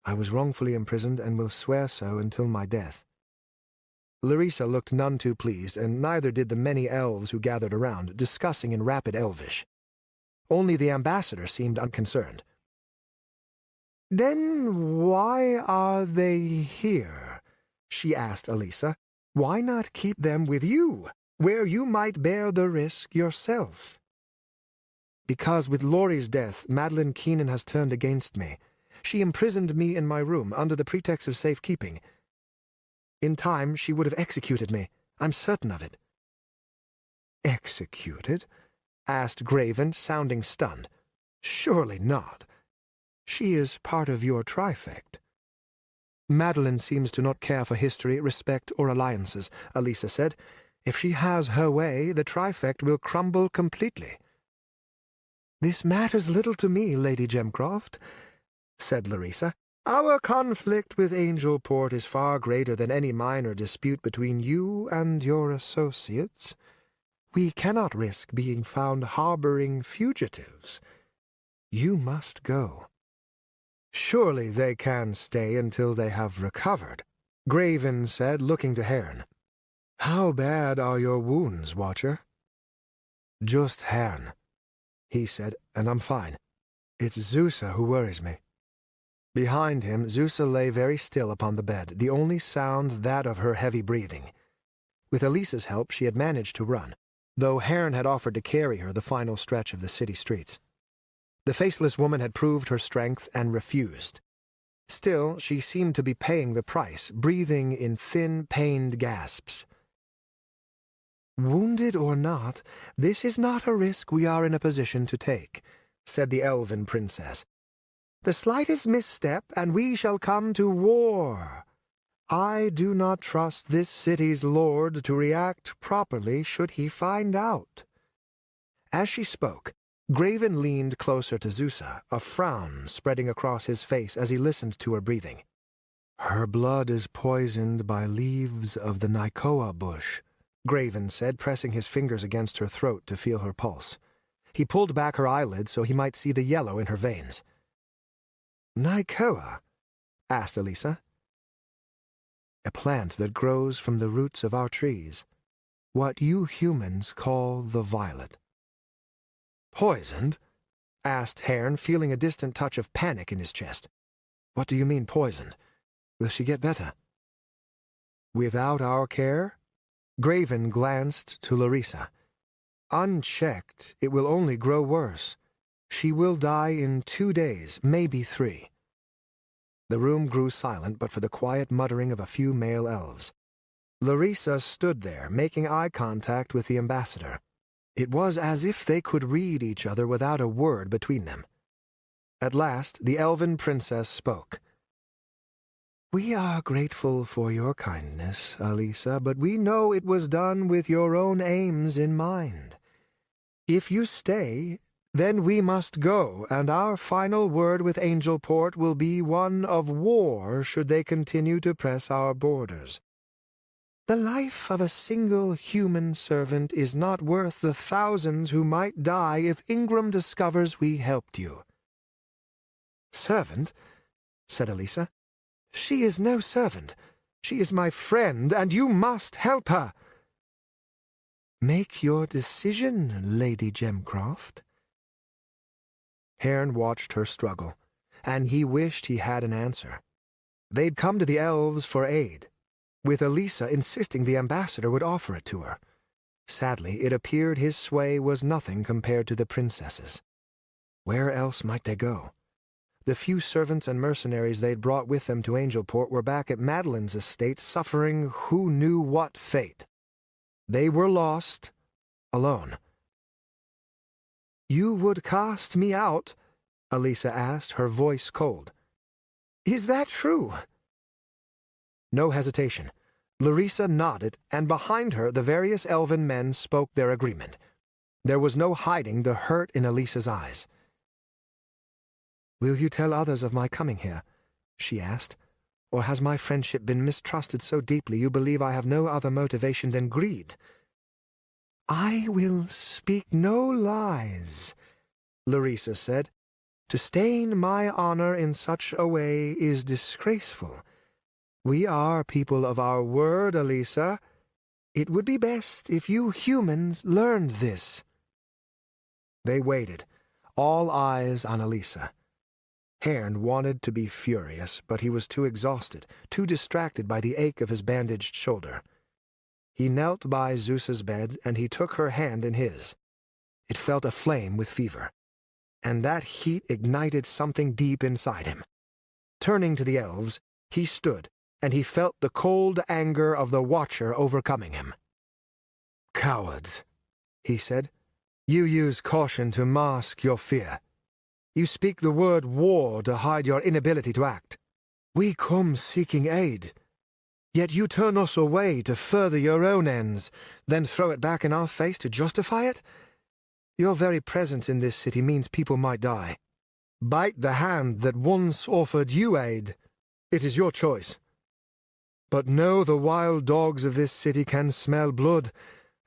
I was wrongfully imprisoned and will swear so until my death." Larissa looked none too pleased, and neither did the many elves who gathered around, discussing in rapid Elvish. Only the ambassador seemed unconcerned. "Then why are they here?" she asked Elisa. "Why not keep them with you, where you might bear the risk yourself?" "Because with Laurie's death, Madeline Keenan has turned against me. She imprisoned me in my room under the pretext of safekeeping. In time, she would have executed me. I'm certain of it." "Executed?" asked Graven, sounding stunned. "Surely not. She is part of your trifect." "Madeline seems to not care for history, respect, or alliances," Elisa said. "If she has her way, the trifect will crumble completely." "This matters little to me, Lady Gemcroft," said Larissa. "Our conflict with Angelport is far greater than any minor dispute between you and your associates. We cannot risk being found harboring fugitives. You must go." "Surely they can stay until they have recovered," Graven said, looking to Haern. "How bad are your wounds, Watcher?" "Just Haern," he said, "and I'm fine. It's Zusa who worries me." Behind him, Zusa lay very still upon the bed, the only sound that of her heavy breathing. With Elisa's help, she had managed to run, though Haern had offered to carry her the final stretch of the city streets. The faceless woman had proved her strength and refused. Still, she seemed to be paying the price, breathing in thin, pained gasps. "Wounded or not, this is not a risk we are in a position to take," said the elven princess. "The slightest misstep, and we shall come to war. I do not trust this city's lord to react properly should he find out." As she spoke, Graven leaned closer to Zusa, a frown spreading across his face as he listened to her breathing. "Her blood is poisoned by leaves of the Nykoa bush," Graven said, pressing his fingers against her throat to feel her pulse. He pulled back her eyelids so he might see the yellow in her veins. "Nykoa?" asked Elisa. "A plant that grows from the roots of our trees. What you humans call the violet." "Poisoned?" asked Haern, feeling a distant touch of panic in his chest. "What do you mean, poisoned? Will she get better?" "Without our care?" Graven glanced to Larissa. "Unchecked, it will only grow worse. She will die in 2 days, maybe 3. The room grew silent but for the quiet muttering of a few male elves. Larissa stood there, making eye contact with the ambassador. It was as if they could read each other without a word between them. At last, the elven princess spoke. "We are grateful for your kindness, Elisa, but we know it was done with your own aims in mind. If you stay, then we must go, and our final word with Angelport will be one of war should they continue to press our borders. The life of a single human servant is not worth the thousands who might die if Ingram discovers we helped you." "Servant?" said Elisa. "She is no servant. She is my friend, and you must help her." "Make your decision, Lady Gemcroft." Haern watched her struggle, and he wished he had an answer. They'd come to the elves for aid, with Elisa insisting the ambassador would offer it to her. Sadly, it appeared his sway was nothing compared to the princess's. Where else might they go? The few servants and mercenaries they'd brought with them to Angelport were back at Madeline's estate suffering who knew what fate. They were lost, alone. "You would cast me out?" Elisa asked, her voice cold. "Is that true?" No hesitation. Larissa nodded, and behind her the various elven men spoke their agreement. There was no hiding the hurt in Elisa's eyes. "Will you tell others of my coming here?" she asked. "Or has my friendship been mistrusted so deeply you believe I have no other motivation than greed?" "I will speak no lies," Larissa said. "To stain my honor in such a way is disgraceful. We are people of our word, Elisa. It would be best if you humans learned this." They waited, all eyes on Elisa. Haern wanted to be furious, but he was too exhausted, too distracted by the ache of his bandaged shoulder. He knelt by Zeus's bed, and he took her hand in his. It felt aflame with fever, and that heat ignited something deep inside him. Turning to the elves, he stood, and he felt the cold anger of the Watcher overcoming him. "Cowards," he said. "You use caution to mask your fear. You speak the word war to hide your inability to act. We come seeking aid, yet you turn us away to further your own ends, then throw it back in our face to justify it? Your very presence in this city means people might die. Bite the hand that once offered you aid. It is your choice. But know the wild dogs of this city can smell blood,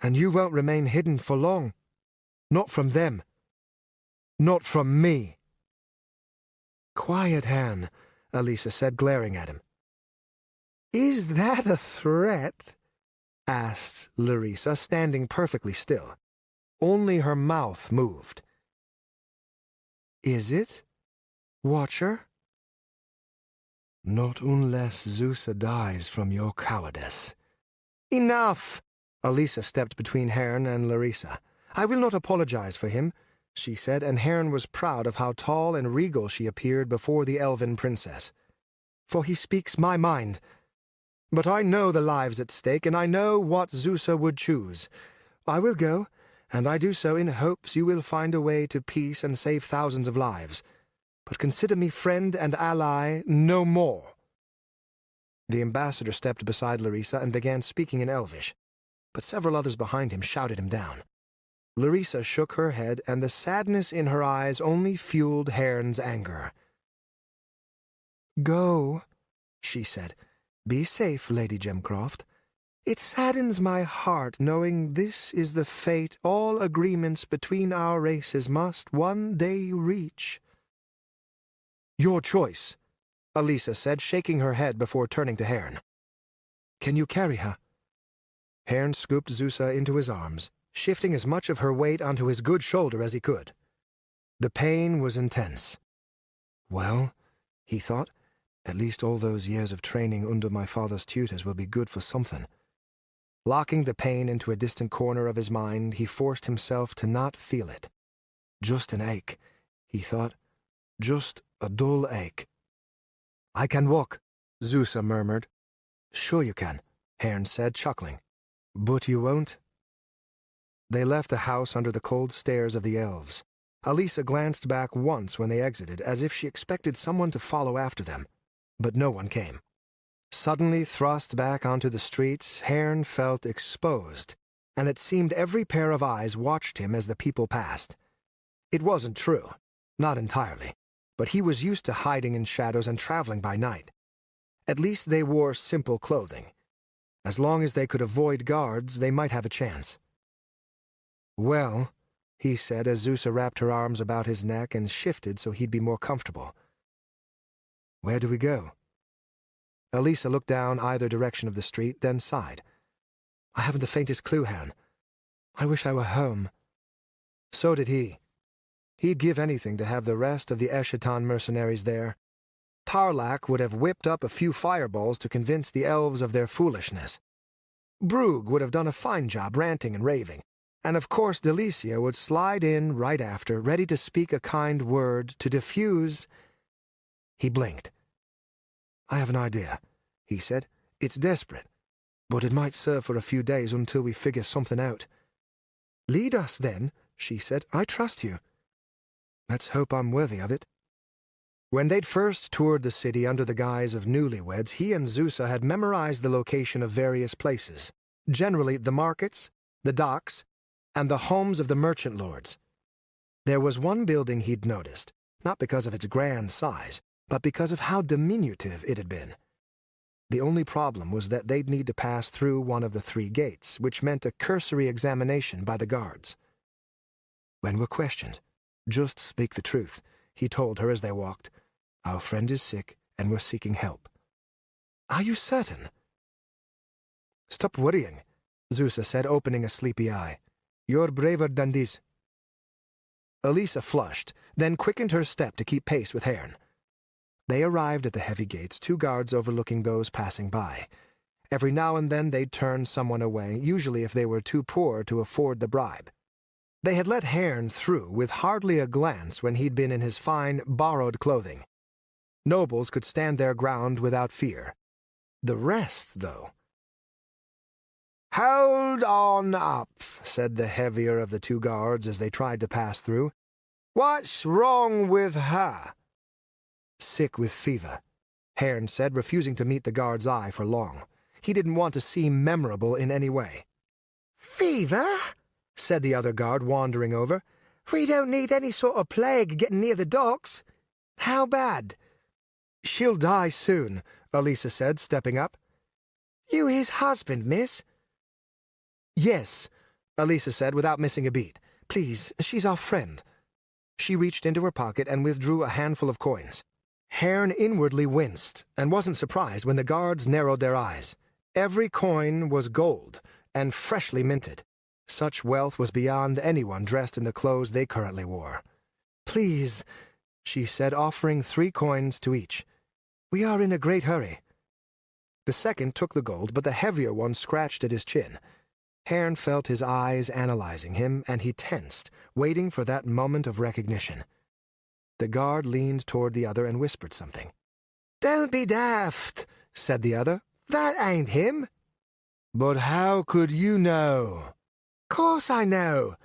and you won't remain hidden for long. Not from them. Not from me." "Quiet, Haern," Elisa said, glaring at him. "Is that a threat?" asked Larissa, standing perfectly still. Only her mouth moved. "Is it, Watcher?" Not unless Zeus dies from your cowardice. Enough! Elisa stepped between Haern and Larissa. I will not apologize for him, she said, and Haern was proud of how tall and regal she appeared before the elven princess. For he speaks my mind. But I know the lives at stake, and I know what Zeus would choose. I will go, and I do so in hopes you will find a way to peace and save thousands of lives. But consider me friend and ally no more. The ambassador stepped beside Larissa and began speaking in Elvish, but several others behind him shouted him down. Larissa shook her head, and the sadness in her eyes only fueled Haern's anger. Go, she said. Be safe, Lady Gemcroft. It saddens my heart knowing this is the fate all agreements between our races must one day reach. Your choice, Elisa said, shaking her head before turning to Haern. Can you carry her? Haern scooped Zusa into his arms, shifting as much of her weight onto his good shoulder as he could. The pain was intense. Well, he thought, at least all those years of training under my father's tutors will be good for something. Locking the pain into a distant corner of his mind, he forced himself to not feel it. Just an ache, he thought. Just a dull ache. I can walk, Zusa murmured. Sure you can, Haern said, chuckling. But you won't? They left the house under the cold stares of the elves. Elisa glanced back once when they exited, as if she expected someone to follow after them. But no one came. Suddenly thrust back onto the streets, Haern felt exposed, and it seemed every pair of eyes watched him as the people passed. It wasn't true, not entirely, but he was used to hiding in shadows and traveling by night. At least they wore simple clothing. As long as they could avoid guards, they might have a chance. Well, he said as Zusa wrapped her arms about his neck and shifted so he'd be more comfortable. Where do we go? Elisa looked down either direction of the street, then sighed. I haven't the faintest clue, Haern. I wish I were home. So did he. He'd give anything to have the rest of the Eschaton mercenaries there. Tarlac would have whipped up a few fireballs to convince the elves of their foolishness. Brugh would have done a fine job ranting and raving, and of course Delicia would slide in right after, ready to speak a kind word to diffuse. He blinked. I have an idea, he said. It's desperate, but it might serve for a few days until we figure something out. Lead us, then, she said. I trust you. Let's hope I'm worthy of it. When they'd first toured the city under the guise of newlyweds, he and Zusa had memorized the location of various places, generally the markets, the docks, and the homes of the merchant lords. There was one building he'd noticed, not because of its grand size, but because of how diminutive it had been. The only problem was that they'd need to pass through one of the 3 gates, which meant a cursory examination by the guards. When we're questioned, just speak the truth, he told her as they walked. Our friend is sick, and we're seeking help. Are you certain? Stop worrying, Zusa said, opening a sleepy eye. You're braver than this. Elisa flushed, then quickened her step to keep pace with Haern. They arrived at the heavy gates, 2 guards overlooking those passing by. Every now and then they'd turn someone away, usually if they were too poor to afford the bribe. They had let Haern through with hardly a glance when he'd been in his fine, borrowed clothing. Nobles could stand their ground without fear. The rest, though. Hold on up, said the heavier of the 2 guards as they tried to pass through. What's wrong with her? Sick with fever, Haern said, refusing to meet the guard's eye for long. He didn't want to seem memorable in any way. Fever? Said the other guard, wandering over. We don't need any sort of plague getting near the docks. How bad? She'll die soon, Elisa said, stepping up. You his husband, miss? Yes, Elisa said without missing a beat. Please, she's our friend. She reached into her pocket and withdrew a handful of coins. Haern inwardly winced and wasn't surprised when the guards narrowed their eyes. Every coin was gold and freshly minted. Such wealth was beyond anyone dressed in the clothes they currently wore. Please, she said, offering 3 coins to each. We are in a great hurry. The second took the gold, but the heavier one scratched at his chin. Haern felt his eyes analyzing him, and he tensed, waiting for that moment of recognition. The guard leaned toward the other and whispered something. "Don't be daft," said the other. "That ain't him." "But how could you know?" "Course I know."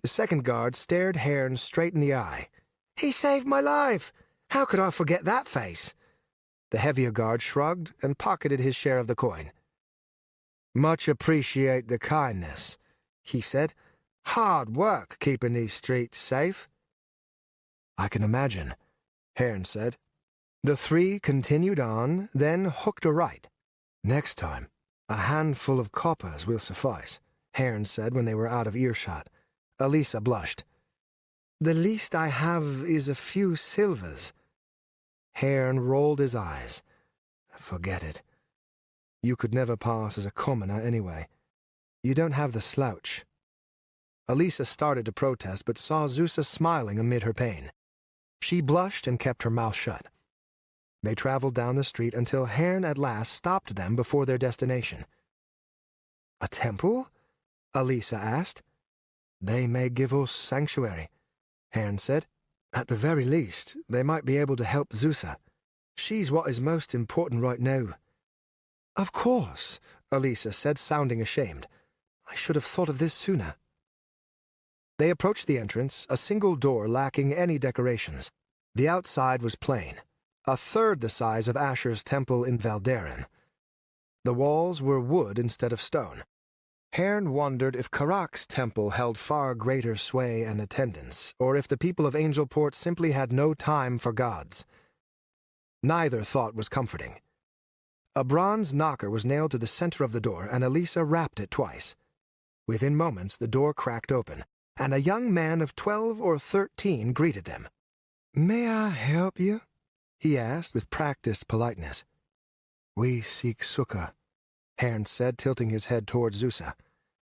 The second guard stared Haern straight in the eye. "He saved my life. How could I forget that face?" The heavier guard shrugged and pocketed his share of the coin. "Much appreciate the kindness," he said. "Hard work keeping these streets safe." "I can imagine," Haern said. The three continued on, then hooked a right. "Next time, a handful of coppers will suffice," Haern said when they were out of earshot. Elisa blushed. "The least I have is a few silvers." Haern rolled his eyes. "Forget it. You could never pass as a commoner anyway. You don't have the slouch." Elisa started to protest, but saw Zusa smiling amid her pain. She blushed and kept her mouth shut. They traveled down the street until Haern at last stopped them before their destination. "A temple?" Elisa asked. "They may give us sanctuary," Haern said. "At the very least, they might be able to help Zusa. She's what is most important right now." "Of course," Elisa said, sounding ashamed. "I should have thought of this sooner." They approached the entrance, a single door lacking any decorations. The outside was plain, a third the size of Asher's temple in Valderin. The walls were wood instead of stone. Haern wondered if Karak's temple held far greater sway and attendance, or if the people of Angelport simply had no time for gods. Neither thought was comforting. A bronze knocker was nailed to the center of the door, and Elisa rapped it twice. Within moments, the door cracked open, and a young man of 12 or 13 greeted them. "May I help you?" he asked with practiced politeness. "We seek succor," Haern said, tilting his head towards Zusa,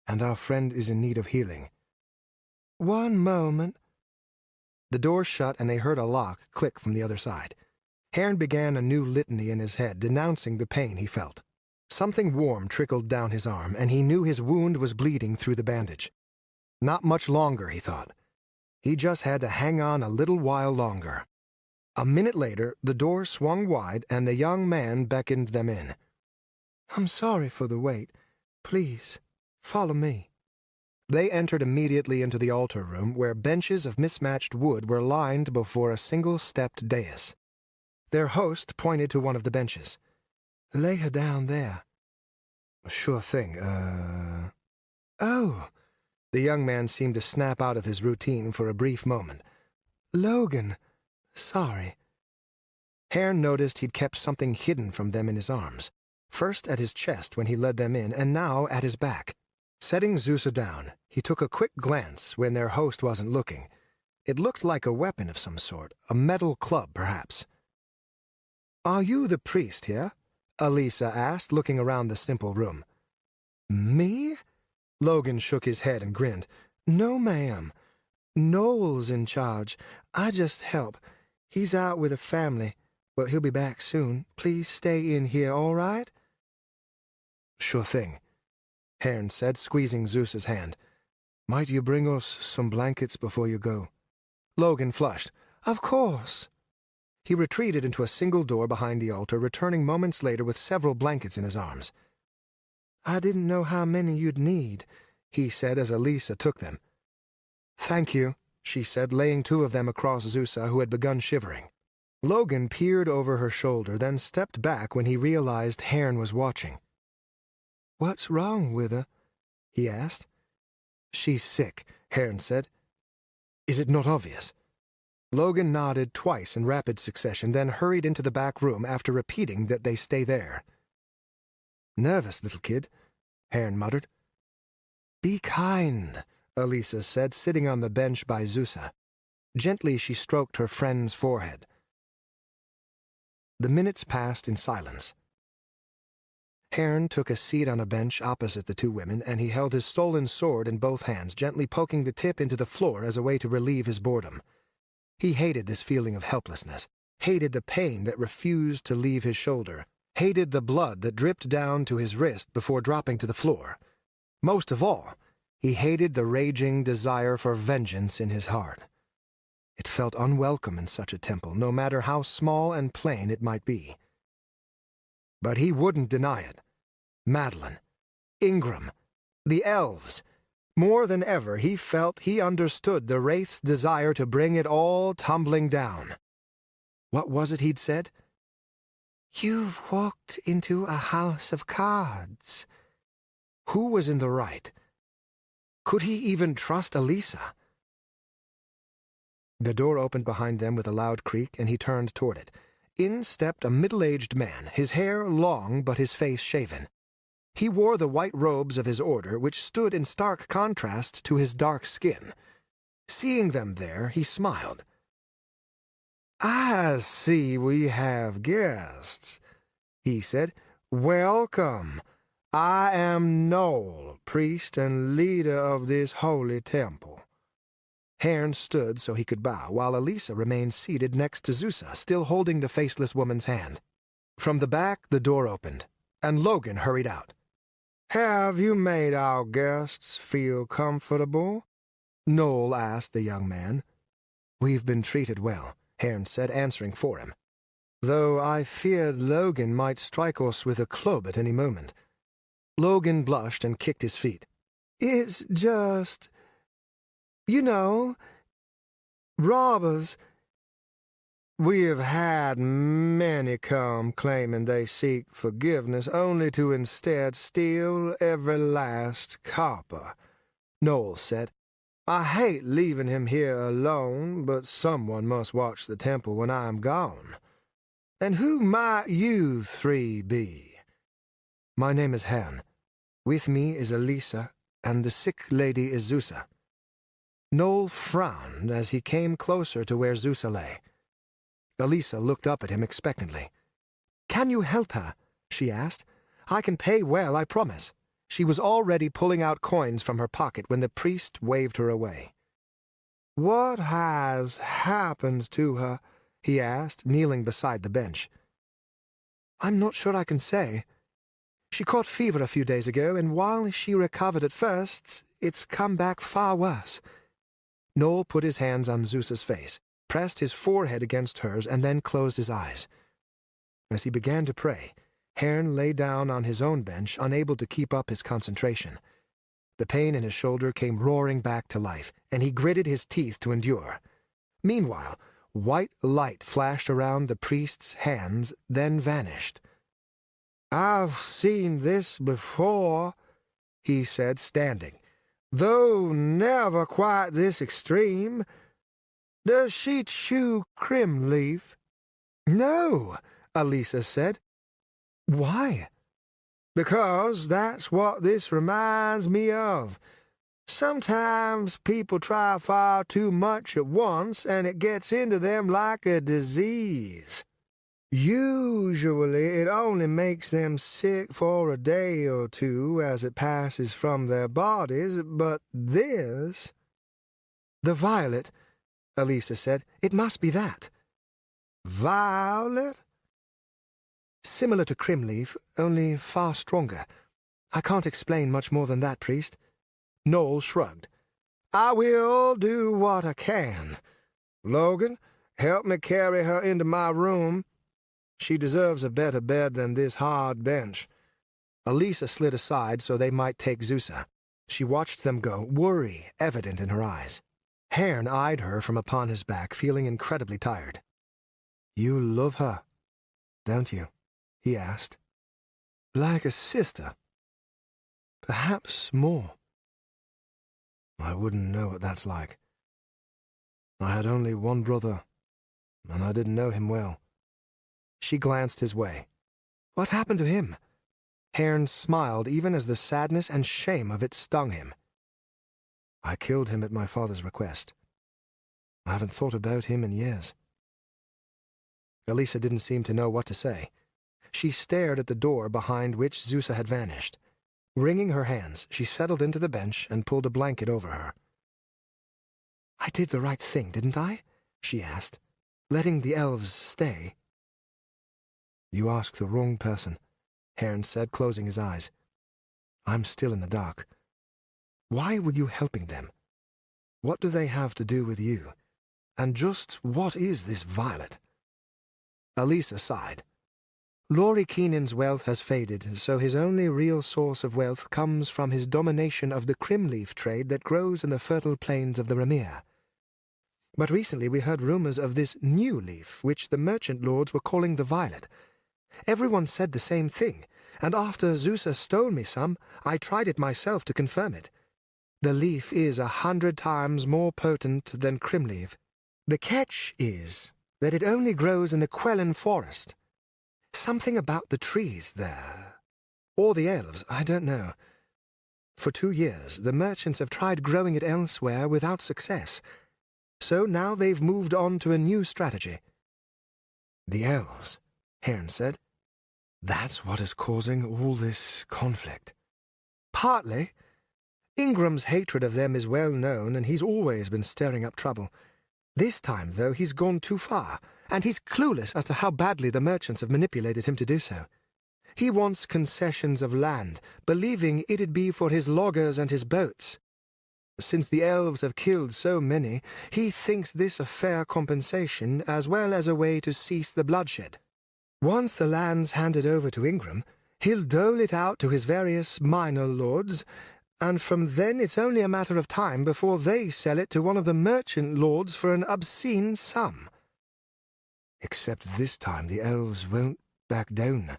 "and our friend is in need of healing." "One moment." The door shut, and they heard a lock click from the other side. Haern began a new litany in his head, denouncing the pain he felt. Something warm trickled down his arm, and he knew his wound was bleeding through the bandage. Not much longer, he thought. He just had to hang on a little while longer. A minute later, the door swung wide, and the young man beckoned them in. "I'm sorry for the wait. Please, follow me." They entered immediately into the altar room, where benches of mismatched wood were lined before a single-stepped dais. Their host pointed to one of the benches. "Lay her down there." "Sure thing, Oh!" The young man seemed to snap out of his routine for a brief moment. "Logan, sorry." Haern noticed he'd kept something hidden from them in his arms, first at his chest when he led them in, and now at his back. Setting Zusa down, he took a quick glance when their host wasn't looking. It looked like a weapon of some sort, a metal club, perhaps. "Are you the priest here?" Elisa asked, looking around the simple room. "Me?" Logan shook his head and grinned. "No, ma'am. Noel's in charge. I just help. He's out with a family, but he'll be back soon. Please stay in here, all right?" "Sure thing," Haern said, squeezing Zeus's hand. "Might you bring us some blankets before you go?" Logan flushed. "Of course." He retreated into a single door behind the altar, returning moments later with several blankets in his arms. "I didn't know how many you'd need," he said as Elisa took them. "Thank you," she said, laying two of them across Zusa, who had begun shivering. Logan peered over her shoulder, then stepped back when he realized Haern was watching. "What's wrong with her?" he asked. "She's sick," Haern said. "Is it not obvious?" Logan nodded twice in rapid succession, then hurried into the back room after repeating that they stay there. "Nervous little kid," Haern muttered. "Be kind," Elisa said, sitting on the bench by Zusa. Gently she stroked her friend's forehead. The minutes passed in silence. Haern took a seat on a bench opposite the two women, and he held his stolen sword in both hands, gently poking the tip into the floor as a way to relieve his boredom. He hated this feeling of helplessness, hated the pain that refused to leave his shoulder, hated the blood that dripped down to his wrist before dropping to the floor. Most of all, he hated the raging desire for vengeance in his heart. It felt unwelcome in such a temple, no matter how small and plain it might be. But he wouldn't deny it. Madeline, Ingram, the elves. More than ever, he felt he understood the Wraith's desire to bring it all tumbling down. What was it he'd said? "You've walked into a house of cards." Who was in the right? Could he even trust Elisa? The door opened behind them with a loud creak, and he turned toward it. In stepped a middle-aged man, his hair long but his face shaven. He wore the white robes of his order, which stood in stark contrast to his dark skin. Seeing them there, he smiled. "I see we have guests," he said. "Welcome. I am Noel, priest and leader of this holy temple." Haern stood so he could bow, while Elisa remained seated next to Zusa, still holding the faceless woman's hand. From the back, the door opened, and Logan hurried out. "Have you made our guests feel comfortable?" Noel asked the young man. "We've been treated well," Haern said, answering for him. "Though I feared Logan might strike us with a club at any moment." Logan blushed and kicked his feet. "It's just... you know... robbers. We have had many come claiming they seek forgiveness, only to instead steal every last copper," Noel said. "I hate leaving him here alone, but someone must watch the temple when I am gone. And who might you three be?" "My name is Haern. With me is Elisa, and the sick lady is Zusa." Noel frowned as he came closer to where Zusa lay. Elisa looked up at him expectantly. "Can you help her?" she asked. "I can pay well, I promise." She was already pulling out coins from her pocket when the priest waved her away. "What has happened to her?" he asked, kneeling beside the bench. "I'm not sure I can say. She caught fever a few days ago, and while she recovered at first, it's come back far worse." Noel put his hands on Zeus's face, pressed his forehead against hers, and then closed his eyes. As he began to pray, Haern lay down on his own bench, unable to keep up his concentration. The pain in his shoulder came roaring back to life, and he gritted his teeth to endure. Meanwhile, white light flashed around the priest's hands, then vanished. "I've seen this before," he said, standing, "though never quite this extreme. Does she chew crim leaf?" "No," Elisa said. "Why?" "Because that's what this reminds me of. Sometimes people try far too much at once, and it gets into them like a disease. Usually it only makes them sick for a day or two as it passes from their bodies, but this—" "The violet," Elisa said. "It must be that." "Violet?" "Similar to crimleaf, only far stronger. I can't explain much more than that, priest." Noel shrugged. "I will do what I can. Logan, help me carry her into my room. She deserves a better bed than this hard bench." Elisa slid aside so they might take Zusa. She watched them go, worry evident in her eyes. Haern eyed her from upon his back, feeling incredibly tired. "You love her, don't you?" he asked. "Like a sister. Perhaps more." "I wouldn't know what that's like. I had only one brother, and I didn't know him well." She glanced his way. "What happened to him?" Haern smiled even as the sadness and shame of it stung him. "I killed him at my father's request. I haven't thought about him in years." Elisa didn't seem to know what to say. She stared at the door behind which Zusa had vanished. Wringing her hands, she settled into the bench and pulled a blanket over her. "I did the right thing, didn't I?" she asked. letting the elves stay. You ask the wrong person, Haern said, closing his eyes. I'm still in the dark. Why were you helping them? What do they have to do with you? And just what is this violet? Elisa sighed. Laurie Keenan's wealth has faded, so his only real source of wealth comes from his domination of the crimleaf trade that grows in the fertile plains of the Remir. But recently we heard rumors of this new leaf, which the merchant lords were calling the violet. Everyone said the same thing, and after Zusa stole me some, I tried it myself to confirm it. The leaf is 100 times more potent than crimleaf. The catch is that it only grows in the Quellan forest. Something about the trees there. Or the elves, I don't know. For 2 years, the merchants have tried growing it elsewhere without success. So now they've moved on to a new strategy. The elves, Haern said. That's what is causing all this conflict. Partly. Ingram's hatred of them is well known, and he's always been stirring up trouble. This time, though, he's gone too far, and he's clueless as to how badly the merchants have manipulated him to do so. He wants concessions of land, believing it'd be for his loggers and his boats. Since the elves have killed so many, he thinks this a fair compensation, as well as a way to cease the bloodshed. Once the land's handed over to Ingram, he'll dole it out to his various minor lords, and from then it's only a matter of time before they sell it to one of the merchant lords for an obscene sum. Except this time the elves won't back down,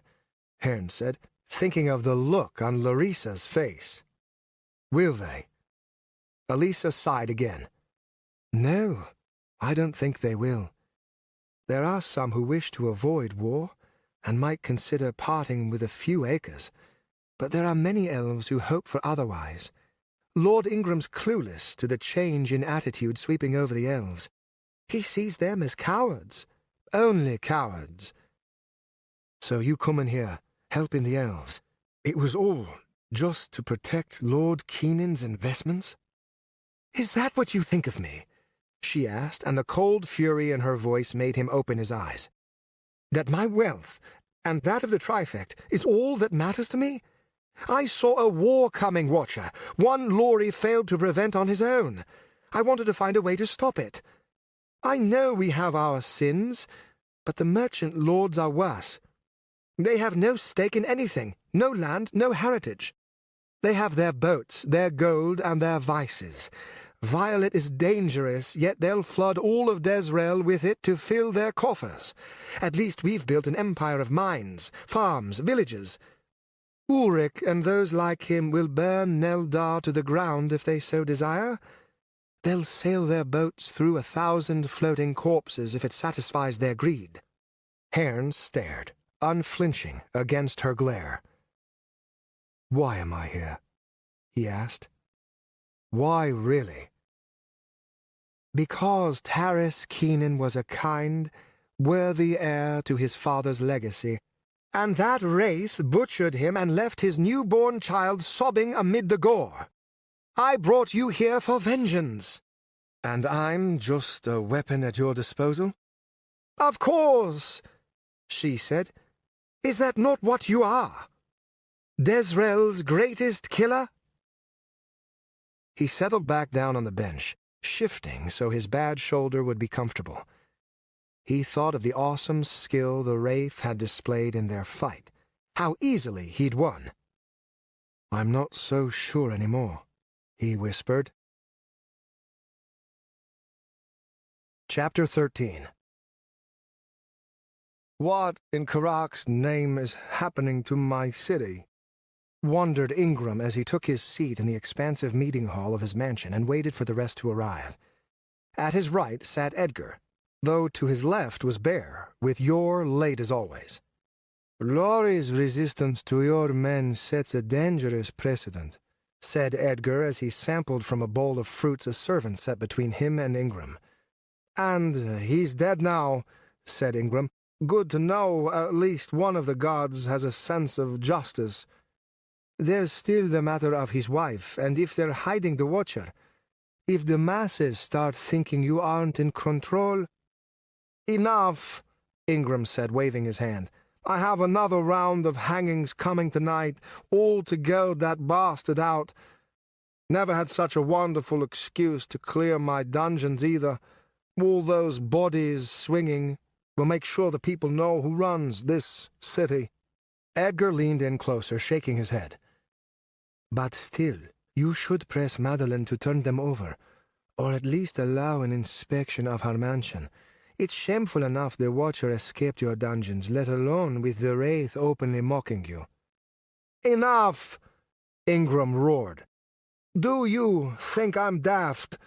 Haern said, thinking of the look on Larissa's face. Will they? Elisa sighed again. No, I don't think they will. There are some who wish to avoid war, and might consider parting with a few acres, but there are many elves who hope for otherwise. Lord Ingram's clueless to the change in attitude sweeping over the elves. He sees them as cowards, only cowards. So you come in here, helping the elves. It was all just to protect Lord Keenan's investments? Is that what you think of me? She asked, and the cold fury in her voice made him open his eyes. That my wealth, and that of the Trifect, is all that matters to me? I saw a war coming, Watcher, one Laurie failed to prevent on his own. I wanted to find a way to stop it. I know we have our sins, but the merchant lords are worse. They have no stake in anything, no land, no heritage. They have their boats, their gold, and their vices. Violet is dangerous, yet they'll flood all of Desrel with it to fill their coffers. At least we've built an empire of mines, farms, villages. Ulrich and those like him will burn Neldar to the ground if they so desire. They'll sail their boats through 1,000 floating corpses if it satisfies their greed. Haern stared, unflinching, against her glare. Why am I here? He asked. Why, really? Because Taris Keenan was a kind, worthy heir to his father's legacy, and that wraith butchered him and left his newborn child sobbing amid the gore. I brought you here for vengeance. And I'm just a weapon at your disposal? Of course, she said. Is that not what you are? Desrel's greatest killer? He settled back down on the bench, shifting so his bad shoulder would be comfortable. He thought of the awesome skill the Wraith had displayed in their fight, how easily he'd won. I'm not so sure anymore, he whispered. Chapter 13. What in Karak's name is happening to my city? Wondered Ingram as he took his seat in the expansive meeting hall of his mansion and waited for the rest to arrive. At his right sat Edgar, though to his left was Bear, with Yor late as always. Laurie's resistance to your men sets a dangerous precedent, said Edgar as he sampled from a bowl of fruits a servant set between him and Ingram. And he's dead now, said Ingram. Good to know at least one of the gods has a sense of justice. There's still the matter of his wife, and if they're hiding the Watcher, if the masses start thinking you aren't in control... Enough, Ingram said, waving his hand. I have another round of hangings coming tonight, all to goad that bastard out. Never had such a wonderful excuse to clear my dungeons either. All those bodies swinging will make sure the people know who runs this city. Edgar leaned in closer, shaking his head. But still, you should press Madeline to turn them over, or at least allow an inspection of her mansion. It's shameful enough the Watcher escaped your dungeons, let alone with the Wraith openly mocking you. Enough! Ingram roared. Do you think I'm daft?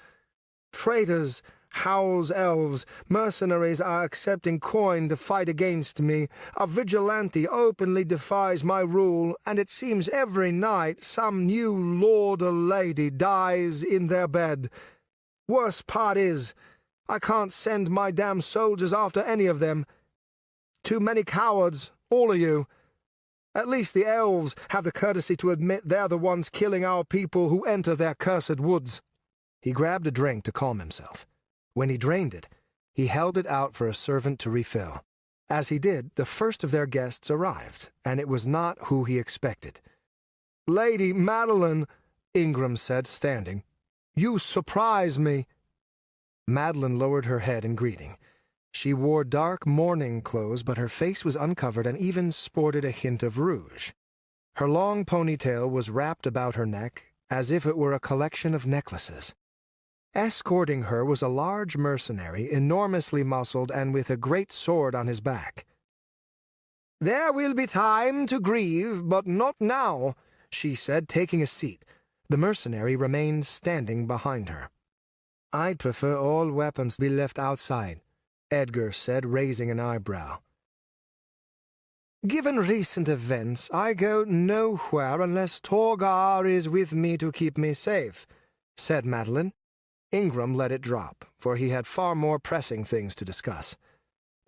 Traitors, house elves, mercenaries are accepting coin to fight against me. A vigilante openly defies my rule, and it seems every night some new lord or lady dies in their bed. Worst part is, I can't send my damn soldiers after any of them. Too many cowards, all of you. At least the elves have the courtesy to admit they're the ones killing our people who enter their cursed woods. He grabbed a drink to calm himself. When he drained it, he held it out for a servant to refill. As he did, the first of their guests arrived, and it was not who he expected. Lady Madeline, Ingram said, standing. You surprise me. Madeline lowered her head in greeting. She wore dark mourning clothes, but her face was uncovered and even sported a hint of rouge. Her long ponytail was wrapped about her neck, as if it were a collection of necklaces. Escorting her was a large mercenary, enormously muscled and with a great sword on his back. There will be time to grieve, but not now, she said, taking a seat. The mercenary remained standing behind her. I'd prefer all weapons be left outside, Edgar said, raising an eyebrow. Given recent events, I go nowhere unless Torgar is with me to keep me safe, said Madeline. Ingram let it drop, for he had far more pressing things to discuss.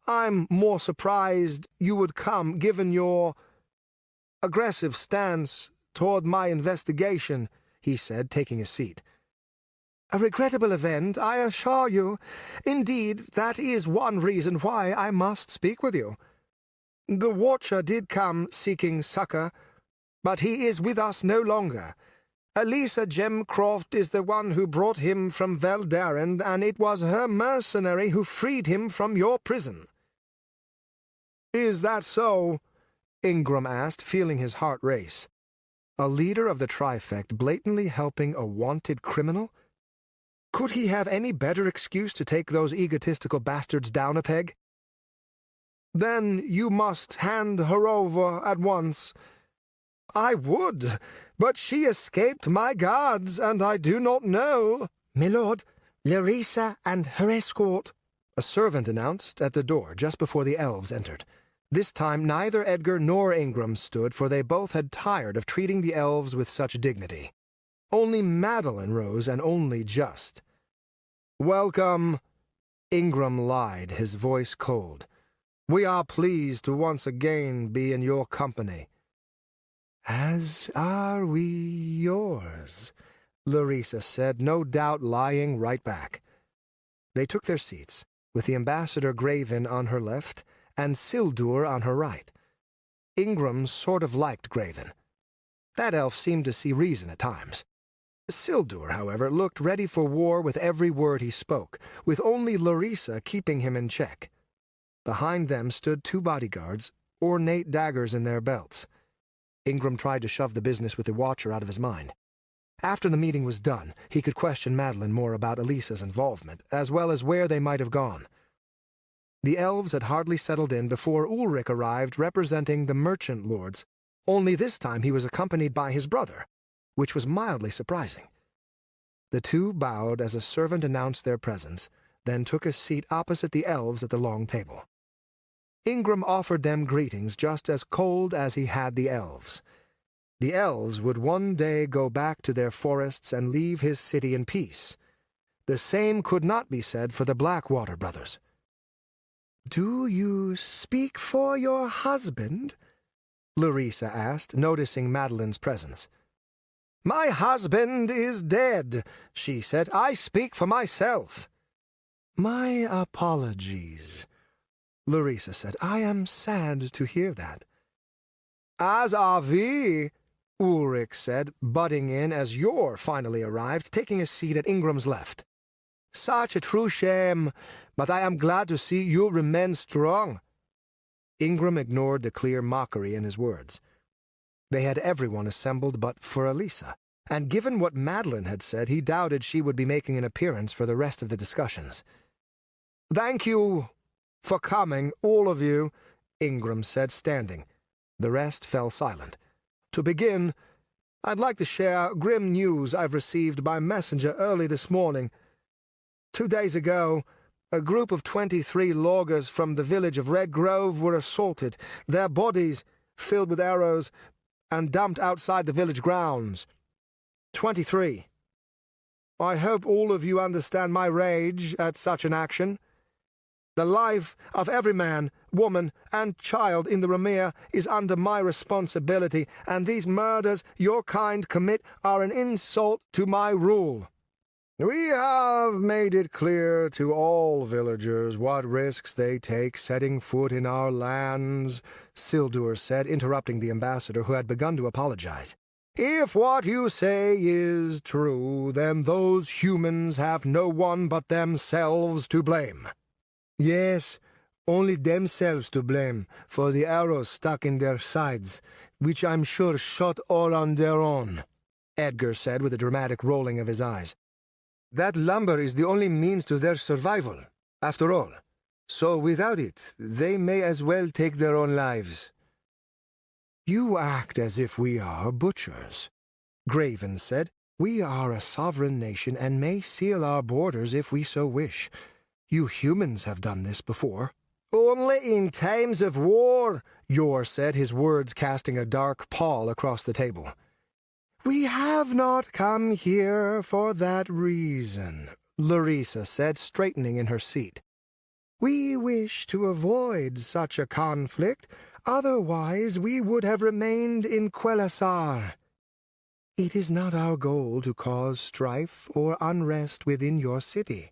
I'm more surprised you would come, given your aggressive stance toward my investigation, he said, taking a seat. A regrettable event, I assure you. Indeed, that is one reason why I must speak with you. The Watcher did come seeking succor, but he is with us no longer. Elisa Gemcroft is the one who brought him from Veldaren, and it was her mercenary who freed him from your prison. Is that so? Ingram asked, feeling his heart race. A leader of the Trifect blatantly helping a wanted criminal? Could he have any better excuse to take those egotistical bastards down a peg? Then you must hand her over at once. I would, but she escaped my guards, and I do not know. Milord, Larissa and her escort, a servant announced at the door just before the elves entered. This time neither Edgar nor Ingram stood, for they both had tired of treating the elves with such dignity. Only Madeline rose, and only just. Welcome, Ingram lied, his voice cold. We are pleased to once again be in your company. As are we yours, Larissa said, no doubt lying right back. They took their seats, with the ambassador Graven on her left and Sildur on her right. Ingram sort of liked Graven. That elf seemed to see reason at times. Sildur, however, looked ready for war with every word he spoke, with only Larissa keeping him in check. Behind them stood two bodyguards, ornate daggers in their belts. Ingram tried to shove the business with the Watcher out of his mind. After the meeting was done, he could question Madeline more about Elisa's involvement, as well as where they might have gone. The elves had hardly settled in before Ulrich arrived representing the merchant lords, only this time he was accompanied by his brother, which was mildly surprising. The two bowed as a servant announced their presence, then took a seat opposite the elves at the long table. Ingram offered them greetings just as cold as he had the elves. The elves would one day go back to their forests and leave his city in peace. The same could not be said for the Blackwater brothers. "Do you speak for your husband?" Larissa asked, noticing Madeline's presence. "My husband is dead," she said. "I speak for myself." "My apologies," Larissa said. I am sad to hear that. As are we, Ulrich said, butting in as Yor finally arrived, taking a seat at Ingram's left. Such a true shame, but I am glad to see you remain strong. Ingram ignored the clear mockery in his words. They had everyone assembled but for Elisa, and given what Madeline had said, he doubted she would be making an appearance for the rest of the discussions. Thank you for coming, all of you, Ingram said, standing. The rest fell silent. To begin, I'd like to share grim news I've received by messenger early this morning. 2 days ago, a group of 23 loggers from the village of Red Grove were assaulted, their bodies filled with arrows, and dumped outside the village grounds. 23. I hope all of you understand my rage at such an action. The life of every man, woman, and child in the Remir is under my responsibility, and these murders your kind commit are an insult to my rule. We have made it clear to all villagers what risks they take setting foot in our lands, Sildur said, interrupting the ambassador, who had begun to apologize. If what you say is true, then those humans have no one but themselves to blame. Yes, only themselves to blame for the arrows stuck in their sides, which I'm sure shot all on their own, Edgar said with a dramatic rolling of his eyes. That lumber is the only means to their survival, after all. So without it, they may as well take their own lives. You act as if we are butchers, Graven said. We are a sovereign nation and may seal our borders if we so wish. You humans have done this before. Only in times of war, Yor said, his words casting a dark pall across the table. We have not come here for that reason, Larissa said, straightening in her seat. We wish to avoid such a conflict, otherwise we would have remained in Quellasar. It is not our goal to cause strife or unrest within your city.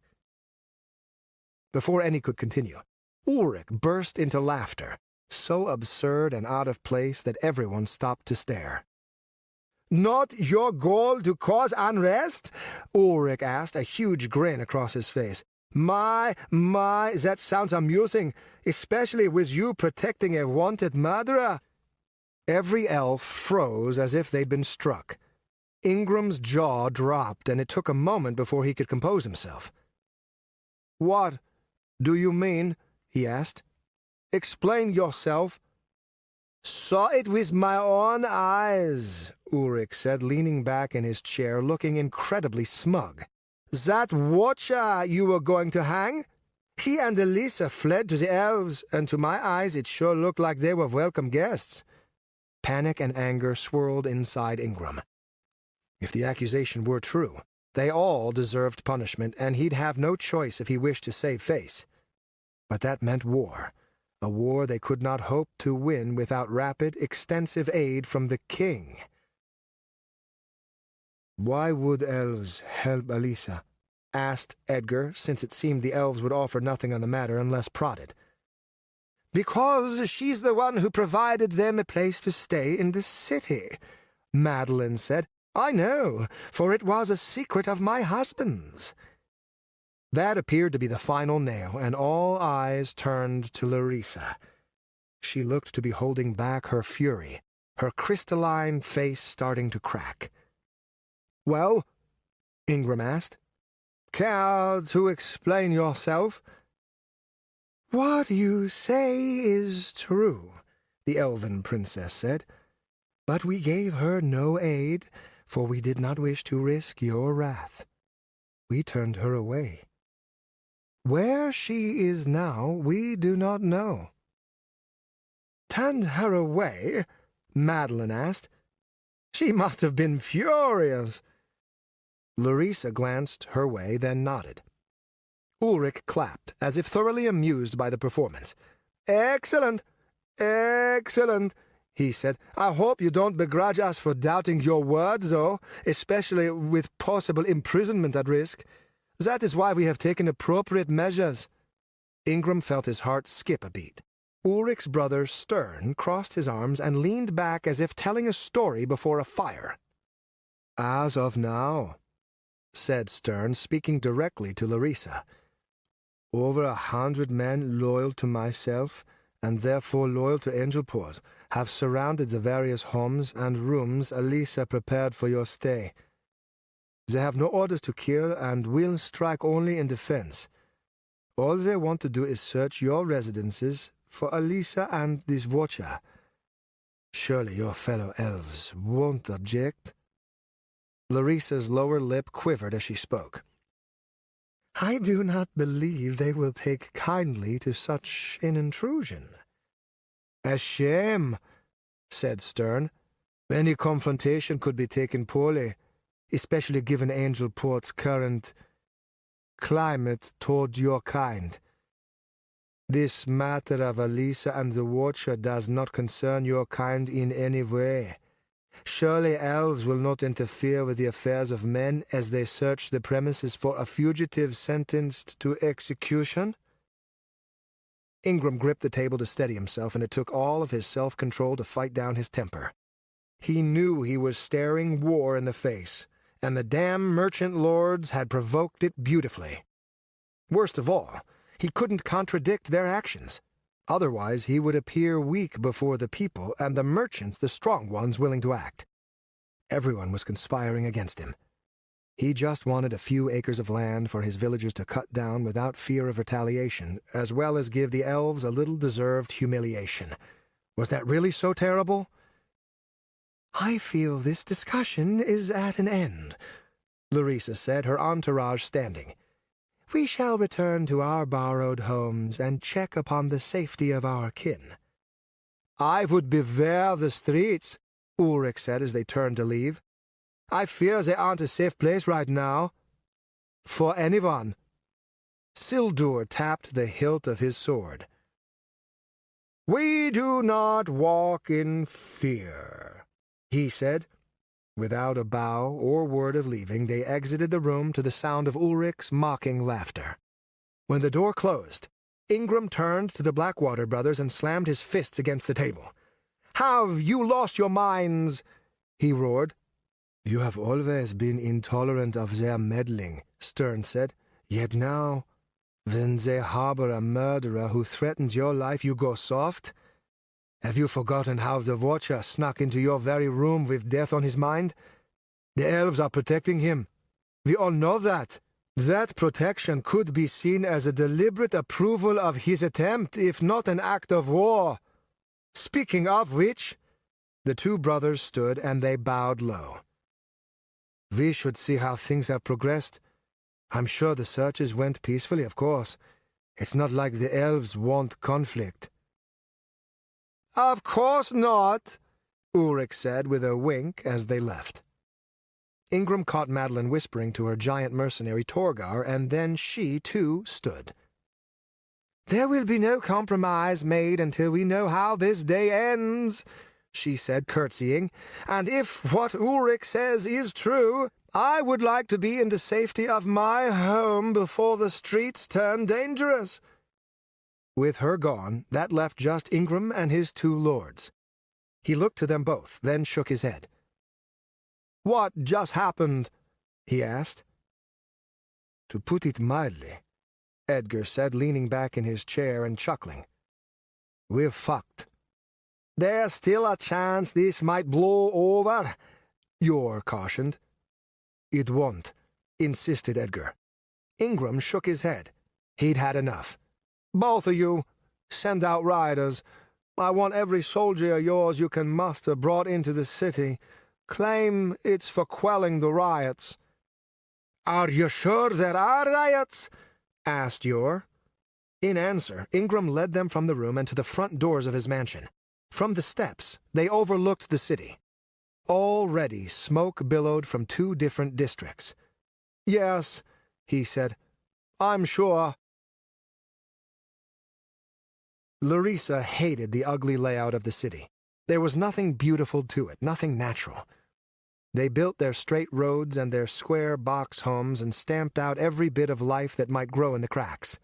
Before any could continue, Ulrich burst into laughter, so absurd and out of place that everyone stopped to stare. Not your goal to cause unrest? Ulrich asked, a huge grin across his face. My, that sounds amusing, especially with you protecting a wanted murderer. Every elf froze as if they'd been struck. Ingram's jaw dropped, and it took a moment before he could compose himself. What do you mean? He asked. Explain yourself. Saw it with my own eyes, Ulrich said, leaning back in his chair, looking incredibly smug. That watcher you were going to hang? He and Elisa fled to the elves, and to my eyes it sure looked like they were welcome guests. Panic and anger swirled inside Ingram. If the accusation were true, they all deserved punishment, and he'd have no choice if he wished to save face. But that meant war. A war they could not hope to win without rapid, extensive aid from the king. Why would elves help Elisa? Asked Edgar, since it seemed the elves would offer nothing on the matter unless prodded. Because she's the one who provided them a place to stay in the city, Madeline said. I know, for it was a secret of my husband's. That appeared to be the final nail, and all eyes turned to Larissa. She looked to be holding back her fury, her crystalline face starting to crack. Well? Ingram asked. Care to explain yourself? What you say is true, the elven princess said. But we gave her no aid, for we did not wish to risk your wrath. We turned her away. Where she is now, we do not know. Turned her away? Madeline asked. She must have been furious. Larissa glanced her way, then nodded. Ulrich clapped, as if thoroughly amused by the performance. Excellent! Excellent! He said. I hope you don't begrudge us for doubting your word, though, especially with possible imprisonment at risk. That is why we have taken appropriate measures. Ingram felt his heart skip a beat. Ulrich's brother Stern crossed his arms and leaned back as if telling a story before a fire. "As of now," said Stern, speaking directly to Larissa, "over 100 men loyal to myself, and therefore loyal to Angelport, have surrounded the various homes and rooms Elisa prepared for your stay. They have no orders to kill and will strike only in defense. All they want to do is search your residences for Elisa and this watcher. Surely your fellow elves won't object?" Larissa's lower lip quivered as she spoke. "I do not believe they will take kindly to such an intrusion." "A shame," said Stern. "Any confrontation could be taken poorly, especially given Angelport's current climate toward your kind. This matter of Elisa and the Watcher does not concern your kind in any way. Surely elves will not interfere with the affairs of men as they search the premises for a fugitive sentenced to execution?" Ingram gripped the table to steady himself, and it took all of his self-control to fight down his temper. He knew he was staring war in the face, and the damn merchant lords had provoked it beautifully. Worst of all, he couldn't contradict their actions. Otherwise he would appear weak before the people, and the merchants the strong ones willing to act. Everyone was conspiring against him. He just wanted a few acres of land for his villagers to cut down without fear of retaliation, as well as give the elves a little deserved humiliation. Was that really so terrible? "I feel this discussion is at an end," Larissa said, her entourage standing. "We shall return to our borrowed homes and check upon the safety of our kin." "I would beware the streets," Ulrich said as they turned to leave. "I fear they aren't a safe place right now. For anyone." Sildur tapped the hilt of his sword. "We do not walk in fear," he said. Without a bow or word of leaving, they exited the room to the sound of Ulrich's mocking laughter. When the door closed, Ingram turned to the Blackwater brothers and slammed his fists against the table. "Have you lost your minds?" he roared. "You have always been intolerant of their meddling," Stern said. "Yet now, when they harbor a murderer who threatened your life, you go soft? Have you forgotten how the Watcher snuck into your very room with death on his mind? The elves are protecting him. We all know that. That protection could be seen as a deliberate approval of his attempt, if not an act of war. Speaking of which..." The two brothers stood and they bowed low. "We should see how things have progressed. I'm sure the searches went peacefully, of course. It's not like the elves want conflict." "Of course not," Ulrich said with a wink as they left. Ingram caught Madeline whispering to her giant mercenary Torgar, and then she, too, stood. "There will be no compromise made until we know how this day ends," she said, curtsying, "and if what Ulrich says is true, I would like to be in the safety of my home before the streets turn dangerous." With her gone, that left just Ingram and his two lords. He looked to them both, then shook his head. "What just happened?" he asked. "To put it mildly," Edgar said, leaning back in his chair and chuckling. "We're fucked." "There's still a chance this might blow over," Yor cautioned. "It won't," insisted Edgar. Ingram shook his head. He'd had enough. "Both of you, send out riders. I want every soldier of yours you can muster brought into the city. Claim it's for quelling the riots." "Are you sure there are riots?" asked Yor. In answer, Ingram led them from the room and to the front doors of his mansion. From the steps, they overlooked the city. Already smoke billowed from two different districts. "Yes," he said, "I'm sure." Larissa hated the ugly layout of the city. There was nothing beautiful to it, nothing natural. They built their straight roads and their square box homes and stamped out every bit of life that might grow in the cracks.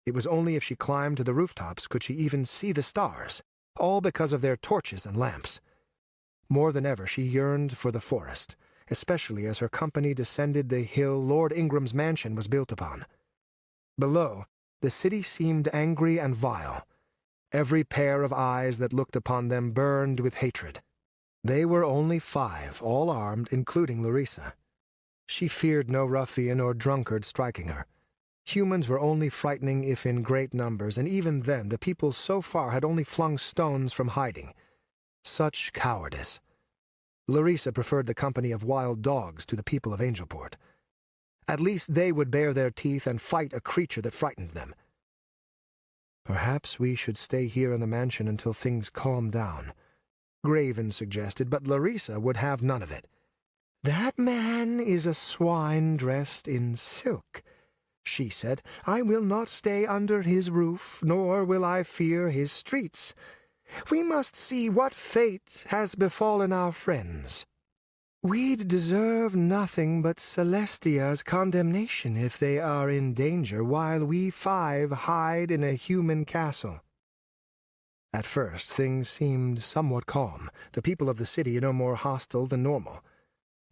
It was only if she climbed to the rooftops could she even see the stars, all because of their torches and lamps. More than ever she yearned for the forest, especially as her company descended the hill Lord Ingram's mansion was built upon. Below, the city seemed angry and vile. Every pair of eyes that looked upon them burned with hatred. They were only 5, all armed, including Larissa. She feared no ruffian or drunkard striking her. Humans were only frightening if in great numbers, and even then the people so far had only flung stones from hiding. Such cowardice. Larissa preferred the company of wild dogs to the people of Angelport. At least they would bare their teeth and fight a creature that frightened them. Perhaps we should stay here in the mansion until things calm down, Graven suggested, but Larissa would have none of it. "That man is a swine dressed in silk," she said. "I will not stay under his roof, nor will I fear his streets. We must see what fate has befallen our friends. We'd deserve nothing but Celestia's condemnation if they are in danger while we 5 hide in a human castle." At first, things seemed somewhat calm, the people of the city no more hostile than normal.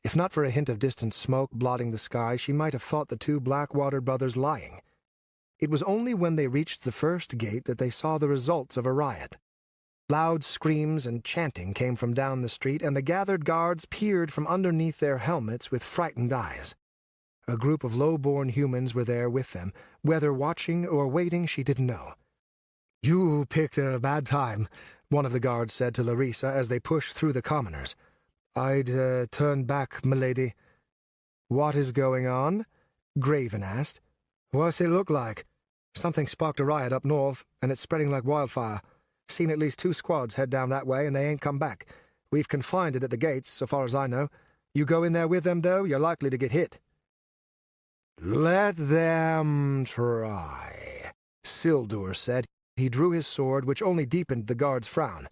If not for a hint of distant smoke blotting the sky, she might have thought the 2 Blackwater brothers lying. It was only when they reached the first gate that they saw the results of a riot. Loud screams and chanting came from down the street, and the gathered guards peered from underneath their helmets with frightened eyes. A group of low-born humans were there with them, whether watching or waiting she didn't know. "You picked a bad time," one of the guards said to Larissa as they pushed through the commoners. "I'd turn back, milady." "What is going on?" Graven asked. "What's it look like? Something sparked a riot up north, and it's spreading like wildfire. Seen at least 2 squads head down that way, and they ain't come back. We've confined it at the gates, so far as I know. You go in there with them, though, you're likely to get hit." "Let them try," Sildur said. He drew his sword, which only deepened the guard's frown.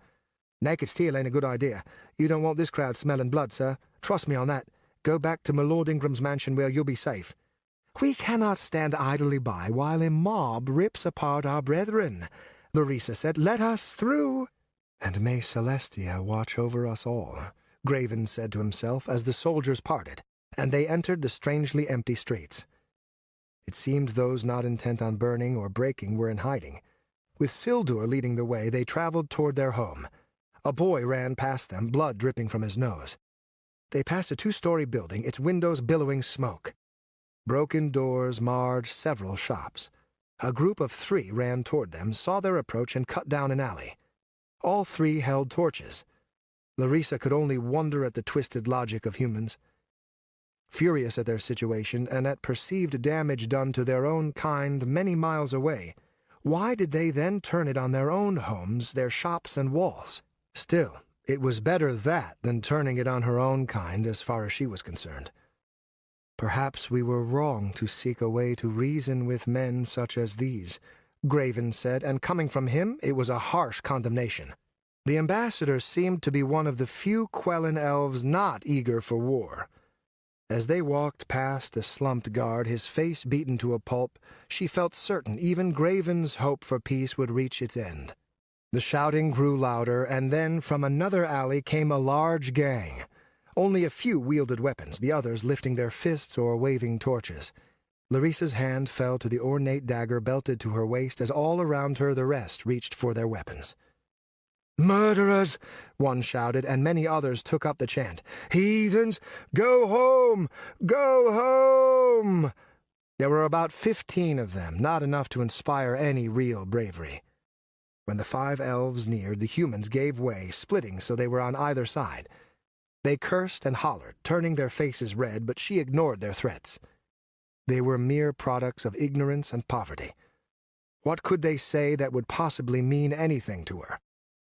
"Naked steel ain't a good idea. You don't want this crowd smelling blood, sir. Trust me on that. Go back to my Lord Ingram's mansion where you'll be safe." "We cannot stand idly by while a mob rips apart our brethren," Larissa said. "Let us through." "And may Celestia watch over us all," Graven said to himself as the soldiers parted, and they entered the strangely empty streets. It seemed those not intent on burning or breaking were in hiding. With Sildur leading the way, they traveled toward their home. A boy ran past them, blood dripping from his nose. They passed a 2-story building, its windows billowing smoke. Broken doors marred several shops. A group of 3 ran toward them, saw their approach, and cut down an alley. All 3 held torches. Larissa could only wonder at the twisted logic of humans. Furious at their situation and at perceived damage done to their own kind many miles away, why did they then turn it on their own homes, their shops and walls? Still, it was better that than turning it on her own kind as far as she was concerned. "Perhaps we were wrong to seek a way to reason with men such as these," Graven said, and coming from him it was a harsh condemnation. The ambassador seemed to be one of the few Quellan elves not eager for war. As they walked past a slumped guard, his face beaten to a pulp, she felt certain even Graven's hope for peace would reach its end. The shouting grew louder, and then from another alley came a large gang. Only a few wielded weapons, the others lifting their fists or waving torches. Larissa's hand fell to the ornate dagger belted to her waist as all around her the rest reached for their weapons. "Murderers!" one shouted, and many others took up the chant. "Heathens! Go home! Go home!" There were about 15 of them, not enough to inspire any real bravery. When the 5 elves neared, the humans gave way, splitting so they were on either side. They cursed and hollered, turning their faces red, but she ignored their threats. They were mere products of ignorance and poverty. What could they say that would possibly mean anything to her?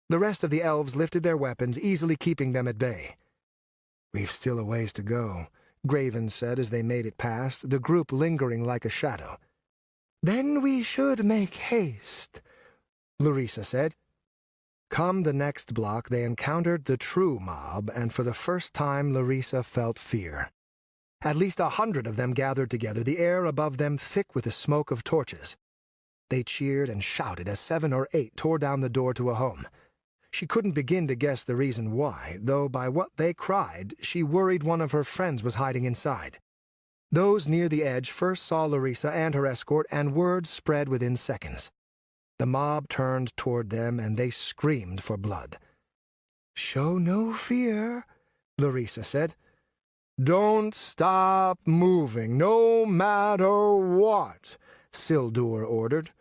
The rest of the elves lifted their weapons, easily keeping them at bay. "We've still a ways to go," Graven said as they made it past, the group lingering like a shadow. "Then we should make haste," Larissa said. Come the next block, they encountered the true mob, and for the first time Larissa felt fear. At least 100 of them gathered together, the air above them thick with the smoke of torches. They cheered and shouted as 7 or 8 tore down the door to a home. She couldn't begin to guess the reason why, though by what they cried, she worried one of her friends was hiding inside. Those near the edge first saw Larissa and her escort, and word spread within seconds. The mob turned toward them, and they screamed for blood. "Show no fear," Larissa said. "Don't stop moving, no matter what," Sildur ordered.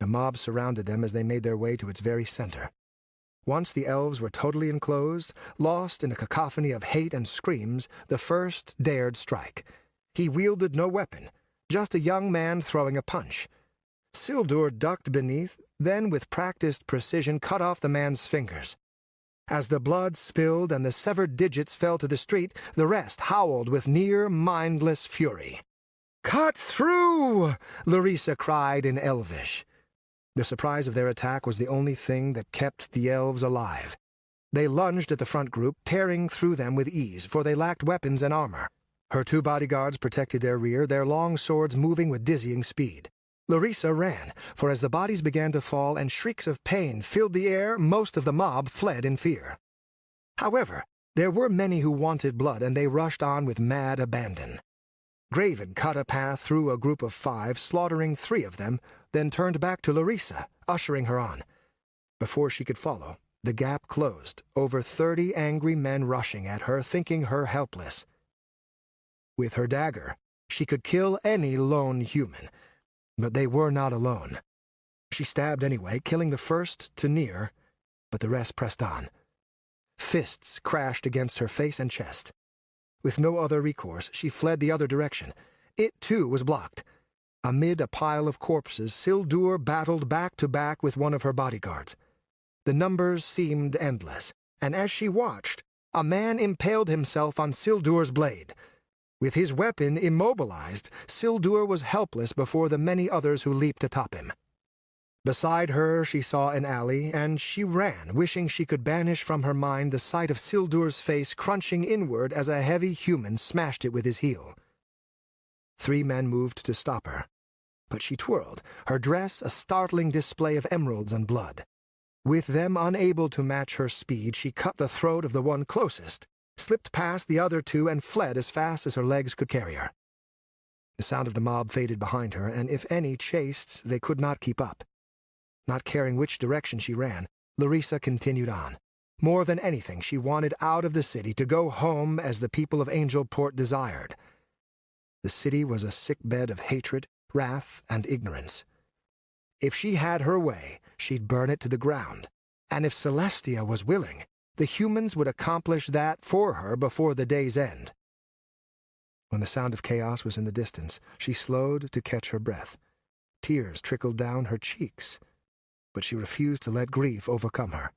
The mob surrounded them as they made their way to its very center. Once the elves were totally enclosed, lost in a cacophony of hate and screams, the first dared strike. He wielded no weapon, just a young man throwing a punch. Sildur ducked beneath, then with practiced precision cut off the man's fingers. As the blood spilled and the severed digits fell to the street, the rest howled with near-mindless fury. "Cut through!" Larissa cried in Elvish. The surprise of their attack was the only thing that kept the elves alive. They lunged at the front group, tearing through them with ease, for they lacked weapons and armor. Her 2 bodyguards protected their rear, their long swords moving with dizzying speed. Larissa ran, for as the bodies began to fall and shrieks of pain filled the air, most of the mob fled in fear. However, there were many who wanted blood, and they rushed on with mad abandon. Graven cut a path through a group of 5, slaughtering 3 of them, then turned back to Larissa, ushering her on. Before she could follow, the gap closed, over 30 angry men rushing at her, thinking her helpless. With her dagger, she could kill any lone human, but they were not alone. She stabbed anyway, killing the first to near, but the rest pressed on. Fists crashed against her face and chest. With no other recourse, she fled the other direction. It, too, was blocked. Amid a pile of corpses, Sildur battled back to back with one of her bodyguards. The numbers seemed endless, and as she watched, a man impaled himself on Sildur's blade. With his weapon immobilized, Sildur was helpless before the many others who leaped atop him. Beside her she saw an alley, and she ran, wishing she could banish from her mind the sight of Sildur's face crunching inward as a heavy human smashed it with his heel. 3 men moved to stop her, but she twirled, her dress a startling display of emeralds and blood. With them unable to match her speed, she cut the throat of the one closest, slipped past the other 2, and fled as fast as her legs could carry her. The sound of the mob faded behind her, and if any chased, they could not keep up. Not caring which direction she ran, Larissa continued on. More than anything, she wanted out of the city, to go home as the people of Angelport desired. The city was a sickbed of hatred, wrath, and ignorance. If she had her way, she'd burn it to the ground, and if Celestia was willing, the humans would accomplish that for her before the day's end. When the sound of chaos was in the distance, she slowed to catch her breath. Tears trickled down her cheeks, but she refused to let grief overcome her.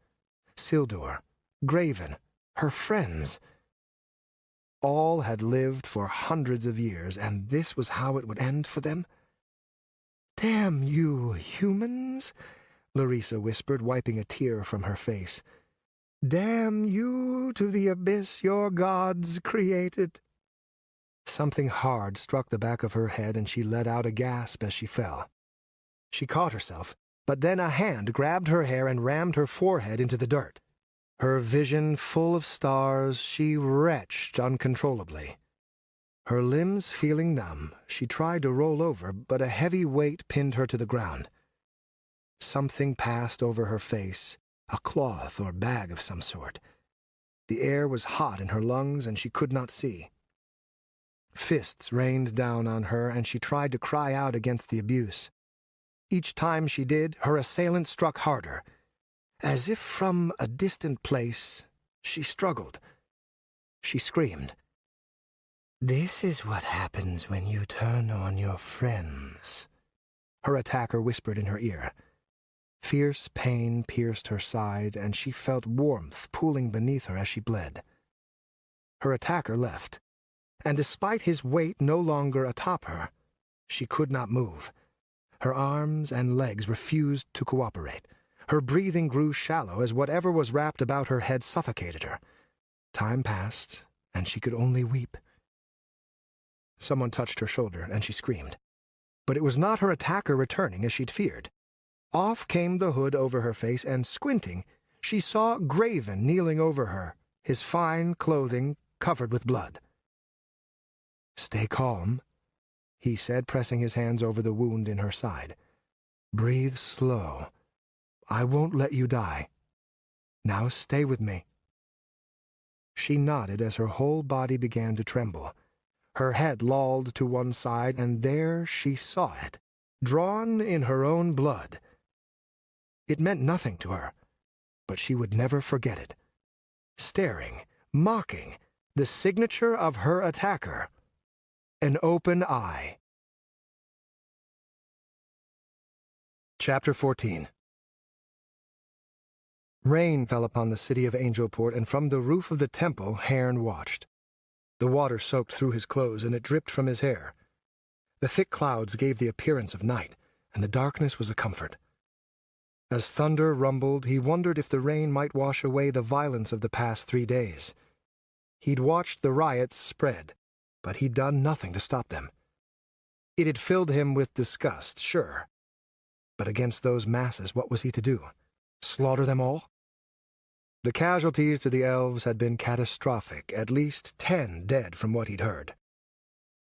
Sildur, Graven, her friends, all had lived for hundreds of years, and this was how it would end for them? "Damn you, humans," Larissa whispered, wiping a tear from her face. "Damn you to the abyss your gods created." Something hard struck the back of her head, and she let out a gasp as she fell. She caught herself, but then a hand grabbed her hair and rammed her forehead into the dirt. Her vision full of stars, she retched uncontrollably. Her limbs feeling numb, she tried to roll over, but a heavy weight pinned her to the ground. Something passed over her face, a cloth or bag of some sort. The air was hot in her lungs, and she could not see. Fists rained down on her, and she tried to cry out against the abuse. Each time she did, her assailant struck harder. As if from a distant place, she struggled. She screamed. "This is what happens when you turn on your friends," her attacker whispered in her ear. Fierce pain pierced her side, and she felt warmth pooling beneath her as she bled. Her attacker left, and despite his weight no longer atop her, she could not move. Her arms and legs refused to cooperate. Her breathing grew shallow as whatever was wrapped about her head suffocated her. Time passed, and she could only weep. Someone touched her shoulder, and she screamed. but it was not her attacker returning as she'd feared. Off came the hood over her face, and squinting, she saw Graven kneeling over her, his fine clothing covered with blood. "Stay calm," he said, pressing his hands over the wound in her side. "Breathe slow. I won't let you die. Now stay with me." She nodded as her whole body began to tremble. Her head lolled to one side, and there she saw it, drawn in her own blood. It meant nothing to her, but she would never forget it. Staring, mocking, the signature of her attacker. An open eye. Chapter 14. Rain fell upon the city of Angelport, and from the roof of the temple Haern watched. The water soaked through his clothes, and it dripped from his hair. The thick clouds gave the appearance of night, and the darkness was a comfort. As thunder rumbled, he wondered if the rain might wash away the violence of the past 3 days. He'd watched the riots spread, but he'd done nothing to stop them. It had filled him with disgust, sure. But against those masses, what was he to do? Slaughter them all? The casualties to the elves had been catastrophic, at least 10 dead from what he'd heard.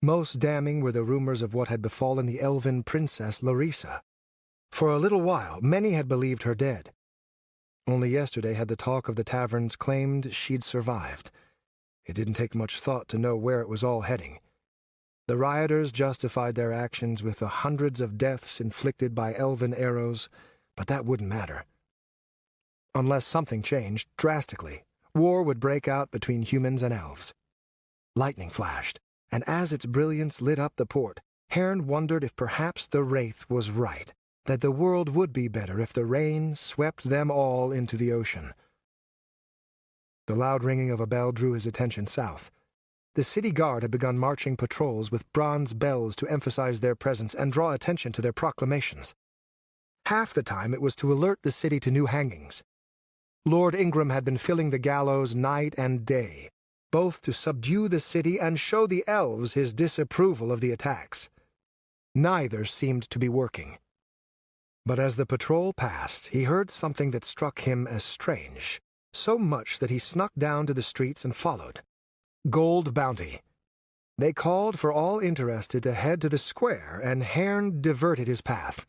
Most damning were the rumors of what had befallen the elven princess Larissa. For a little while, many had believed her dead. Only yesterday had the talk of the taverns claimed she'd survived. It didn't take much thought to know where it was all heading. The rioters justified their actions with the hundreds of deaths inflicted by elven arrows, but that wouldn't matter. Unless something changed drastically, war would break out between humans and elves. Lightning flashed, and as its brilliance lit up the port, Haern wondered if perhaps the Wraith was right, that the world would be better if the rain swept them all into the ocean. The loud ringing of a bell drew his attention south. The city guard had begun marching patrols with bronze bells to emphasize their presence and draw attention to their proclamations. Half the time it was to alert the city to new hangings. Lord Ingram had been filling the gallows night and day, both to subdue the city and show the elves his disapproval of the attacks. Neither seemed to be working. But as the patrol passed, he heard something that struck him as strange, so much that he snuck down to the streets and followed. Gold bounty. They called for all interested to head to the square, and Haern diverted his path.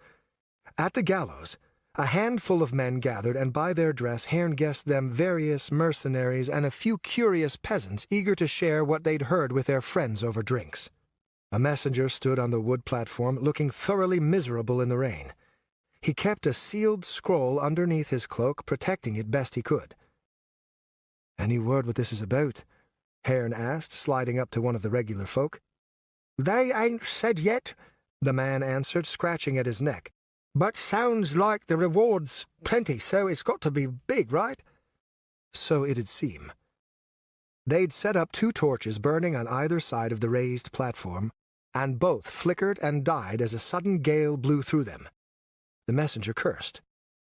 At the gallows, a handful of men gathered, and by their dress Haern guessed them various mercenaries and a few curious peasants eager to share what they'd heard with their friends over drinks. A messenger stood on the wood platform, looking thoroughly miserable in the rain. He kept a sealed scroll underneath his cloak, protecting it best he could. "Any word what this is about?" Haern asked, sliding up to one of the regular folk. "They ain't said yet," the man answered, scratching at his neck. "But sounds like the reward's plenty, so it's got to be big, right?" So it'd seem. They'd set up 2 torches burning on either side of the raised platform, and both flickered and died as a sudden gale blew through them. The messenger cursed,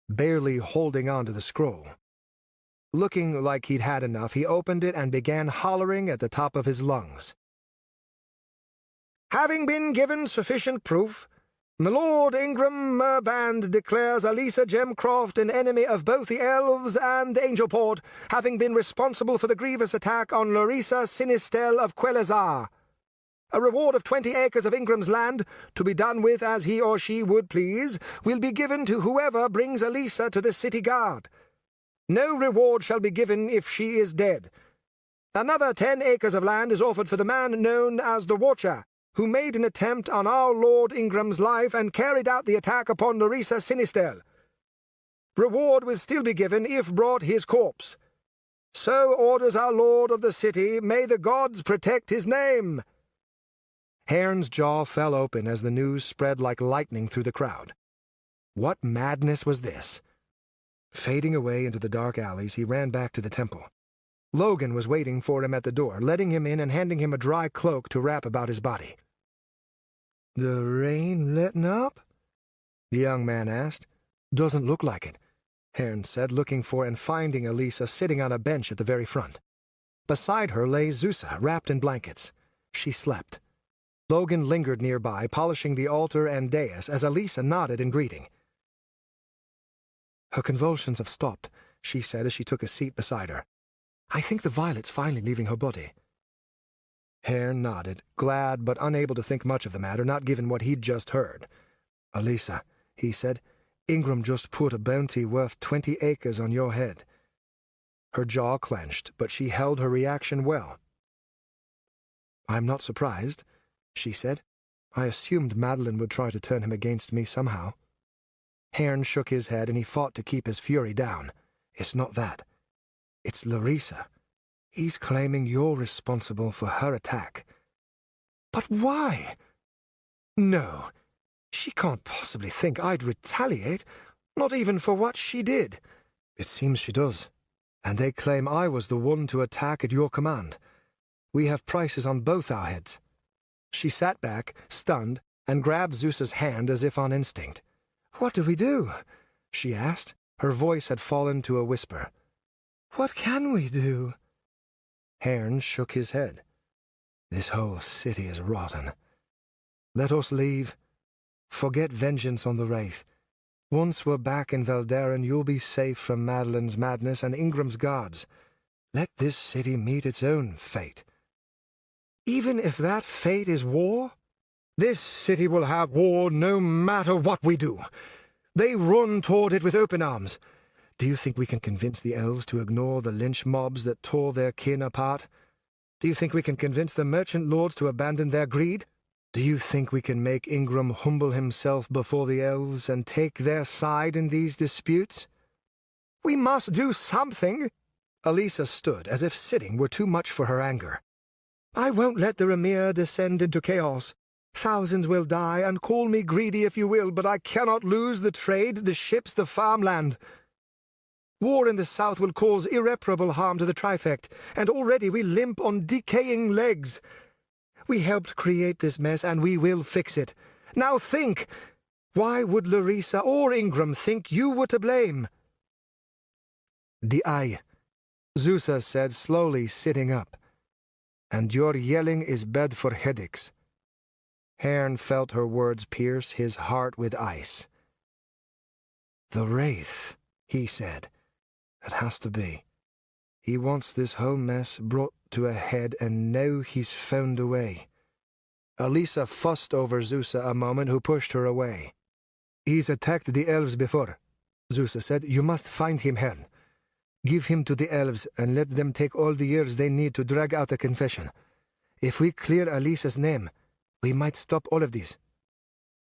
barely holding on to the scroll. Looking like he'd had enough, he opened it and began hollering at the top of his lungs. "Having been given sufficient proof, my Lord Ingram Merband declares Alisa Gemcroft an enemy of both the elves and Angelport, having been responsible for the grievous attack on Larissa Sinistel of Quelazar. A reward of 20 acres of Ingram's land, to be done with as he or she would please, will be given to whoever brings Alisa to the city guard. No reward shall be given if she is dead. Another 10 acres of land is offered for the man known as the Watcher, who made an attempt on our Lord Ingram's life and carried out the attack upon Larissa Sinistel. Reward will still be given if brought his corpse. So orders our Lord of the city, may the gods protect his name." Haern's jaw fell open as the news spread like lightning through the crowd. What madness was this? Fading away into the dark alleys, he ran back to the temple. Logan was waiting for him at the door, letting him in and handing him a dry cloak to wrap about his body. "The rain letting up?" the young man asked. "Doesn't look like it," Haern said, looking for and finding Alisa sitting on a bench at the very front. Beside her lay Zusa, wrapped in blankets. She slept. Logan lingered nearby, polishing the altar and dais as Elisa nodded in greeting. "Her convulsions have stopped," she said as she took a seat beside her. "I think the violet's finally leaving her body." Haern nodded, glad but unable to think much of the matter, not given what he'd just heard. "Elisa," he said, "Ingram just put a bounty worth 20 acres on your head." Her jaw clenched, but she held her reaction well. "I'm not surprised," she said. "I assumed Madeline would try to turn him against me somehow." Haern shook his head, and he fought to keep his fury down. "It's not that. It's Larissa. He's claiming you're responsible for her attack." "But why?" "No, she can't possibly think I'd retaliate, not even for what she did." "It seems she does, and they claim I was the one to attack at your command. We have prices on both our heads." She sat back, stunned, and grabbed Zeus's hand as if on instinct. "What do we do?" she asked. Her voice had fallen to a whisper. "What can we do?" Haern shook his head. "This whole city is rotten. Let us leave. Forget vengeance on the Wraith. Once we're back in Valderan, you'll be safe from Madeline's madness and Ingram's guards. Let this city meet its own fate." "Even if that fate is war?" "This city will have war no matter what we do. They run toward it with open arms. Do you think we can convince the elves to ignore the lynch mobs that tore their kin apart? Do you think we can convince the merchant lords to abandon their greed? Do you think we can make Ingram humble himself before the elves and take their side in these disputes?" "We must do something." Elisa stood as if sitting were too much for her anger. "I won't let the Remir descend into chaos. Thousands will die, and call me greedy if you will, but I cannot lose the trade, the ships, the farmland. War in the south will cause irreparable harm to the Trifect, and already we limp on decaying legs. We helped create this mess, and we will fix it. Now think! Why would Larissa or Ingram think you were to blame?" "The eye," Zusa said, slowly sitting up. "And your yelling is bad for headaches." Haern felt her words pierce his heart with ice. "The Wraith," he said. "It has to be. He wants this whole mess brought to a head, and now he's found a way." Elisa fussed over Zusa a moment, who pushed her away. "He's attacked the elves before," Zusa said. "You must find him, Haern. Give him to the elves, and let them take all the years they need to drag out a confession. If we clear Elisa's name, we might stop all of this."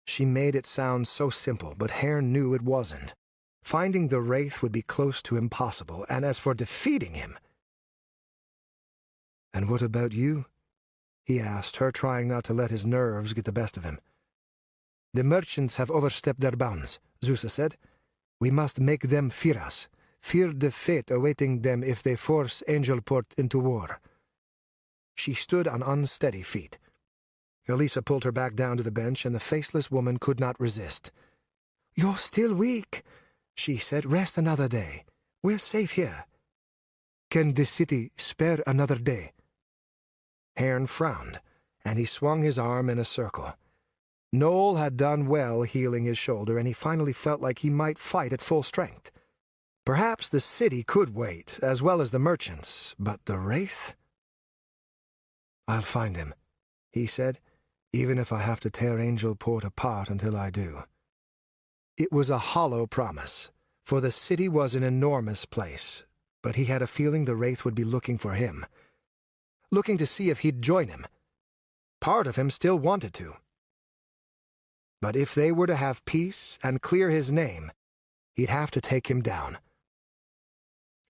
She made it sound so simple, but Haern knew it wasn't. Finding the Wraith would be close to impossible, and as for defeating him— "And what about you?" he asked her, trying not to let his nerves get the best of him. "The merchants have overstepped their bounds," Zusa said. "We must make them fear us, fear the fate awaiting them if they force Angelport into war." She stood on unsteady feet. Elisa pulled her back down to the bench, and the faceless woman could not resist. "You're still weak," she said. "Rest another day. We're safe here." "Can the city spare another day?" Haern frowned, and he swung his arm in a circle. Noel had done well healing his shoulder, and he finally felt like he might fight at full strength. Perhaps the city could wait, as well as the merchants, but the Wraith? "I'll find him," he said, "even if I have to tear Angelport apart until I do." It was a hollow promise, for the city was an enormous place, but he had a feeling the Wraith would be looking for him, looking to see if he'd join him. Part of him still wanted to. But if they were to have peace and clear his name, he'd have to take him down.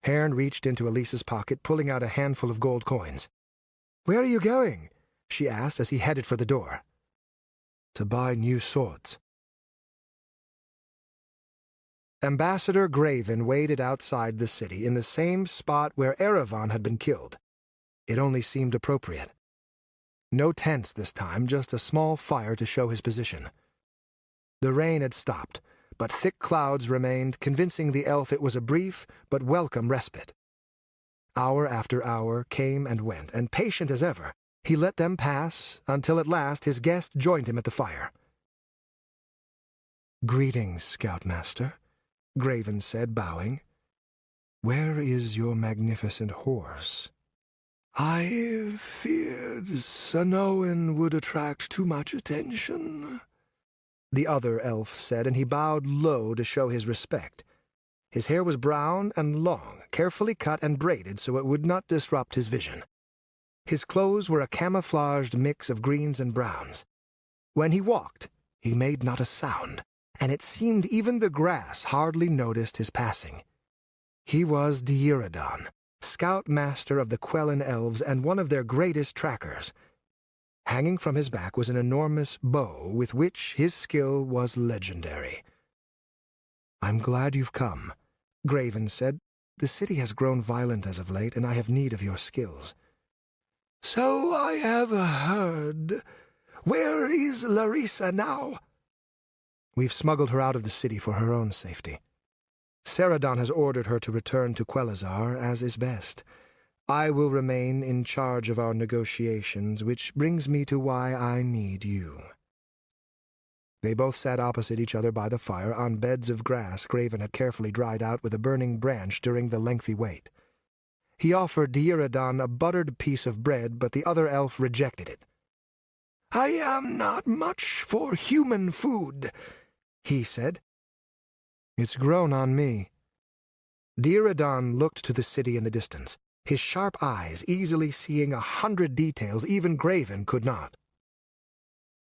Haern reached into Elisa's pocket, pulling out a handful of gold coins. "Where are you going?" she asked as he headed for the door. "To buy new swords." Ambassador Graven waited outside the city, in the same spot where Erevan had been killed. It only seemed appropriate. No tents this time, just a small fire to show his position. The rain had stopped, but thick clouds remained, convincing the elf it was a brief but welcome respite. Hour after hour came and went, and patient as ever, He let them pass, until at last his guest joined him at the fire. "Greetings, Scoutmaster," Graven said, bowing. "Where is your magnificent horse?" "I feared Sanoan would attract too much attention," the other elf said, and he bowed low to show his respect. His hair was brown and long, carefully cut and braided so it would not disrupt his vision. His clothes were a camouflaged mix of greens and browns. When he walked, he made not a sound, and it seemed even the grass hardly noticed his passing. He was Deiradon, scoutmaster of the Quellan elves and one of their greatest trackers. Hanging from his back was an enormous bow with which his skill was legendary. "I'm glad you've come," Graven said. "The city has grown violent as of late, and I have need of your skills." "So I have heard. Where is Larissa now?" "We've smuggled her out of the city for her own safety. Saradon has ordered her to return to Quelazar, as is best. I will remain in charge of our negotiations, which brings me to why I need you." They both sat opposite each other by the fire on beds of grass Graven had carefully dried out with a burning branch during the lengthy wait. He offered Deiradon a buttered piece of bread, but the other elf rejected it. "I am not much for human food," he said. "It's grown on me." Deiradon looked to the city in the distance, his sharp eyes easily seeing 100 details even Graven could not.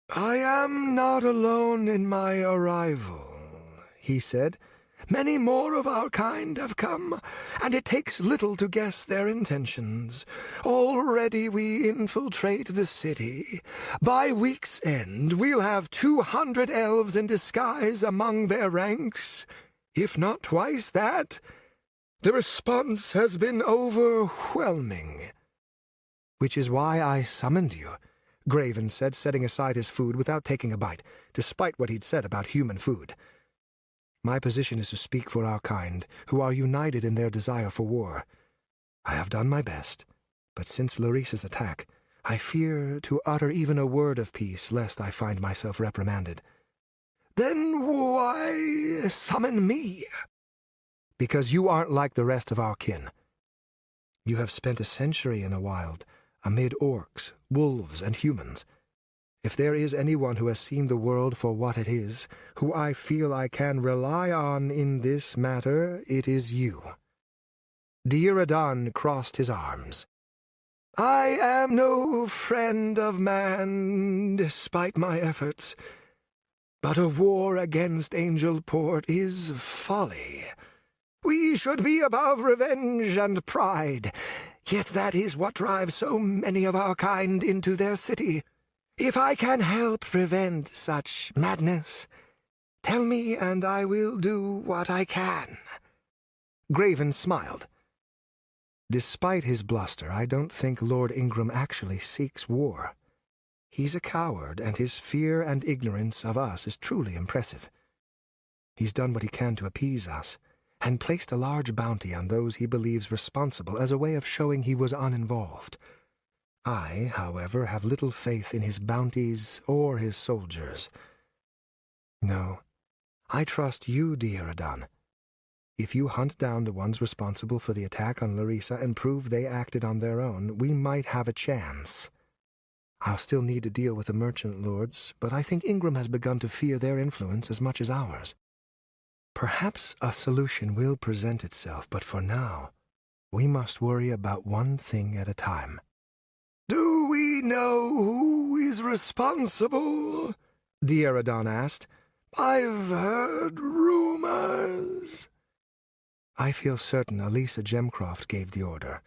"I am not alone in my arrival," he said. "Many more of our kind have come, and it takes little to guess their intentions. Already we infiltrate the city. By week's end we'll have 200 elves in disguise among their ranks, if not twice that. The response has been overwhelming." "Which is why I summoned you," Graven said, setting aside his food without taking a bite, despite what he'd said about human food. "My position is to speak for our kind, who are united in their desire for war. I have done my best, but since Larissa's attack, I fear to utter even a word of peace, lest I find myself reprimanded." "Then why summon me?" "Because you aren't like the rest of our kin. You have spent a century in the wild, amid orcs, wolves, and humans. If there is anyone who has seen the world for what it is, who I feel I can rely on in this matter, it is you." Deiradon crossed his arms. "I am no friend of man, despite my efforts. But a war against Angelport is folly. We should be above revenge and pride, yet that is what drives so many of our kind into their city. If I can help prevent such madness, tell me and I will do what I can." Graven smiled. "Despite his bluster, I don't think Lord Ingram actually seeks war. He's a coward, and his fear and ignorance of us is truly impressive. He's done what he can to appease us, and placed a large bounty on those he believes responsible as a way of showing he was uninvolved. I, however, have little faith in his bounties or his soldiers. No, I trust you, Deiradon. If you hunt down the ones responsible for the attack on Larissa and prove they acted on their own, we might have a chance. I'll still need to deal with the merchant lords, but I think Ingram has begun to fear their influence as much as ours. Perhaps a solution will present itself, but for now, we must worry about one thing at a time." "Do we know who is responsible?" Deiradon asked. "I've heard rumors." "I feel certain Elisa Gemcroft gave the order.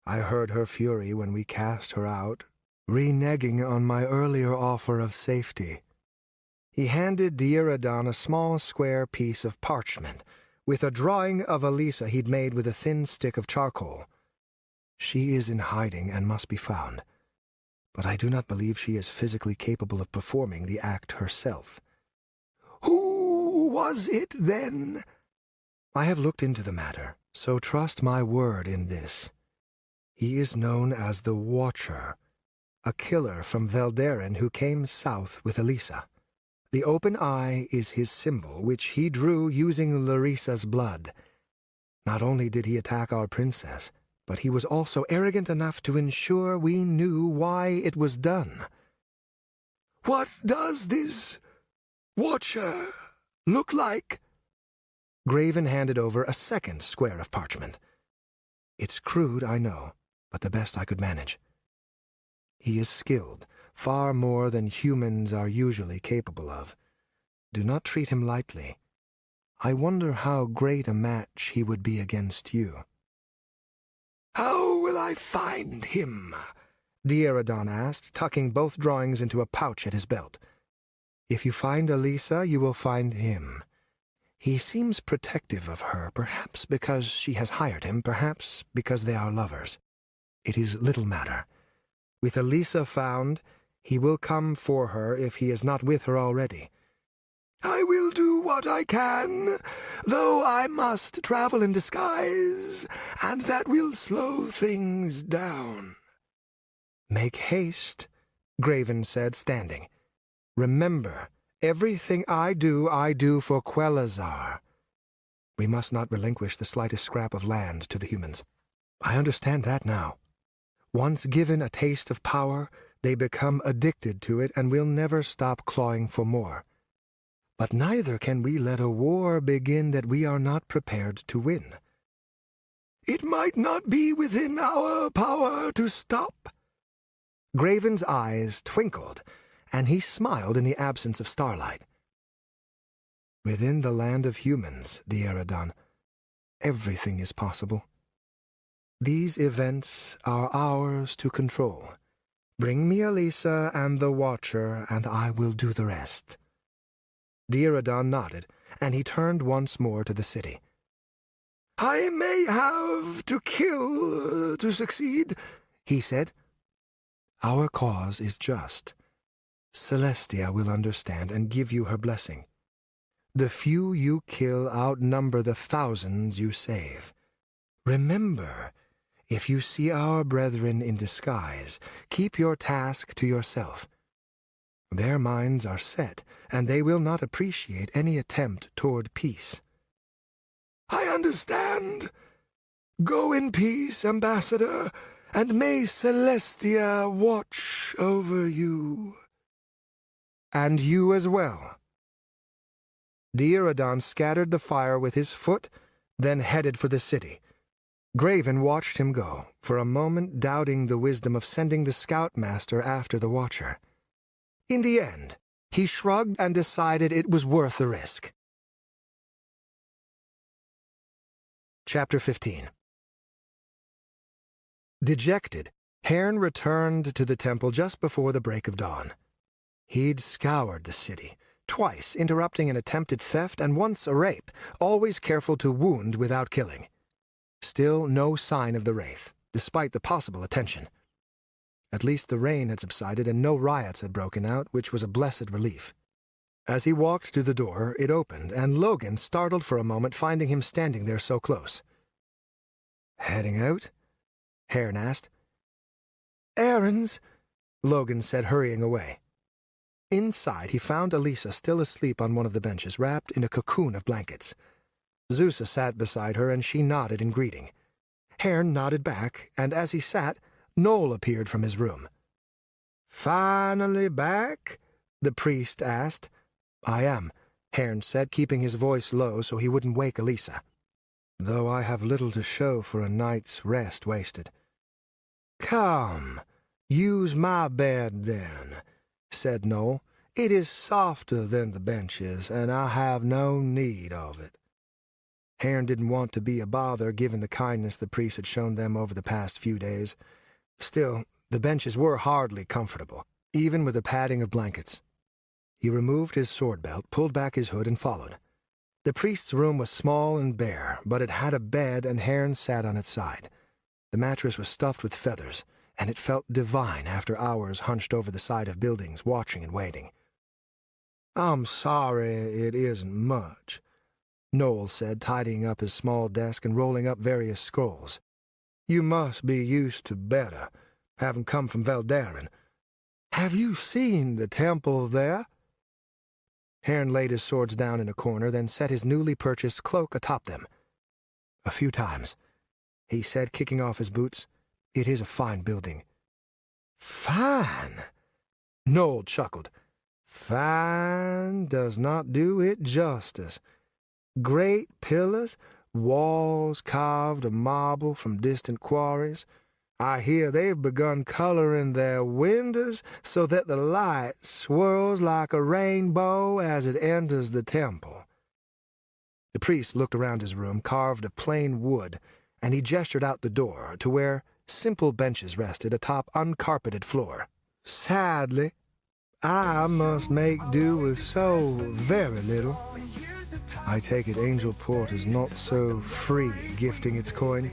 I heard her fury when we cast her out, reneging on my earlier offer of safety." He handed Deiradon a small square piece of parchment, with a drawing of Elisa he'd made with a thin stick of charcoal. "She is in hiding and must be found, but I do not believe she is physically capable of performing the act herself." "Who was it, then?" "I have looked into the matter, so trust my word in this. He is known as the Watcher, a killer from Veldaren who came south with Elisa. The open eye is his symbol, which he drew using Larissa's blood. Not only did he attack our princess, but he was also arrogant enough to ensure we knew why it was done. "What does this watcher look like?" Graven handed over a second square of parchment. "It's crude, I know, but the best I could manage. He is skilled, far more than humans are usually capable of. Do not treat him lightly. I wonder how great a match he would be against you." "How will I find him?" Dieradon asked, tucking both drawings into a pouch at his belt. "If you find Elisa, you will find him. He seems protective of her, perhaps because she has hired him, perhaps because they are lovers. It is little matter. With Elisa found, he will come for her if he is not with her already." "I will do what I can, though I must travel in disguise, and that will slow things down." "Make haste," Graven said, standing. "Remember, everything I do for Quelazar. We must not relinquish the slightest scrap of land to the humans. I understand that now. Once given a taste of power, they become addicted to it and will never stop clawing for more. But neither can we let a war begin that we are not prepared to win." "It might not be within our power to stop." Graven's eyes twinkled, and he smiled in the absence of starlight. "Within the land of humans, Dieradon, everything is possible. These events are ours to control. Bring me Elisa and the Watcher, and I will do the rest." Dieradon nodded, and he turned once more to the city. "I may have to kill to succeed," he said. "Our cause is just. Celestia will understand and give you her blessing. The few you kill outnumber the thousands you save. Remember, if you see our brethren in disguise, keep your task to yourself. Their minds are set, and they will not appreciate any attempt toward peace." "I understand. Go in peace, Ambassador, and may Celestia watch over you." "And you as well." Dieradon scattered the fire with his foot, then headed for the city. Graven watched him go, for a moment doubting the wisdom of sending the scoutmaster after the Watcher. In the end, he shrugged and decided it was worth the risk. Chapter 15. Dejected, Haern returned to the temple just before the break of dawn. He'd scoured the city, twice interrupting an attempted theft and once a rape, always careful to wound without killing. Still no sign of the wraith, despite the possible attention. At least the rain had subsided and no riots had broken out, which was a blessed relief. As he walked to the door, it opened, and Logan startled for a moment, finding him standing there so close. "Heading out?" Haern asked. "Errands," Logan said, hurrying away. Inside, he found Elisa still asleep on one of the benches, wrapped in a cocoon of blankets. Zusa sat beside her, and she nodded in greeting. Haern nodded back, and as he sat, Noel appeared from his room. "Finally back?" the priest asked. "I am," Haern said, keeping his voice low so he wouldn't wake Elisa. "Though I have little to show for a night's rest wasted." "Come, use my bed then," said Noel. "It is softer than the benches, and I have no need of it." Haern didn't want to be a bother, given the kindness the priest had shown them over the past few days. Still, the benches were hardly comfortable, even with the padding of blankets. He removed his sword belt, pulled back his hood, and followed. The priest's room was small and bare, but it had a bed, and Haern sat on its side. The mattress was stuffed with feathers, and it felt divine after hours hunched over the side of buildings, watching and waiting. "I'm sorry it isn't much," Noel said, tidying up his small desk and rolling up various scrolls. "You must be used to better, having come from Veldaren. Have you seen the temple there? Haern laid his swords down in a corner, then set his newly purchased cloak atop them. A few times, he said, kicking off his boots. It is a fine building. Fine? Noel chuckled. Fine does not do it justice. Great pillars, walls carved of marble from distant quarries. I hear they've begun coloring their windows so that the light swirls like a rainbow as it enters the temple. The priest looked around his room, carved of plain wood, and he gestured out the door to where simple benches rested atop uncarpeted floor. Sadly, I must make do with so very little. I take it Angelport is not so free gifting its coin?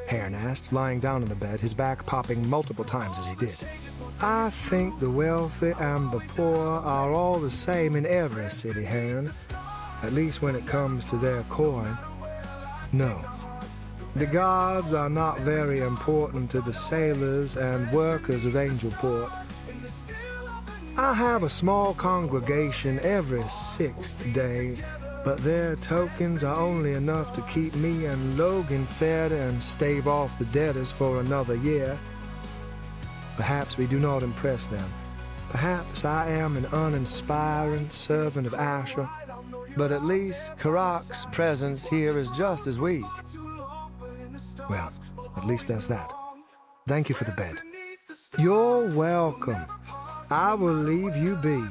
Haern asked, lying down on the bed, his back popping multiple times as he did. I think the wealthy and the poor are all the same in every city, Haern, at least when it comes to their coin. No, the gods are not very important to the sailors and workers of Angelport. I have a small congregation every 6th day, but their tokens are only enough to keep me and Logan fed and stave off the debtors for another year. Perhaps we do not impress them. Perhaps I am an uninspiring servant of Asher, but at least Karak's presence here is just as weak. Well, at least that's that. Thank you for the bed. You're welcome. I will leave you be.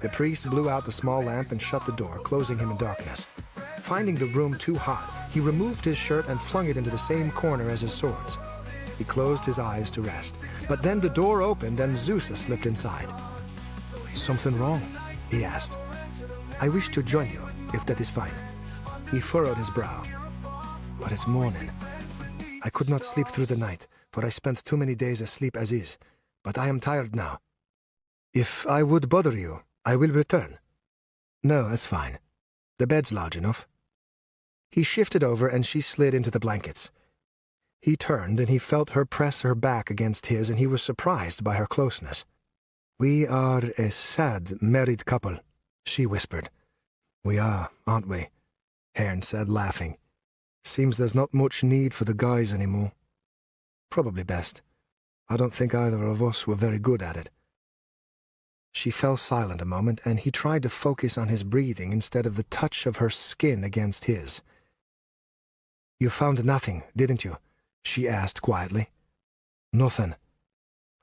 The priest blew out the small lamp and shut the door, closing him in darkness. Finding the room too hot, he removed his shirt and flung it into the same corner as his swords. He closed his eyes to rest, but then the door opened and Zusa slipped inside. Something wrong? He asked. I wish to join you, if that is fine. He furrowed his brow. But it's morning. I could not sleep through the night, for I spent too many days asleep as is, but I am tired now. If I would bother you, I will return. No, that's fine. The bed's large enough. He shifted over and she slid into the blankets. He turned and he felt her press her back against his, and he was surprised by her closeness. We are a sad married couple, she whispered. We are, aren't we? Haern said, laughing. Seems there's not much need for the guys anymore. Probably best. I don't think either of us were very good at it. She fell silent a moment, and he tried to focus on his breathing instead of the touch of her skin against his. You found nothing, didn't you? She asked quietly. Nothing.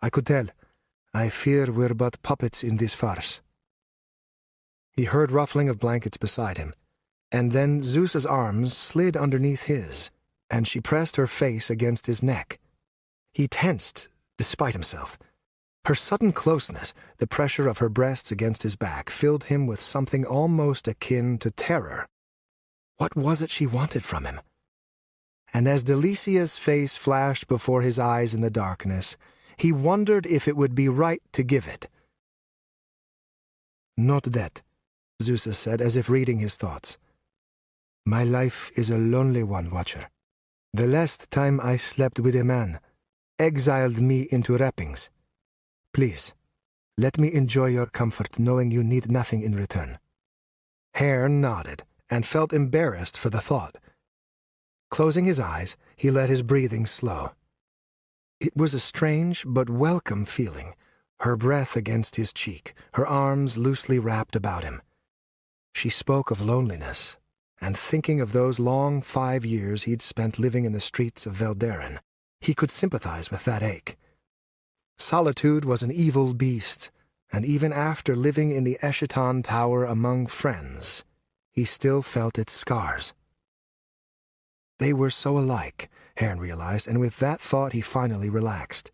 I could tell. I fear we're but puppets in this farce. He heard ruffling of blankets beside him, and then Zeus's arms slid underneath his, and she pressed her face against his neck. He tensed, despite himself. Her sudden closeness, the pressure of her breasts against his back, filled him with something almost akin to terror. What was it she wanted from him? And as Delicia's face flashed before his eyes in the darkness, he wondered if it would be right to give it. Not that, Zeus said, as if reading his thoughts. My life is a lonely one, Watcher. The last time I slept with a man exiled me into wrappings. Please, let me enjoy your comfort knowing you need nothing in return. Haern nodded and felt embarrassed for the thought. Closing his eyes, he let his breathing slow. It was a strange but welcome feeling, her breath against his cheek, her arms loosely wrapped about him. She spoke of loneliness, and thinking of those long 5 years he'd spent living in the streets of Veldaren, he could sympathize with that ache. Solitude was an evil beast, and even after living in the Eschaton Tower among friends, he still felt its scars. They were so alike, Haern realized, and with that thought he finally relaxed.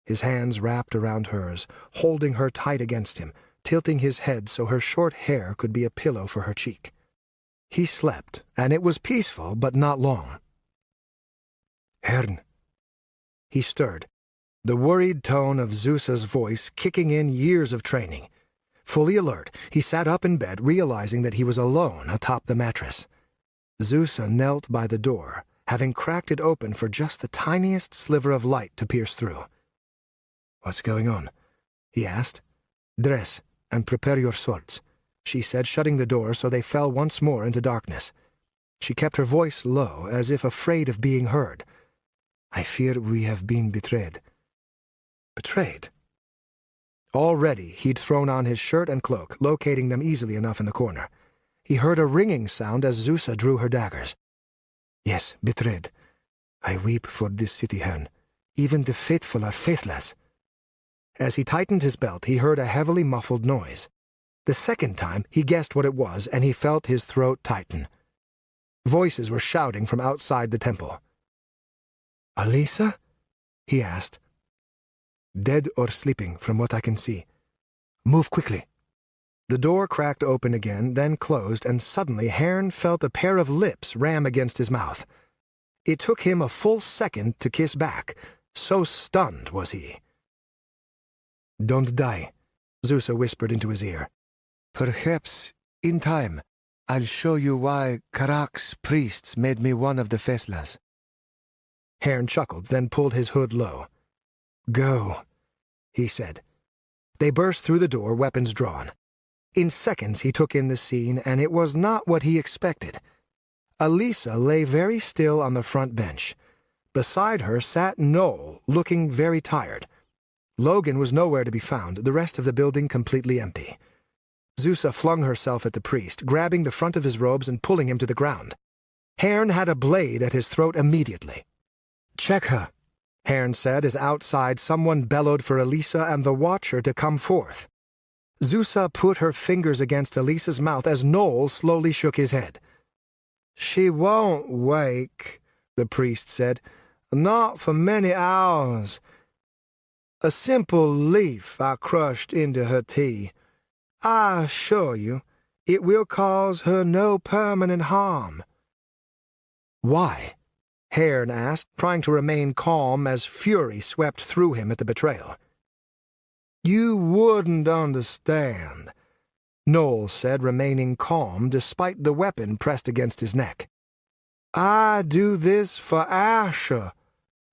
His hands wrapped around hers, holding her tight against him, tilting his head so her short hair could be a pillow for her cheek. He slept, and it was peaceful, but not long. Haern. He stirred, the worried tone of Zeus's voice kicking in years of training. Fully alert, he sat up in bed, realizing that he was alone atop the mattress. Zeusa knelt by the door, having cracked it open for just the tiniest sliver of light to pierce through. "What's going on?" he asked. "Dress and prepare your swords," she said, shutting the door so they fell once more into darkness. She kept her voice low, as if afraid of being heard. "I fear we have been betrayed." Betrayed? Already he'd thrown on his shirt and cloak, locating them easily enough in the corner. He heard a ringing sound as Zusa drew her daggers. "Yes, betrayed. I weep for this city, Haern. Even the faithful are faithless." As he tightened his belt, he heard a heavily muffled noise. The second time, he guessed what it was, and he felt his throat tighten. Voices were shouting from outside the temple. "Alisa?" he asked. "Dead or sleeping, from what I can see. Move quickly." The door cracked open again, then closed, and suddenly Haern felt a pair of lips ram against his mouth. It took him a full second to kiss back, so stunned was he. "Don't die," Zusa whispered into his ear. "Perhaps, in time, I'll show you why Karak's priests made me one of the Feslas." Haern chuckled, then pulled his hood low. "Go," he said. They burst through the door, weapons drawn. In seconds he took in the scene, and it was not what he expected. Alisa lay very still on the front bench. Beside her sat Noel, looking very tired. Logan was nowhere to be found, the rest of the building completely empty. Zusa flung herself at the priest, grabbing the front of his robes and pulling him to the ground. Haern had a blade at his throat immediately. "Check her," Haern said as outside someone bellowed for Alisa and the Watcher to come forth. Zusa put her fingers against Alisa's mouth as Noel slowly shook his head. "She won't wake," the priest said. "Not for many hours. A simple leaf I crushed into her tea. I assure you, it will cause her no permanent harm." "Why?" Haern asked, trying to remain calm as fury swept through him at the betrayal. "You wouldn't understand," Noel said, remaining calm despite the weapon pressed against his neck. "I do this for Asher,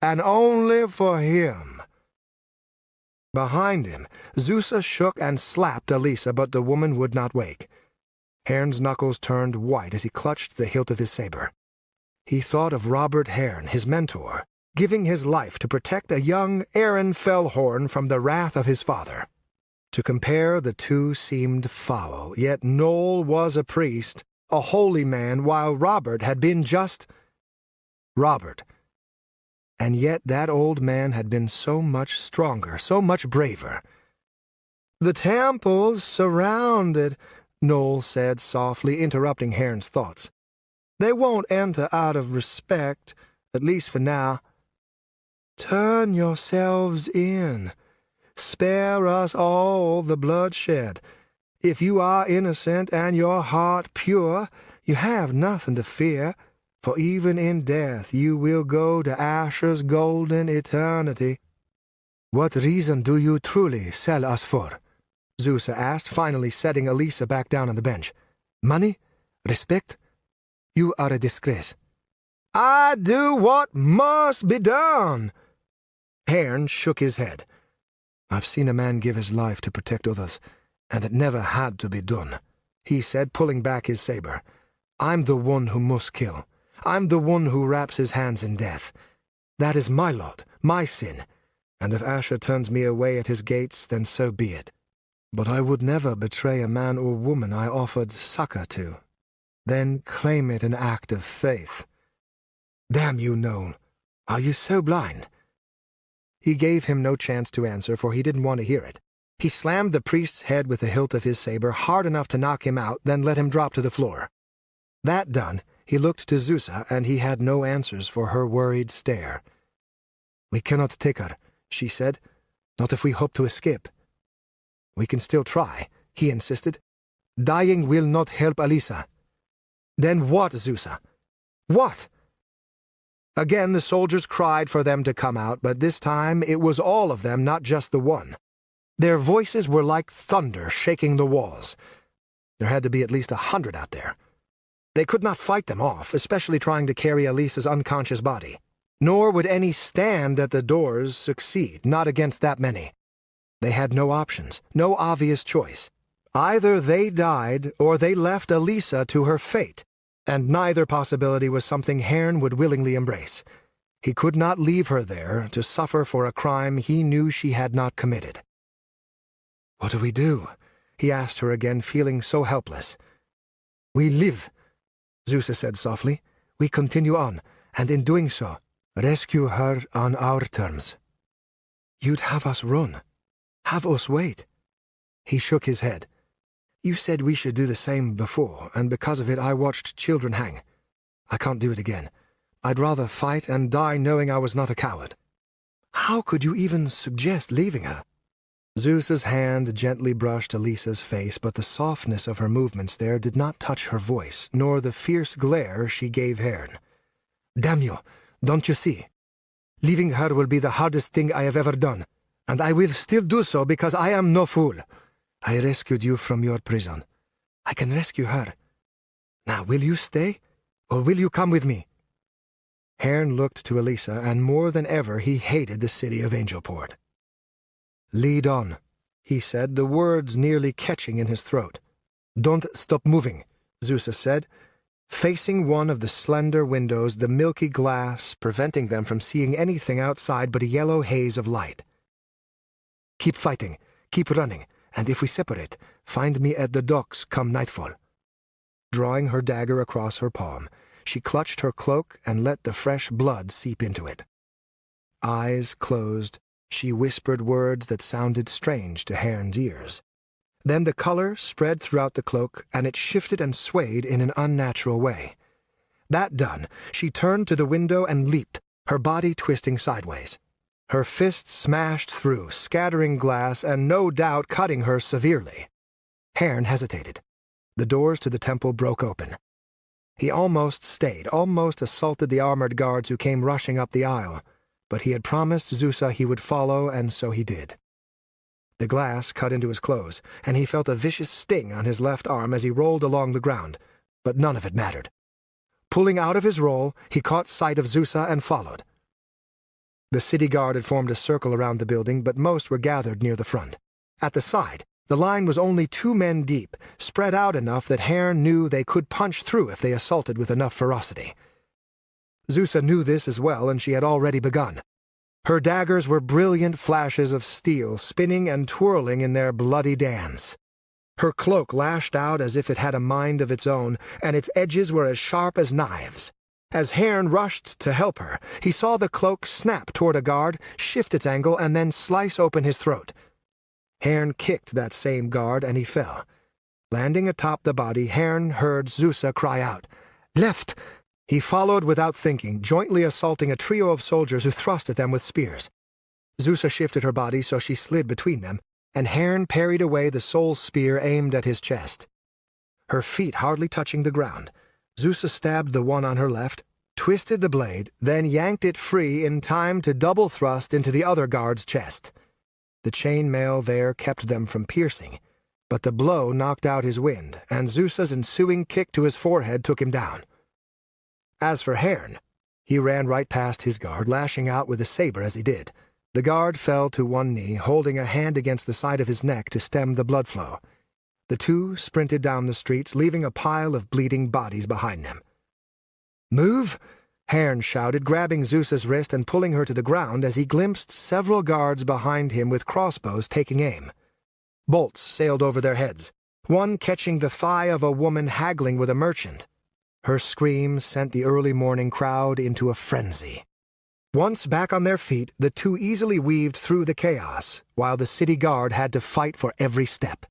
and only for him." Behind him, Zusa shook and slapped Alisa, but the woman would not wake. Haern's knuckles turned white as he clutched the hilt of his saber. He thought of Robert Haern, his mentor, giving his life to protect a young Aaron Fellhorn from the wrath of his father. To compare the two seemed foul, yet Noel was a priest, a holy man, while Robert had been just Robert. And yet that old man had been so much stronger, so much braver. "The temple's surrounded," Noel said softly, interrupting Haern's thoughts. "They won't enter out of respect, at least for now. Turn yourselves in. Spare us all the bloodshed. If you are innocent and your heart pure, you have nothing to fear, for even in death you will go to Asher's golden eternity." "What reason do you truly sell us for?" Zusa asked, finally setting Alisa back down on the bench. "Money? Respect? You are a disgrace." "I do what must be done." Haern shook his head. "I've seen a man give his life to protect others, and it never had to be done," he said, pulling back his saber. "I'm the one who must kill. I'm the one who wraps his hands in death. That is my lot, my sin, and if Asher turns me away at his gates, then so be it. But I would never betray a man or woman I offered succor to, then claim it an act of faith. Damn you, Noel. Are you so blind?" He gave him no chance to answer, for he didn't want to hear it. He slammed the priest's head with the hilt of his saber hard enough to knock him out, then let him drop to the floor. That done, he looked to Zusa, and he had no answers for her worried stare. "We cannot take her," she said. "Not if we hope to escape." "We can still try," he insisted. "Dying will not help Alisa." "Then what, Zusa? What?" Again the soldiers cried for them to come out, but this time it was all of them, not just the one. Their voices were like thunder shaking the walls. There had to be at least 100 out there. They could not fight them off, especially trying to carry Alisa's unconscious body. Nor would any stand at the doors succeed, not against that many. They had no options, no obvious choice. Either they died or they left Elisa to her fate, and neither possibility was something Haern would willingly embrace. He could not leave her there to suffer for a crime he knew she had not committed. "What do we do?" he asked her again, feeling so helpless. "We live," Zusa said softly. "We continue on, and in doing so, rescue her on our terms." "You'd have us run? Have us wait?" He shook his head. "You said we should do the same before, and because of it I watched children hang. I can't do it again. I'd rather fight and die knowing I was not a coward." "How could you even suggest leaving her?" Zeus's hand gently brushed Elisa's face, but the softness of her movements there did not touch her voice, nor the fierce glare she gave Haern. "Damn you, don't you see? Leaving her will be the hardest thing I have ever done, and I will still do so because I am no fool. I rescued you from your prison. I can rescue her. Now, will you stay, or will you come with me?" Haern looked to Elisa, and more than ever he hated the city of Angelport. "Lead on," he said, the words nearly catching in his throat. "Don't stop moving," Zusa said, facing one of the slender windows, the milky glass preventing them from seeing anything outside but a yellow haze of light. "Keep fighting, keep running, and if we separate, find me at the docks come nightfall." Drawing her dagger across her palm, she clutched her cloak and let the fresh blood seep into it. Eyes closed, she whispered words that sounded strange to Haern's ears. Then the color spread throughout the cloak, and it shifted and swayed in an unnatural way. That done, she turned to the window and leaped, her body twisting sideways. Her fists smashed through, scattering glass and no doubt cutting her severely. Haern hesitated. The doors to the temple broke open. He almost stayed, almost assaulted the armored guards who came rushing up the aisle, but he had promised Zusa he would follow, and so he did. The glass cut into his clothes, and he felt a vicious sting on his left arm as he rolled along the ground, but none of it mattered. Pulling out of his roll, he caught sight of Zusa and followed. The city guard had formed a circle around the building, but most were gathered near the front. At the side, the line was only 2 men deep, spread out enough that Haern knew they could punch through if they assaulted with enough ferocity. Zusa knew this as well, and she had already begun. Her daggers were brilliant flashes of steel, spinning and twirling in their bloody dance. Her cloak lashed out as if it had a mind of its own, and its edges were as sharp as knives. As Haern rushed to help her, he saw the cloak snap toward a guard, shift its angle, and then slice open his throat. Haern kicked that same guard, and he fell. Landing atop the body, Haern heard Zusa cry out, "Left!" He followed without thinking, jointly assaulting a trio of soldiers who thrust at them with spears. Zusa shifted her body so she slid between them, and Haern parried away the soul spear aimed at his chest. Her feet hardly touching the ground, Zusa stabbed the one on her left, twisted the blade, then yanked it free in time to double thrust into the other guard's chest. The chain mail there kept them from piercing, but the blow knocked out his wind, and Zusa's ensuing kick to his forehead took him down. As for Haern, he ran right past his guard, lashing out with a saber as he did. The guard fell to one knee, holding a hand against the side of his neck to stem the blood flow. The two sprinted down the streets, leaving a pile of bleeding bodies behind them. "Move!" Haern shouted, grabbing Zusa's wrist and pulling her to the ground as he glimpsed several guards behind him with crossbows taking aim. Bolts sailed over their heads, one catching the thigh of a woman haggling with a merchant. Her scream sent the early morning crowd into a frenzy. Once back on their feet, the two easily weaved through the chaos, while the city guard had to fight for every step.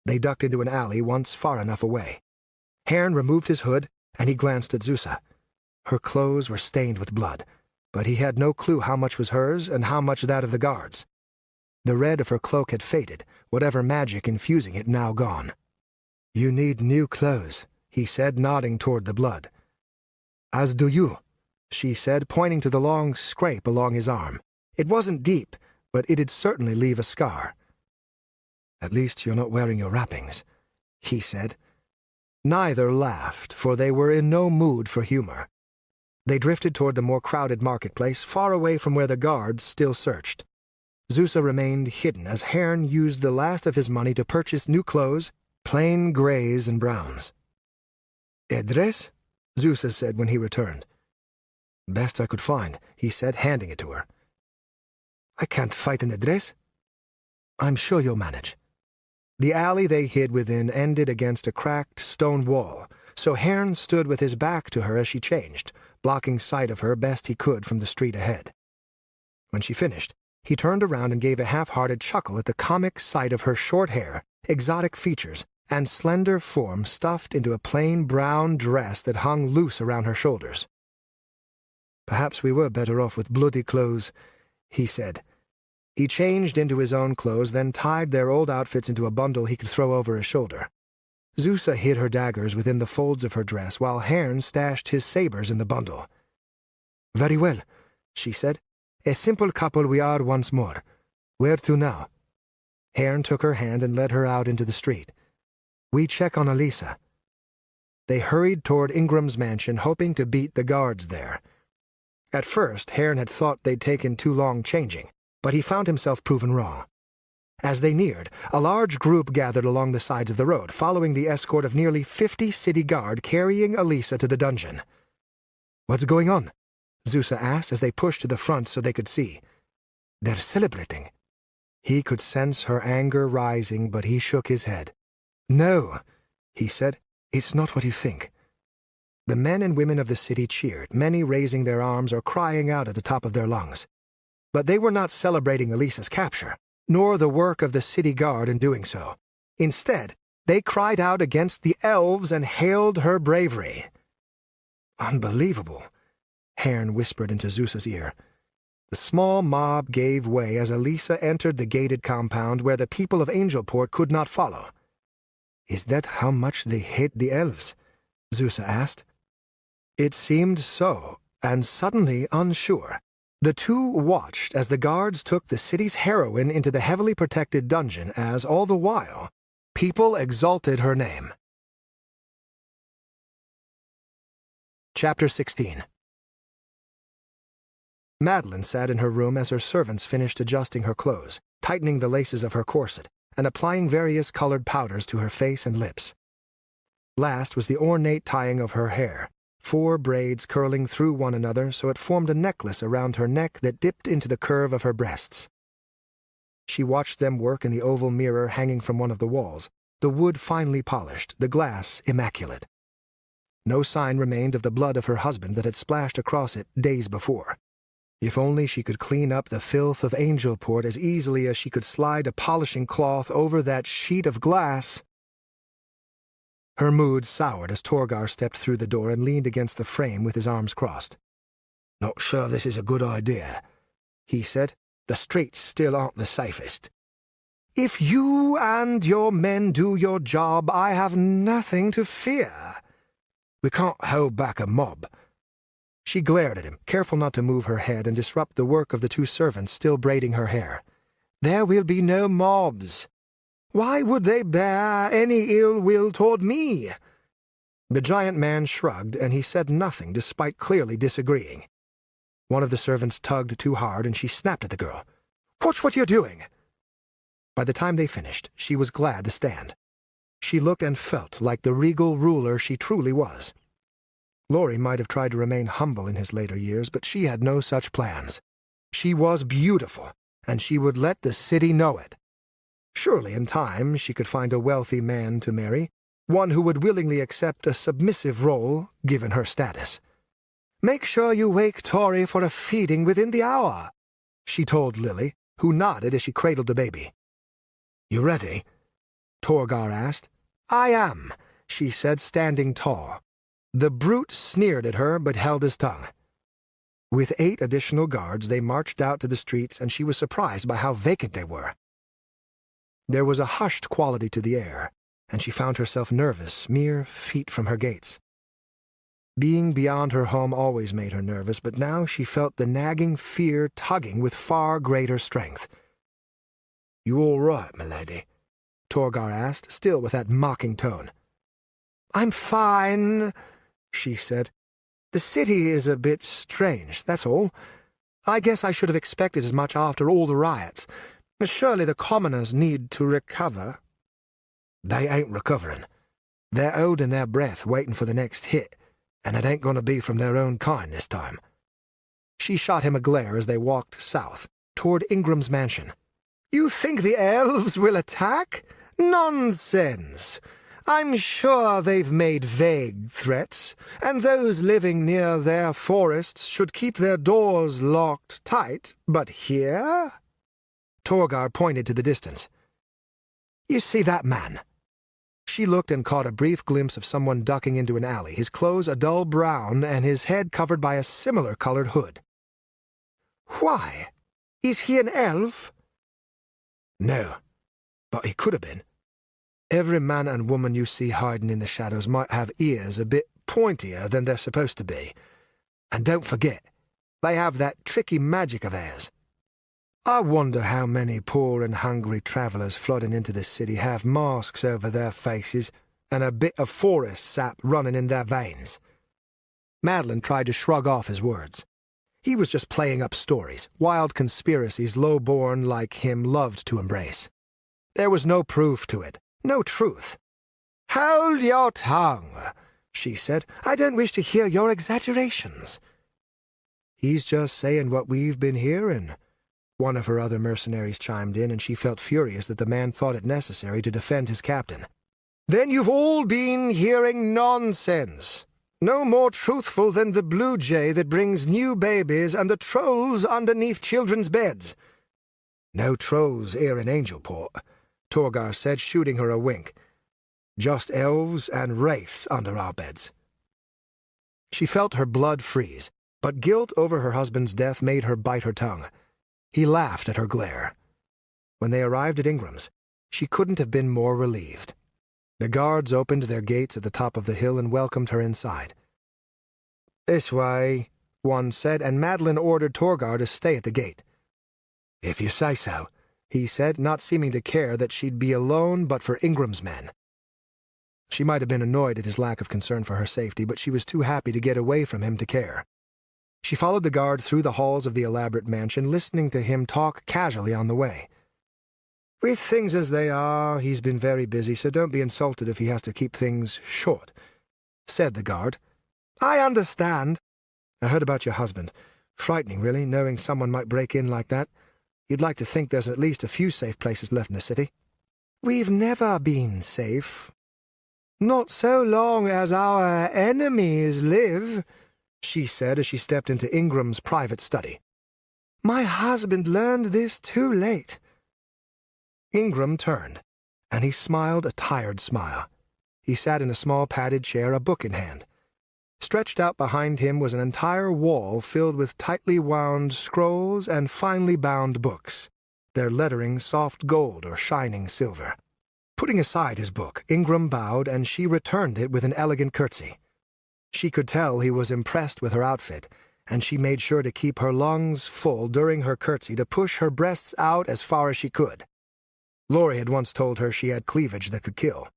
They ducked into an alley once far enough away. Haern removed his hood, and he glanced at Zusa. Her clothes were stained with blood, but he had no clue how much was hers and how much that of the guards. The red of her cloak had faded, whatever magic infusing it now gone. "You need new clothes," he said, nodding toward the blood. "As do you," she said, pointing to the long scrape along his arm. It wasn't deep, but it'd certainly leave a scar. "At least you're not wearing your wrappings," he said. Neither laughed, for they were in no mood for humor. They drifted toward the more crowded marketplace, far away from where the guards still searched. Zusa remained hidden as Haern used the last of his money to purchase new clothes, plain grays and browns. "Edres?" Zusa said when he returned. "Best I could find," he said, handing it to her. "I can't fight an Edres." "I'm sure you'll manage." The alley they hid within ended against a cracked stone wall, so Haern stood with his back to her as she changed, blocking sight of her best he could from the street ahead. When she finished, he turned around and gave a half-hearted chuckle at the comic sight of her short hair, exotic features, and slender form stuffed into a plain brown dress that hung loose around her shoulders. "Perhaps we were better off with bloody clothes," he said. He changed into his own clothes, then tied their old outfits into a bundle he could throw over his shoulder. Zusa hid her daggers within the folds of her dress, while Haern stashed his sabers in the bundle. "Very well," she said. "A simple couple we are once more. Where to now?" Haern took her hand and led her out into the street. "We check on Elisa." They hurried toward Ingram's mansion, hoping to beat the guards there. At first, Haern had thought they'd taken too long changing, but he found himself proven wrong. As they neared, a large group gathered along the sides of the road, following the escort of nearly 50 city guard carrying Elisa to the dungeon. "What's going on?" Zusa asked as they pushed to the front so they could see. "They're celebrating." He could sense her anger rising, but he shook his head. "No," he said, "it's not what you think." The men and women of the city cheered, many raising their arms or crying out at the top of their lungs. But they were not celebrating Elisa's capture, nor the work of the city guard in doing so. Instead, they cried out against the elves and hailed her bravery. "Unbelievable," Haern whispered into Zusa's ear. The small mob gave way as Elisa entered the gated compound where the people of Angelport could not follow. "Is that how much they hate the elves?" Zusa asked. It seemed so, and suddenly unsure, the two watched as the guards took the city's heroine into the heavily protected dungeon as, all the while, people exalted her name. Chapter 16. Madeline sat in her room as her servants finished adjusting her clothes, tightening the laces of her corset, and applying various colored powders to her face and lips. Last was the ornate tying of her hair, 4 braids curling through one another so it formed a necklace around her neck that dipped into the curve of her breasts. She watched them work in the oval mirror hanging from one of the walls, the wood finely polished, the glass immaculate. No sign remained of the blood of her husband that had splashed across it days before. If only she could clean up the filth of Angelport as easily as she could slide a polishing cloth over that sheet of glass. Her mood soured as Torgar stepped through the door and leaned against the frame with his arms crossed. "Not sure this is a good idea," he said. "The streets still aren't the safest." "If you and your men do your job, I have nothing to fear. We can't hold back a mob." She glared at him, careful not to move her head and disrupt the work of the 2 servants still braiding her hair. "There will be no mobs. Why would they bear any ill will toward me?" The giant man shrugged, and he said nothing despite clearly disagreeing. One of the servants tugged too hard, and she snapped at the girl. "Watch what you're doing!" By the time they finished, she was glad to stand. She looked and felt like the regal ruler she truly was. Laurie might have tried to remain humble in his later years, but she had no such plans. She was beautiful, and she would let the city know it. Surely in time she could find a wealthy man to marry, one who would willingly accept a submissive role, given her status. "Make sure you wake Tori for a feeding within the hour," she told Lily, who nodded as she cradled the baby. "You ready?" Torgar asked. "I am," she said, standing tall. The brute sneered at her but held his tongue. With 8 additional guards, they marched out to the streets, and she was surprised by how vacant they were. There was a hushed quality to the air, and she found herself nervous mere feet from her gates. Being beyond her home always made her nervous, but now she felt the nagging fear tugging with far greater strength. "You all right, milady?" Torgar asked, still with that mocking tone. "I'm fine," she said. "The city is a bit strange, that's all. I guess I should have expected as much after all the riots. Surely the commoners need to recover. They ain't recovering. They're holding their breath, waiting for the next hit, and it ain't going to be from their own kind this time. She shot him a glare as they walked south, toward Ingram's mansion. You think the elves will attack? Nonsense! I'm sure they've made vague threats, and those living near their forests should keep their doors locked tight. But here? Torgar pointed to the distance. You see that man? She looked and caught a brief glimpse of someone ducking into an alley, his clothes a dull brown and his head covered by a similar-colored hood. Why? Is he an elf? No, but he could have been. Every man and woman you see hiding in the shadows might have ears a bit pointier than they're supposed to be. And don't forget, they have that tricky magic of theirs. I wonder how many poor and hungry travellers flooding into the city have masks over their faces and a bit of forest sap running in their veins. Madeline tried to shrug off his words. He was just playing up stories, wild conspiracies low-born like him loved to embrace. There was no proof to it. No truth. Hold your tongue, she said. I don't wish to hear your exaggerations. He's just saying what we've been hearing. One of her other mercenaries chimed in, and she felt furious that the man thought it necessary to defend his captain. Then you've all been hearing nonsense. No more truthful than the blue jay that brings new babies and the trolls underneath children's beds. No trolls here in Angelport, Torgar said, shooting her a wink. Just elves and wraiths under our beds. She felt her blood freeze, but guilt over her husband's death made her bite her tongue. He laughed at her glare. When they arrived at Ingram's, she couldn't have been more relieved. The guards opened their gates at the top of the hill and welcomed her inside. This way, one said, and Madeline ordered Torgar to stay at the gate. If you say so, he said, not seeming to care that she'd be alone but for Ingram's men. She might have been annoyed at his lack of concern for her safety, but she was too happy to get away from him to care. She followed the guard through the halls of the elaborate mansion, listening to him talk casually on the way. With things as they are, he's been very busy, so don't be insulted if he has to keep things short, said the guard. I understand. I heard about your husband. Frightening, really, knowing someone might break in like that. You'd like to think there's at least a few safe places left in the city. We've never been safe. Not so long as our enemies live, she said as she stepped into Ingram's private study. My husband learned this too late. Ingram turned, and he smiled a tired smile. He sat in a small padded chair, a book in hand. Stretched out behind him was an entire wall filled with tightly wound scrolls and finely bound books, their lettering soft gold or shining silver. Putting aside his book, Ingram bowed, and she returned it with an elegant curtsy. She could tell he was impressed with her outfit, and she made sure to keep her lungs full during her curtsy to push her breasts out as far as she could. Laurie had once told her she had cleavage that could kill.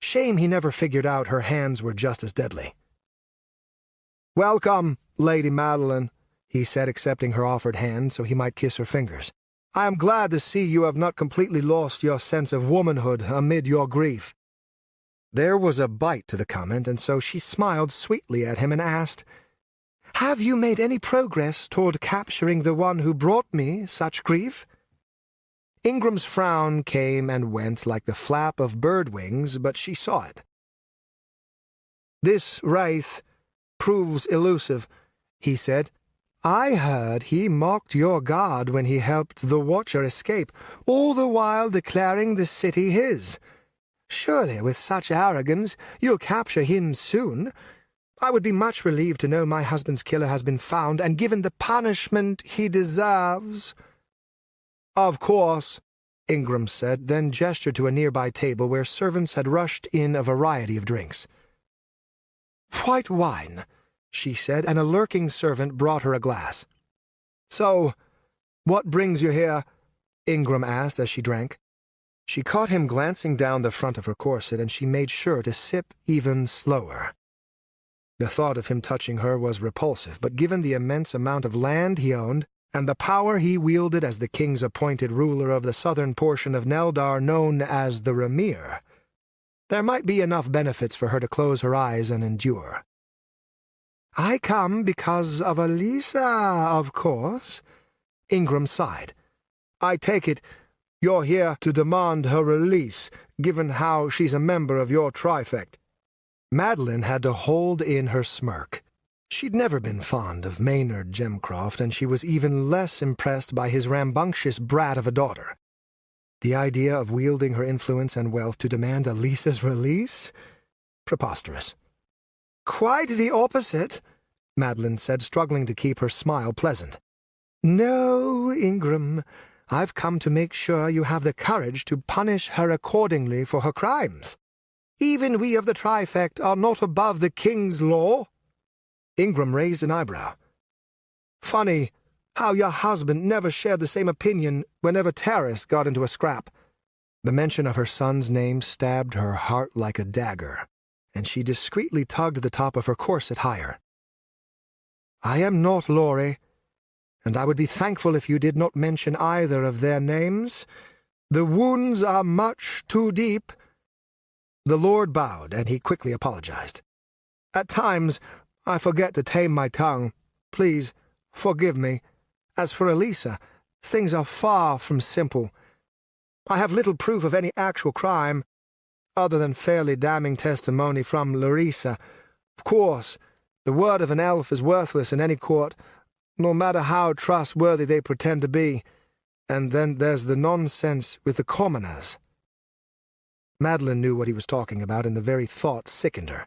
Shame he never figured out her hands were just as deadly. Welcome, Lady Madeline, he said, accepting her offered hand so he might kiss her fingers. I am glad to see you have not completely lost your sense of womanhood amid your grief. There was a bite to the comment, and so she smiled sweetly at him and asked, Have you made any progress toward capturing the one who brought me such grief? Ingram's frown came and went like the flap of bird wings, but she saw it. This wraith proves elusive, he said. I heard he mocked your guard when he helped the Watcher escape, all the while declaring the city his. Surely, with such arrogance, you'll capture him soon. I would be much relieved to know my husband's killer has been found and given the punishment he deserves. Of course, Ingram said, then gestured to a nearby table where servants had rushed in a variety of drinks. White wine, she said, and a lurking servant brought her a glass. So, what brings you here? Ingram asked as she drank. She caught him glancing down the front of her corset, and she made sure to sip even slower. The thought of him touching her was repulsive, but given the immense amount of land he owned, and the power he wielded as the king's appointed ruler of the southern portion of Neldar known as the Remir, there might be enough benefits for her to close her eyes and endure. "I come because of Alisa, of course." Ingram sighed. "I take it you're here to demand her release, given how she's a member of your trifect." Madeline had to hold in her smirk. She'd never been fond of Maynard Gemcroft, and she was even less impressed by his rambunctious brat of a daughter. The idea of wielding her influence and wealth to demand Alisa's release? Preposterous. "Quite the opposite," Madeline said, struggling to keep her smile pleasant. "No, Ingram, I've come to make sure you have the courage to punish her accordingly for her crimes. Even we of the trifect are not above the king's law." Ingram raised an eyebrow. "Funny how your husband never shared the same opinion whenever Terrace got into a scrap." The mention of her son's name stabbed her heart like a dagger, and she discreetly tugged the top of her corset higher. "I am not Laurie, and I would be thankful if you did not mention either of their names. The wounds are much too deep." The Lord bowed, and he quickly apologized. "At times I forget to tame my tongue. Please, forgive me. As for Alisa, things are far from simple. I have little proof of any actual crime, other than fairly damning testimony from Larissa. Of course, the word of an elf is worthless in any court, no matter how trustworthy they pretend to be. And then there's the nonsense with the commoners." Madeline knew what he was talking about, and the very thought sickened her.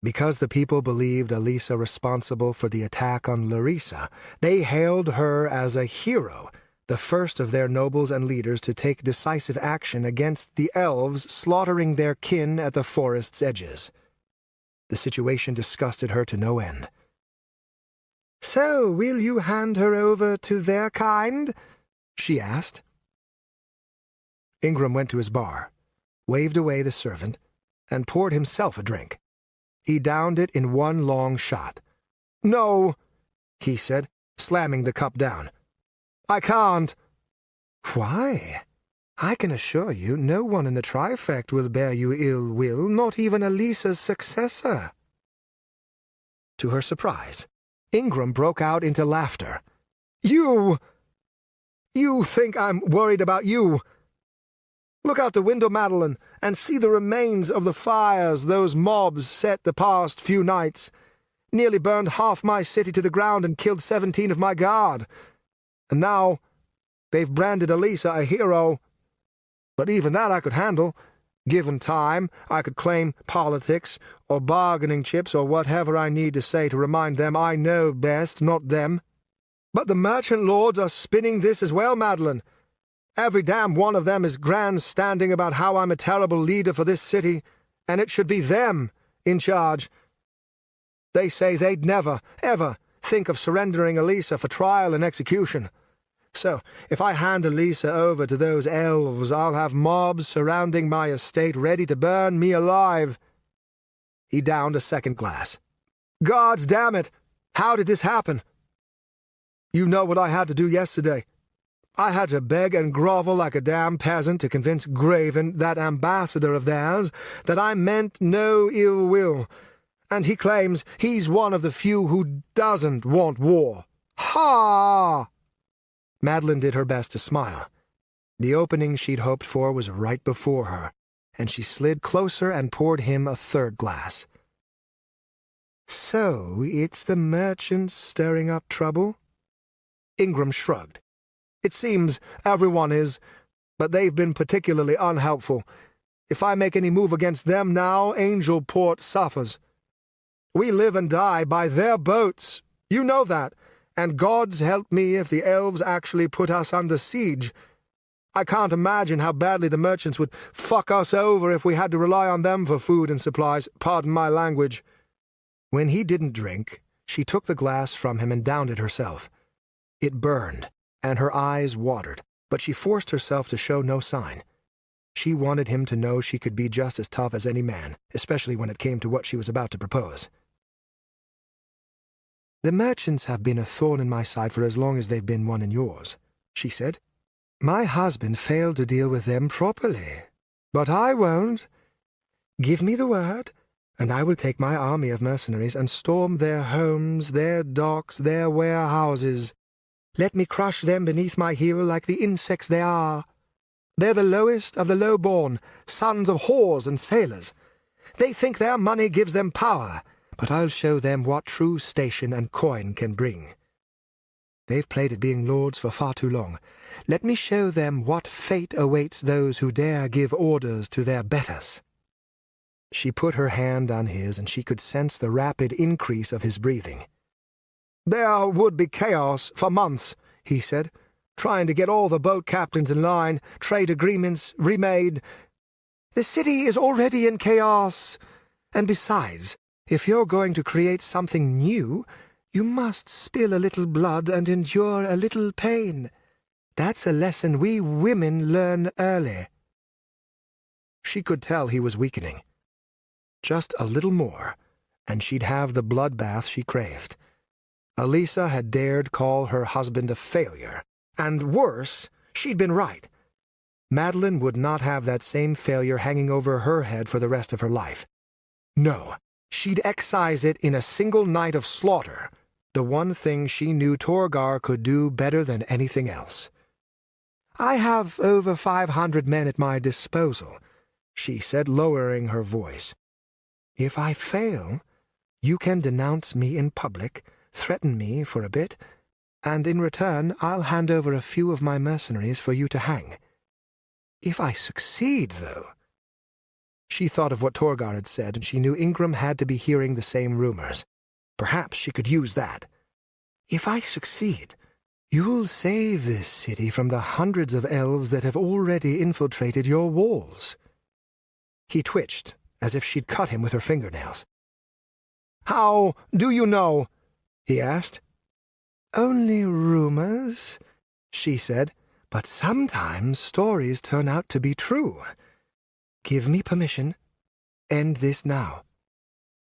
Because the people believed Alisa responsible for the attack on Larissa, they hailed her as a hero, the first of their nobles and leaders to take decisive action against the elves slaughtering their kin at the forest's edges. The situation disgusted her to no end. "So, will you hand her over to their kind?" she asked. Ingram went to his bar, waved away the servant, and poured himself a drink. He downed it in one long shot. "No," he said, slamming the cup down. "I can't." "Why? I can assure you no one in the trifect will bear you ill will, not even Alisa's successor." To her surprise, Ingram broke out into laughter. You think I'm worried about you? Look out the window, Madeline, and see the remains of the fires those mobs set the past few nights. Nearly burned half my city to the ground and killed 17 of my guard. And now they've branded Alisa a hero. But even that I could handle. Given time, I could claim politics or bargaining chips or whatever I need to say to remind them I know best, not them. But the merchant lords are spinning this as well, Madeline. Every damn one of them is grandstanding about how I'm a terrible leader for this city, and it should be them in charge. They say they'd never, ever think of surrendering Alisa for trial and execution. So, if I hand Alisa over to those elves, I'll have mobs surrounding my estate ready to burn me alive." He downed a second glass. "Gods damn it! How did this happen? You know what I had to do yesterday. I had to beg and grovel like a damn peasant to convince Graven, that ambassador of theirs, that I meant no ill will, and he claims he's one of the few who doesn't want war. Ha!" Madeline did her best to smile. The opening she'd hoped for was right before her, and she slid closer and poured him a third glass. "So it's the merchants stirring up trouble?" Ingram shrugged. "It seems everyone is, but they've been particularly unhelpful. If I make any move against them now, Angelport suffers. We live and die by their boats. You know that, and God's help me if the elves actually put us under siege. I can't imagine how badly the merchants would fuck us over if we had to rely on them for food and supplies, pardon my language." When he didn't drink, she took the glass from him and downed it herself. It burned, and her eyes watered, but she forced herself to show no sign. She wanted him to know she could be just as tough as any man, especially when it came to what she was about to propose. "The merchants have been a thorn in my side for as long as they've been one in yours," she said. "My husband failed to deal with them properly. But I won't. Give me the word, and I will take my army of mercenaries and storm their homes, their docks, their warehouses. Let me crush them beneath my heel like the insects they are. They're the lowest of the low-born, sons of whores and sailors. They think their money gives them power, but I'll show them what true station and coin can bring. They've played at being lords for far too long. Let me show them what fate awaits those who dare give orders to their betters." She put her hand on his, and she could sense the rapid increase of his breathing. "There would be chaos for months," he said, "trying to get all the boat captains in line, trade agreements remade. The city is already in chaos. And besides, if you're going to create something new, you must spill a little blood and endure a little pain. That's a lesson we women learn early." She could tell he was weakening. Just a little more, and she'd have the bloodbath she craved. Elisa had dared call her husband a failure, and worse, she'd been right. Madeline would not have that same failure hanging over her head for the rest of her life. No, she'd excise it in a single night of slaughter, the one thing she knew Torgar could do better than anything else. "I have over 500 men at my disposal," she said, lowering her voice. "If I fail, you can denounce me in public, threaten me for a bit, and in return I'll hand over a few of my mercenaries for you to hang. If I succeed, though—" She thought of what Torgar had said, and she knew Ingram had to be hearing the same rumors. Perhaps she could use that. "If I succeed, you'll save this city from the hundreds of elves that have already infiltrated your walls." He twitched, as if she'd cut him with her fingernails. "How do you know?" he asked. "Only rumors," she said, "but sometimes stories turn out to be true. Give me permission. End this now.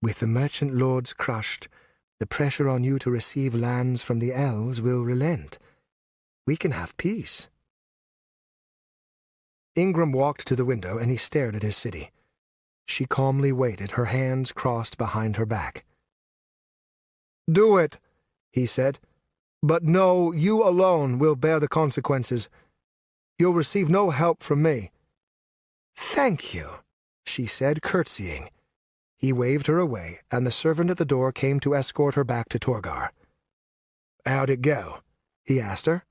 With the merchant lords crushed, the pressure on you to receive lands from the elves will relent. We can have peace." Ingram walked to the window, and he stared at his city. She calmly waited, her hands crossed behind her back. "Do it," he said, "but know you alone will bear the consequences. You'll receive no help from me." "Thank you," she said, curtsying. He waved her away, and the servant at the door came to escort her back to Torgar. "How'd it go?" he asked her.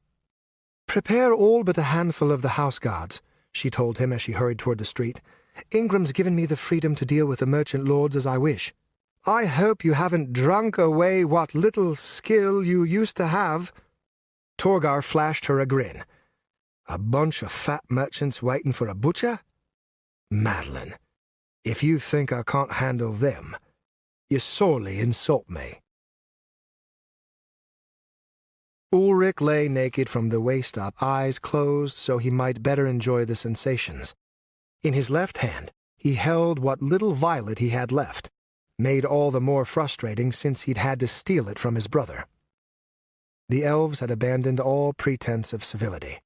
"Prepare all but a handful of the house guards," she told him as she hurried toward the street. "Ingram's given me the freedom to deal with the merchant lords as I wish. I hope you haven't drunk away what little skill you used to have." Torgar flashed her a grin. "A bunch of fat merchants waiting for a butcher? Madeline, if you think I can't handle them, you sorely insult me." Ulrich lay naked from the waist up, eyes closed so he might better enjoy the sensations. In his left hand, he held what little violet he had left, made all the more frustrating since he'd had to steal it from his brother. The elves had abandoned all pretense of civility.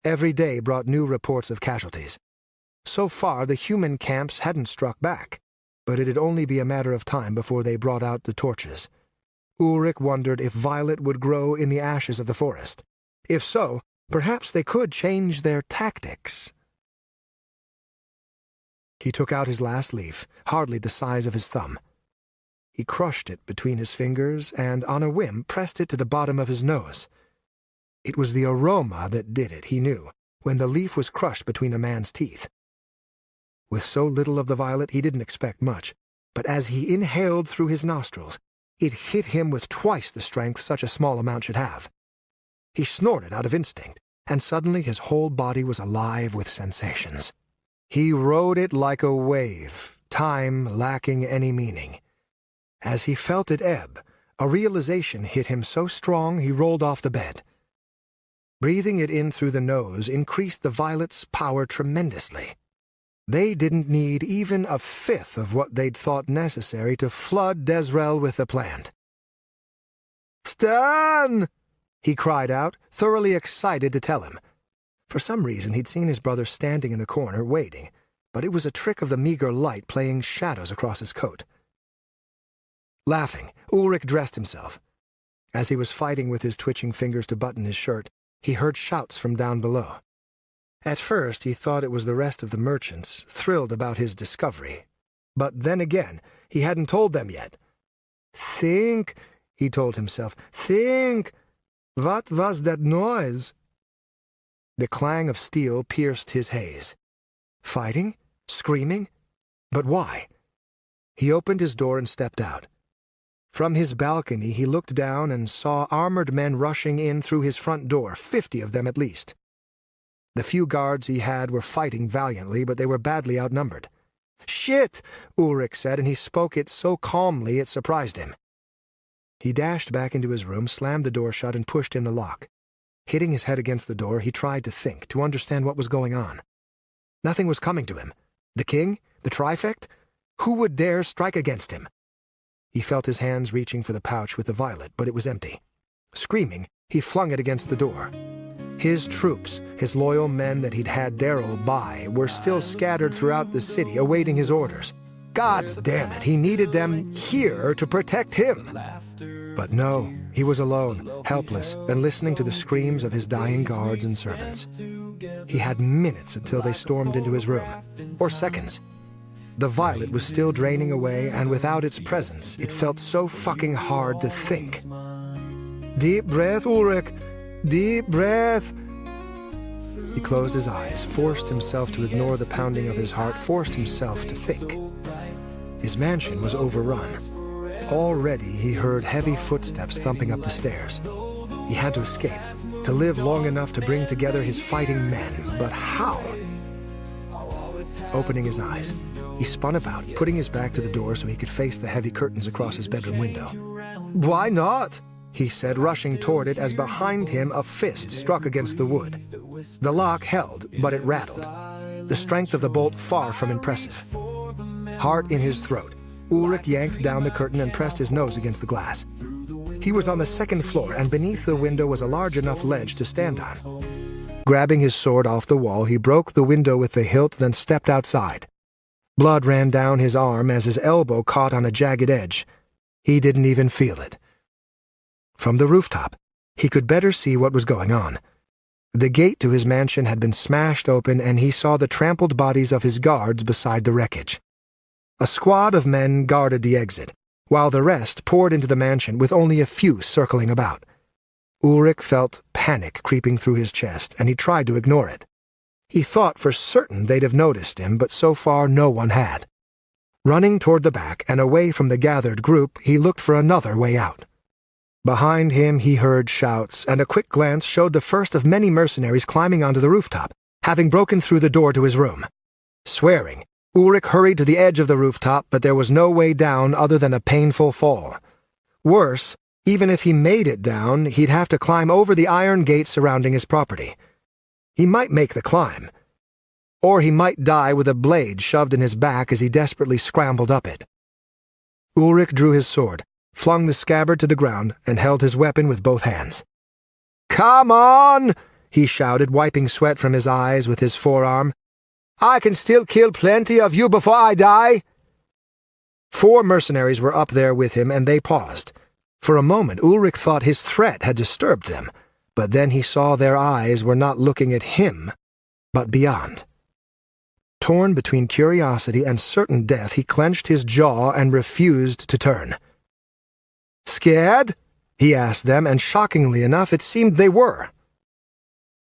Every day brought new reports of casualties. So far, the human camps hadn't struck back, but it'd only be a matter of time before they brought out the torches. Ulrich wondered if violet would grow in the ashes of the forest. If so, perhaps they could change their tactics. He took out his last leaf, hardly the size of his thumb. He crushed it between his fingers and, on a whim, pressed it to the bottom of his nose. It was the aroma that did it, he knew, when the leaf was crushed between a man's teeth. With so little of the violet, he didn't expect much, but as he inhaled through his nostrils, it hit him with twice the strength such a small amount should have. He snorted out of instinct, and suddenly his whole body was alive with sensations. He rode it like a wave, time lacking any meaning. As he felt it ebb, a realization hit him so strong he rolled off the bed. Breathing it in through the nose increased the violet's power tremendously. They didn't need even a fifth of what they'd thought necessary to flood Desrel with the plant. "Stan!" he cried out, thoroughly excited to tell him. For some reason he'd seen his brother standing in the corner, waiting, but it was a trick of the meager light playing shadows across his coat. Laughing, Ulrich dressed himself. As he was fighting with his twitching fingers to button his shirt, he heard shouts from down below. At first he thought it was the rest of the merchants, thrilled about his discovery. But then again, he hadn't told them yet. "Think," he told himself, "think! What was that noise?" The clang of steel pierced his haze. Fighting? Screaming? But why? He opened his door and stepped out. From his balcony he looked down and saw armored men rushing in through his front door, 50 of them at least. The few guards he had were fighting valiantly, but they were badly outnumbered. "Shit!" Ulrich said, and he spoke it so calmly it surprised him. He dashed back into his room, slammed the door shut, and pushed in the lock. Hitting his head against the door, he tried to think, to understand what was going on. Nothing was coming to him. The king? The trifect? Who would dare strike against him? He felt his hands reaching for the pouch with the violet, but it was empty. Screaming, he flung it against the door. His troops, his loyal men that he'd had Darrow buy, were still scattered throughout the city, awaiting his orders. Gods damn it, he needed them here to protect him. But no, he was alone, helpless, and listening to the screams of his dying guards and servants. He had minutes until they stormed into his room, or seconds. The violet was still draining away, and without its presence, it felt so fucking hard to think. Deep breath, Ulrich. Deep breath. He closed his eyes, forced himself to ignore the pounding of his heart, forced himself to think. His mansion was overrun. Already he heard heavy footsteps thumping up the stairs. He had to escape, to live long enough to bring together his fighting men. But how? Opening his eyes, he spun about, putting his back to the door so he could face the heavy curtains across his bedroom window. "Why not?" he said, rushing toward it as behind him a fist struck against the wood. The lock held, but it rattled. The strength of the bolt far from impressive. Heart in his throat, Ulrich yanked down the curtain and pressed his nose against the glass. He was on the second floor, and beneath the window was a large enough ledge to stand on. Grabbing his sword off the wall, he broke the window with the hilt, then stepped outside. Blood ran down his arm as his elbow caught on a jagged edge. He didn't even feel it. From the rooftop, he could better see what was going on. The gate to his mansion had been smashed open, and he saw the trampled bodies of his guards beside the wreckage. A squad of men guarded the exit, while the rest poured into the mansion with only a few circling about. Ulrich felt panic creeping through his chest, and he tried to ignore it. He thought for certain they'd have noticed him, but so far no one had. Running toward the back and away from the gathered group, he looked for another way out. Behind him he heard shouts, and a quick glance showed the first of many mercenaries climbing onto the rooftop, having broken through the door to his room. Swearing, Ulrich hurried to the edge of the rooftop, but there was no way down other than a painful fall. Worse, even if he made it down, he'd have to climb over the iron gate surrounding his property. He might make the climb, or he might die with a blade shoved in his back as he desperately scrambled up it. Ulrich drew his sword, flung the scabbard to the ground, and held his weapon with both hands. "Come on!" he shouted, wiping sweat from his eyes with his forearm. "I can still kill plenty of you before I die." 4 mercenaries were up there with him, and they paused. For a moment Ulrich thought his threat had disturbed them, but then he saw their eyes were not looking at him, but beyond. Torn between curiosity and certain death, he clenched his jaw and refused to turn. "Scared?" he asked them, and shockingly enough, it seemed they were.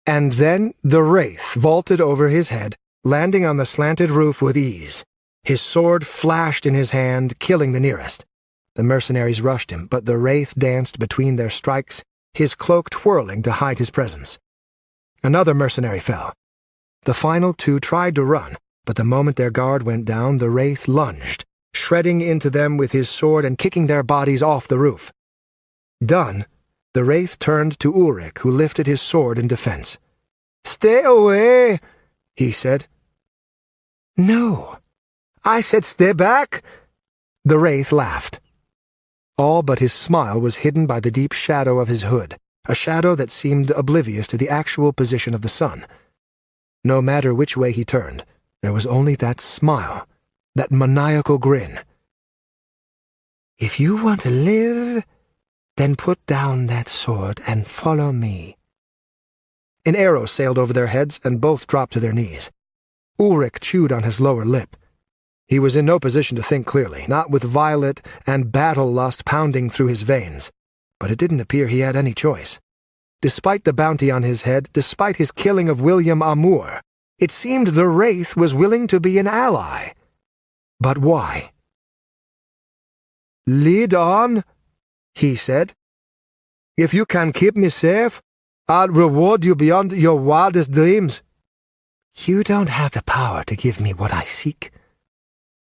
And then the wraith vaulted over his head, landing on the slanted roof with ease. His sword flashed in his hand, killing the nearest. The mercenaries rushed him, but the wraith danced between their strikes, his cloak twirling to hide his presence. Another mercenary fell. The final 2 tried to run, but the moment their guard went down, the wraith lunged, shredding into them with his sword and kicking their bodies off the roof. Done, the wraith turned to Ulrich, who lifted his sword in defense. "Stay away," he said. "No. I said stay back." The wraith laughed. All but his smile was hidden by the deep shadow of his hood, a shadow that seemed oblivious to the actual position of the sun. No matter which way he turned, there was only that smile, that maniacal grin. "If you want to live, then put down that sword and follow me." An arrow sailed over their heads, and both dropped to their knees. Ulrich chewed on his lower lip. He was in no position to think clearly, not with Violet and battle lust pounding through his veins, but it didn't appear he had any choice. Despite the bounty on his head, despite his killing of William Amour, it seemed the Wraith was willing to be an ally. But why? "Lead on," he said. "If you can keep me safe, I'll reward you beyond your wildest dreams." "You don't have the power to give me what I seek,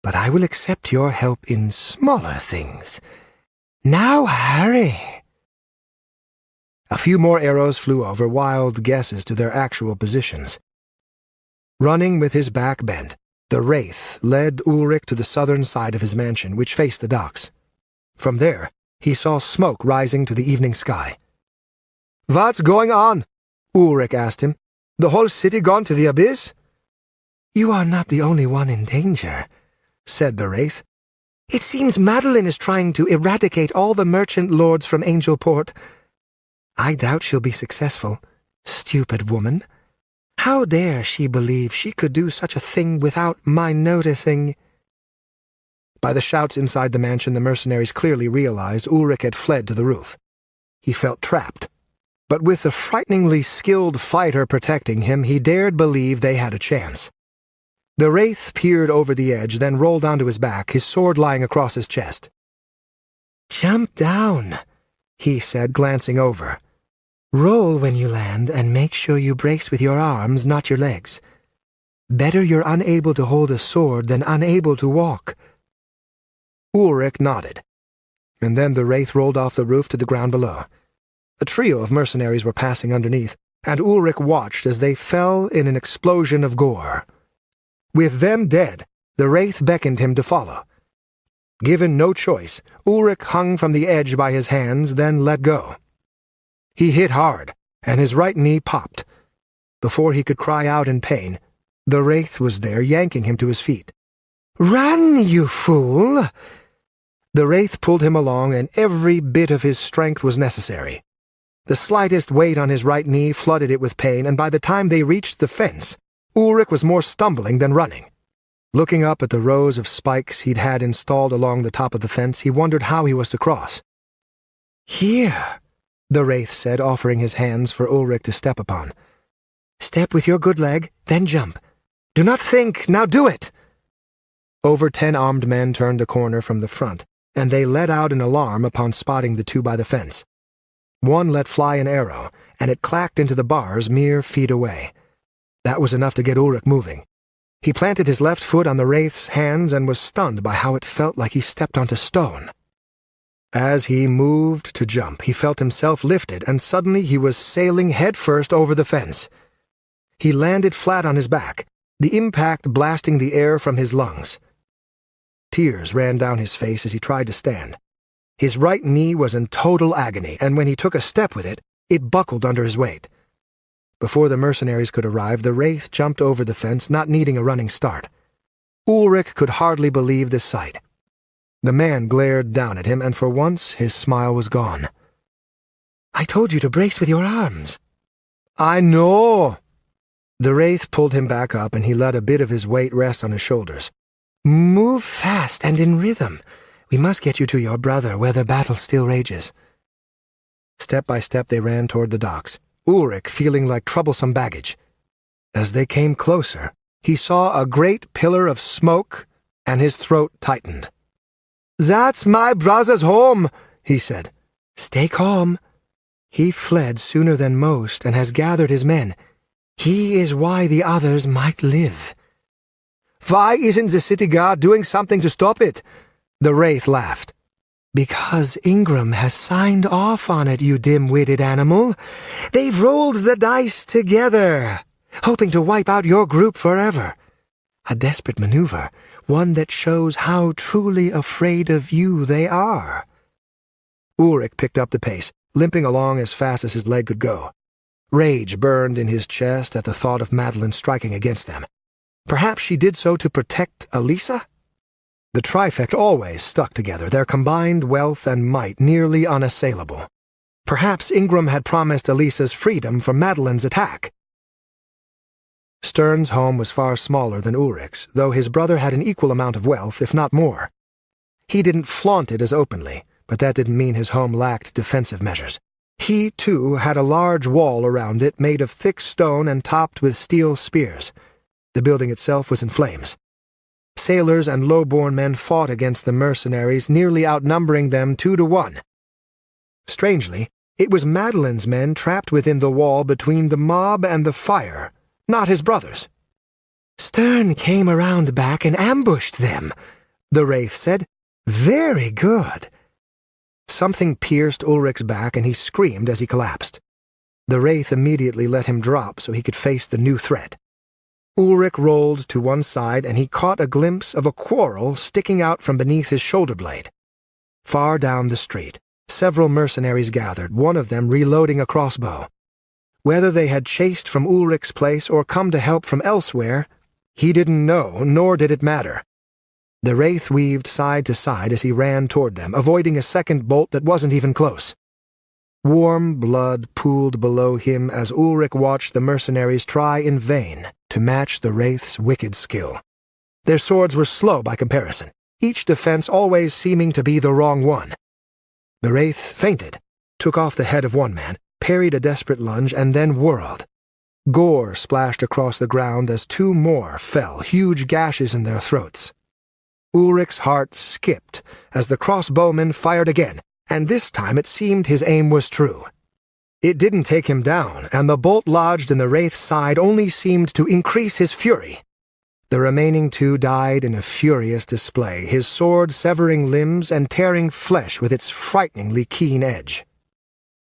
but I will accept your help in smaller things. Now hurry." A few more arrows flew over, wild guesses to their actual positions. Running with his back bent, the Wraith led Ulrich to the southern side of his mansion, which faced the docks. From there, he saw smoke rising to the evening sky. "What's going on?" Ulrich asked him. "The whole city gone to the abyss?" "You are not the only one in danger," said the Wraith. "It seems Madeline is trying to eradicate all the merchant lords from Angelport. I doubt she'll be successful. Stupid woman. How dare she believe she could do such a thing without my noticing?" By the shouts inside the mansion, the mercenaries clearly realized Ulrich had fled to the roof. He felt trapped, but with the frighteningly skilled fighter protecting him, he dared believe they had a chance. The Wraith peered over the edge, then rolled onto his back, his sword lying across his chest. "Jump down," he said, glancing over. "Roll when you land, and make sure you brace with your arms, not your legs. Better you're unable to hold a sword than unable to walk." Ulrich nodded, and then the Wraith rolled off the roof to the ground below. A trio of mercenaries were passing underneath, and Ulrich watched as they fell in an explosion of gore. With them dead, the Wraith beckoned him to follow. Given no choice, Ulrich hung from the edge by his hands, then let go. He hit hard, and his right knee popped. Before he could cry out in pain, the Wraith was there, yanking him to his feet. "Run, you fool!" The Wraith pulled him along, and every bit of his strength was necessary. The slightest weight on his right knee flooded it with pain, and by the time they reached the fence, Ulrich was more stumbling than running. Looking up at the rows of spikes he'd had installed along the top of the fence, he wondered how he was to cross. "Here," the Wraith said, offering his hands for Ulrich to step upon. "Step with your good leg, then jump. Do not think, now do it!" Over 10 armed men turned the corner from the front, and they let out an alarm upon spotting the two by the fence. One let fly an arrow, and it clacked into the bars mere feet away. That was enough to get Ulrich moving. He planted his left foot on the Wraith's hands and was stunned by how it felt like he stepped onto stone. As he moved to jump, he felt himself lifted, and suddenly he was sailing headfirst over the fence. He landed flat on his back, the impact blasting the air from his lungs. Tears ran down his face as he tried to stand. His right knee was in total agony, and when he took a step with it, it buckled under his weight. Before the mercenaries could arrive, the Wraith jumped over the fence, not needing a running start. Ulrich could hardly believe the sight. The man glared down at him, and for once his smile was gone. "I told you to brace with your arms." "I know." The Wraith pulled him back up, and he let a bit of his weight rest on his shoulders. "Move fast and in rhythm. We must get you to your brother, where the battle still rages." Step by step they ran toward the docks, Ulrich feeling like troublesome baggage. As they came closer, he saw a great pillar of smoke, and his throat tightened. "That's my brother's home," he said. "Stay calm. He fled sooner than most and has gathered his men. He is why the others might live." "Why isn't the city guard doing something to stop it?" The Wraith laughed. "Because Ingram has signed off on it, you dim-witted animal. They've rolled the dice together, hoping to wipe out your group forever. A desperate maneuver, one that shows how truly afraid of you they are." Ulrich picked up the pace, limping along as fast as his leg could go. Rage burned in his chest at the thought of Madeline striking against them. Perhaps she did so to protect Elisa? The trifecta always stuck together, their combined wealth and might nearly unassailable. Perhaps Ingram had promised Elisa's freedom from Madeline's attack. Stern's home was far smaller than Ulrich's, though his brother had an equal amount of wealth, if not more. He didn't flaunt it as openly, but that didn't mean his home lacked defensive measures. He, too, had a large wall around it made of thick stone and topped with steel spears. The building itself was in flames. Sailors and low-born men fought against the mercenaries, nearly outnumbering them 2-1. Strangely, it was Madeline's men trapped within the wall between the mob and the fire, not his brothers. "Stern came around back and ambushed them," the wraith said. "Very good." Something pierced Ulrich's back, and he screamed as he collapsed. The wraith immediately let him drop so he could face the new threat. Ulrich rolled to one side, and he caught a glimpse of a quarrel sticking out from beneath his shoulder blade. Far down the street, several mercenaries gathered, one of them reloading a crossbow. Whether they had chased from Ulrich's place or come to help from elsewhere, he didn't know, nor did it matter. The wraith weaved side to side as he ran toward them, avoiding a second bolt that wasn't even close. Warm blood pooled below him as Ulrich watched the mercenaries try in vain to match the wraith's wicked skill. Their swords were slow by comparison, each defense always seeming to be the wrong one. The wraith feinted, took off the head of one man, parried a desperate lunge, and then whirled. Gore splashed across the ground as 2 more fell, huge gashes in their throats. Ulrich's heart skipped as the crossbowman fired again, and this time it seemed his aim was true. It didn't take him down, and the bolt lodged in the wraith's side only seemed to increase his fury. The remaining 2 died in a furious display, his sword severing limbs and tearing flesh with its frighteningly keen edge.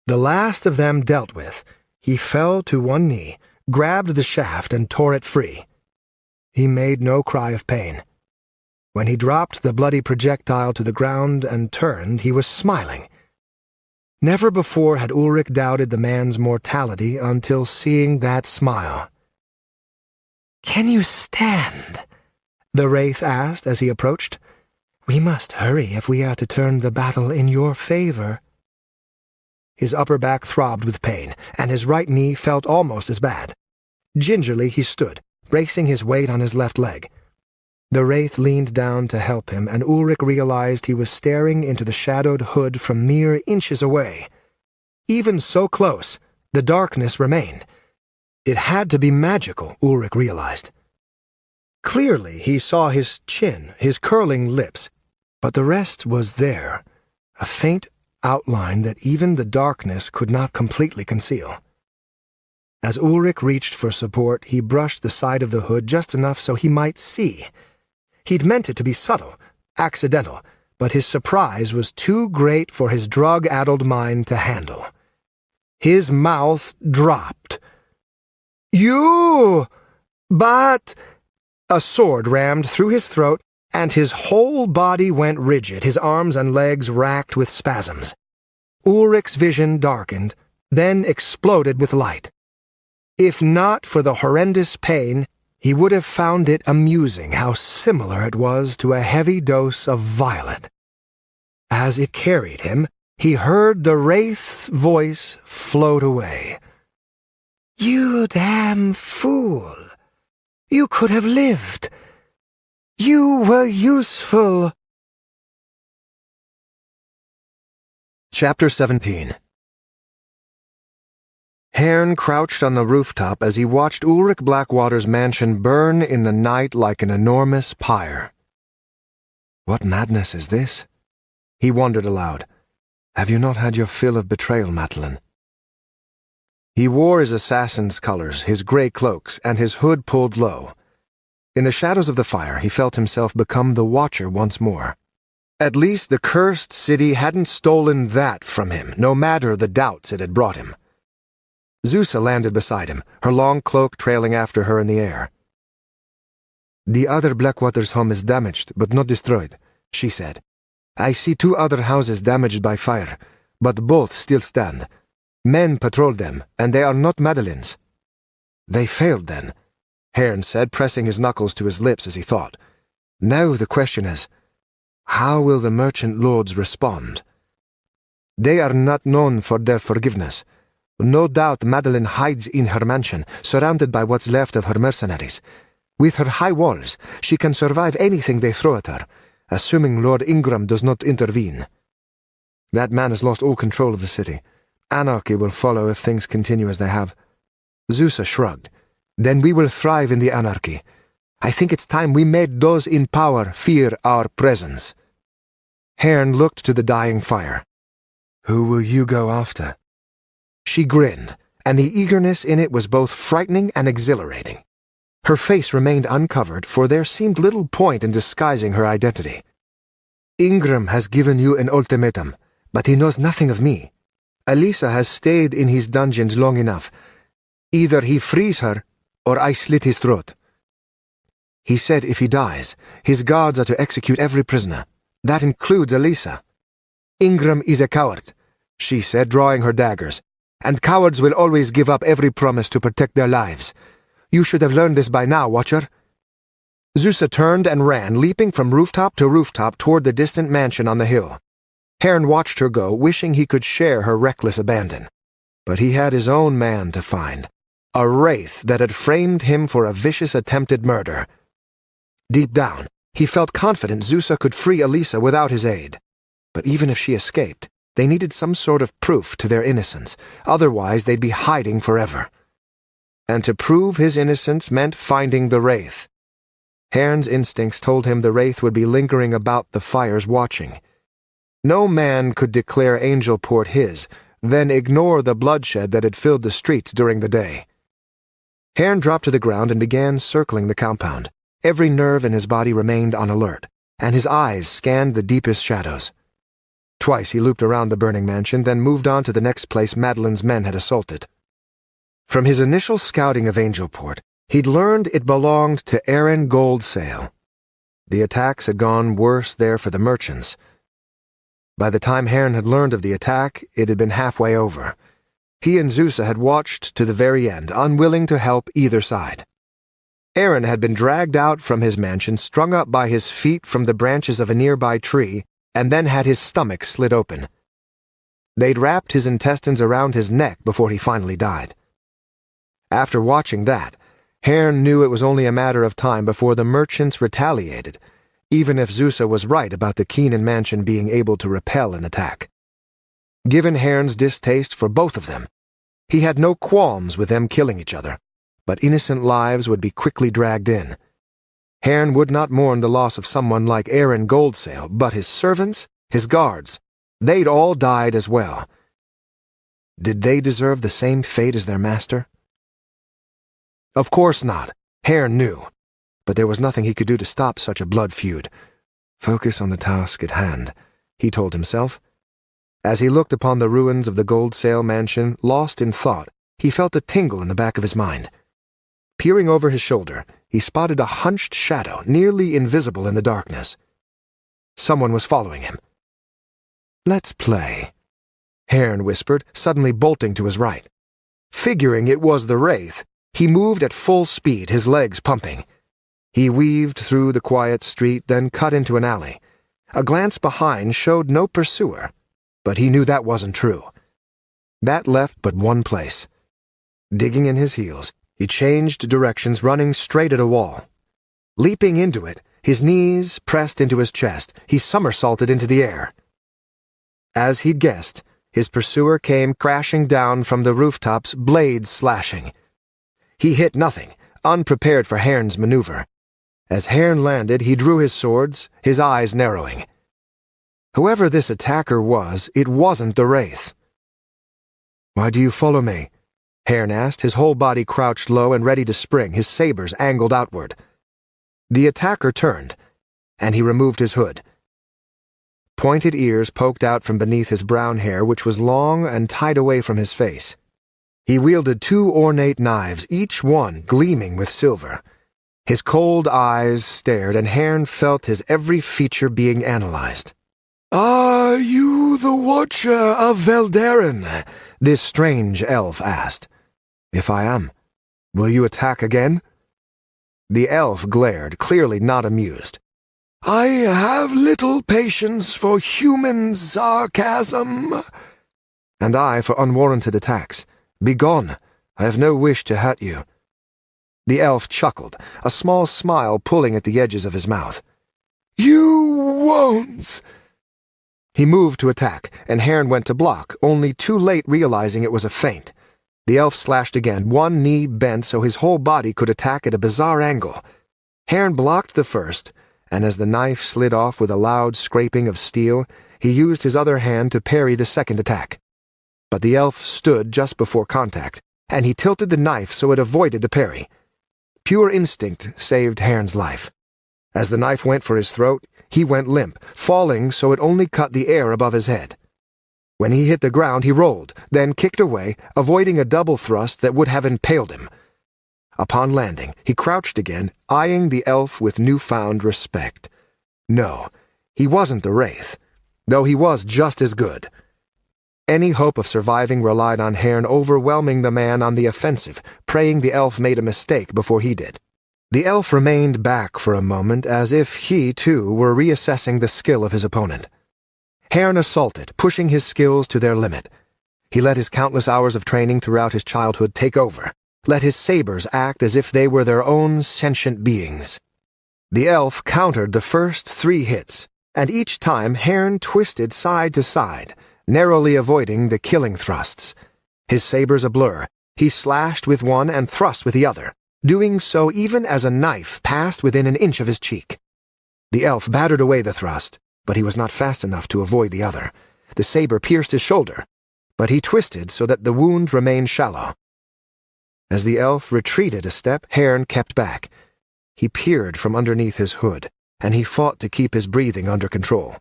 The last of them dealt with, he fell to one knee, grabbed the shaft, and tore it free. He made no cry of pain. When he dropped the bloody projectile to the ground and turned, he was smiling. Never before had Ulrich doubted the man's mortality until seeing that smile. "Can you stand?" the wraith asked as he approached. "We must hurry if we are to turn the battle in your favor." His upper back throbbed with pain, and his right knee felt almost as bad. Gingerly he stood, bracing his weight on his left leg. The wraith leaned down to help him, and Ulrich realized he was staring into the shadowed hood from mere inches away. Even so close, the darkness remained. It had to be magical, Ulrich realized. Clearly he saw his chin, his curling lips, but the rest was there, a faint outline that even the darkness could not completely conceal. As Ulrich reached for support, he brushed the side of the hood just enough so he might see. He'd meant it to be subtle, accidental, but his surprise was too great for his drug-addled mind to handle. His mouth dropped. "You! But—" A sword rammed through his throat, and his whole body went rigid, his arms and legs racked with spasms. Ulrich's vision darkened, then exploded with light. If not for the horrendous pain, he would have found it amusing how similar it was to a heavy dose of violet. As it carried him, he heard the wraith's voice float away. "You damn fool! You could have lived! You were useful!" Chapter 17. Haern crouched on the rooftop as he watched Ulrich Blackwater's mansion burn in the night like an enormous pyre. "What madness is this?" he wondered aloud. "Have you not had your fill of betrayal, Madeline?" He wore his assassin's colors, his grey cloaks, and his hood pulled low. In the shadows of the fire, he felt himself become the Watcher once more. At least the cursed city hadn't stolen that from him, no matter the doubts it had brought him. Zusa landed beside him, her long cloak trailing after her in the air. "The other Blackwater's home is damaged, but not destroyed," she said. "I see 2 other houses damaged by fire, but both still stand. Men patrol them, and they are not Madeline's. They failed then, Haern said, pressing his knuckles to his lips as he thought. Now the question is, how will the merchant lords respond? They are not known for their forgiveness. No doubt Madeline hides in her mansion, surrounded by what's left of her mercenaries. With her high walls, she can survive anything they throw at her, assuming Lord Ingram does not intervene. That man has lost all control of the city. Anarchy will follow if things continue as they have. Zusa shrugged. Then we will thrive in the anarchy. I think it's time we made those in power fear our presence. Haern looked to the dying fire. Who will you go after? She grinned, and the eagerness in it was both frightening and exhilarating. Her face remained uncovered, for there seemed little point in disguising her identity. Ingram has given you an ultimatum, but he knows nothing of me. Elisa has stayed in his dungeons long enough. Either he frees her, or I slit his throat. He said if he dies, his guards are to execute every prisoner. That includes Elisa. Ingram is a coward, she said, drawing her daggers, and cowards will always give up every promise to protect their lives. You should have learned this by now, Watcher. Zusa turned and ran, leaping from rooftop to rooftop toward the distant mansion on the hill. Haern watched her go, wishing he could share her reckless abandon. But he had his own man to find, a wraith that had framed him for a vicious attempted murder. Deep down, he felt confident Zusa could free Elisa without his aid. But even if she escaped, they needed some sort of proof to their innocence, otherwise they'd be hiding forever. And to prove his innocence meant finding the wraith. Haern's instincts told him the wraith would be lingering about the fires watching. No man could declare Angelport his, then ignore the bloodshed that had filled the streets during the day. Haern dropped to the ground and began circling the compound. Every nerve in his body remained on alert, and his eyes scanned the deepest shadows. Twice he looped around the burning mansion, then moved on to the next place Madeline's men had assaulted. From his initial scouting of Angelport, he'd learned it belonged to Haern Goldsail. The attacks had gone worse there for the merchants. By the time Haern had learned of the attack, it had been halfway over. He and Zusa had watched to the very end, unwilling to help either side. Haern had been dragged out from his mansion, strung up by his feet from the branches of a nearby tree, and then had his stomach slit open. They'd wrapped his intestines around his neck before he finally died. After watching that, Haern knew it was only a matter of time before the merchants retaliated, even if Zusa was right about the Keenan mansion being able to repel an attack. Given Haern's distaste for both of them, he had no qualms with them killing each other, but innocent lives would be quickly dragged in. Haern would not mourn the loss of someone like Haern Goldsail, but his servants, his guards, they'd all died as well. Did they deserve the same fate as their master? Of course not, Haern knew, but there was nothing he could do to stop such a blood feud. Focus on the task at hand, he told himself. As he looked upon the ruins of the Goldsail mansion, lost in thought, he felt a tingle in the back of his mind. Peering over his shoulder, he spotted a hunched shadow, nearly invisible in the darkness. Someone was following him. "Let's play," Haern whispered, suddenly bolting to his right. Figuring it was the wraith, he moved at full speed, his legs pumping. He weaved through the quiet street, then cut into an alley. A glance behind showed no pursuer, but he knew that wasn't true. That left but one place. Digging in his heels, he changed directions, running straight at a wall. Leaping into it, his knees pressed into his chest, he somersaulted into the air. As he'd guessed, his pursuer came crashing down from the rooftops, blades slashing. He hit nothing, unprepared for Haern's maneuver. As Haern landed, he drew his swords, his eyes narrowing. Whoever this attacker was, it wasn't the wraith. "Why do you follow me?" Haern asked, his whole body crouched low and ready to spring, his sabers angled outward. The attacker turned, and he removed his hood. Pointed ears poked out from beneath his brown hair, which was long and tied away from his face. He wielded two ornate knives, each one gleaming with silver. His cold eyes stared, and Haern felt his every feature being analyzed. "Are you the Watcher of Veldaren? This strange elf asked. If I am, will you attack again? The elf glared, clearly not amused. I have little patience for human sarcasm. And I for unwarranted attacks. Begone, I have no wish to hurt you. The elf chuckled, a small smile pulling at the edges of his mouth. You won't! He moved to attack, and Haern went to block, only too late realizing it was a feint. The elf slashed again, one knee bent so his whole body could attack at a bizarre angle. Haern blocked the first, and as the knife slid off with a loud scraping of steel, he used his other hand to parry the second attack. But the elf stood just before contact, and he tilted the knife so it avoided the parry. Pure instinct saved Haern's life. As the knife went for his throat, he went limp, falling so it only cut the air above his head. When he hit the ground, he rolled, then kicked away, avoiding a double thrust that would have impaled him. Upon landing, he crouched again, eyeing the elf with newfound respect. No, he wasn't the Wraith, though he was just as good. Any hope of surviving relied on Haern overwhelming the man on the offensive, praying the elf made a mistake before he did. The elf remained back for a moment as if he, too, were reassessing the skill of his opponent. Haern assaulted, pushing his skills to their limit. He let his countless hours of training throughout his childhood take over, let his sabers act as if they were their own sentient beings. The elf countered the first 3 hits, and each time Haern twisted side to side, narrowly avoiding the killing thrusts. His sabers a blur, he slashed with one and thrust with the other, doing so even as a knife passed within an inch of his cheek. The elf battered away the thrust, but he was not fast enough to avoid the other. The saber pierced his shoulder, but he twisted so that the wound remained shallow. As the elf retreated a step, Haern kept back. He peered from underneath his hood, and he fought to keep his breathing under control.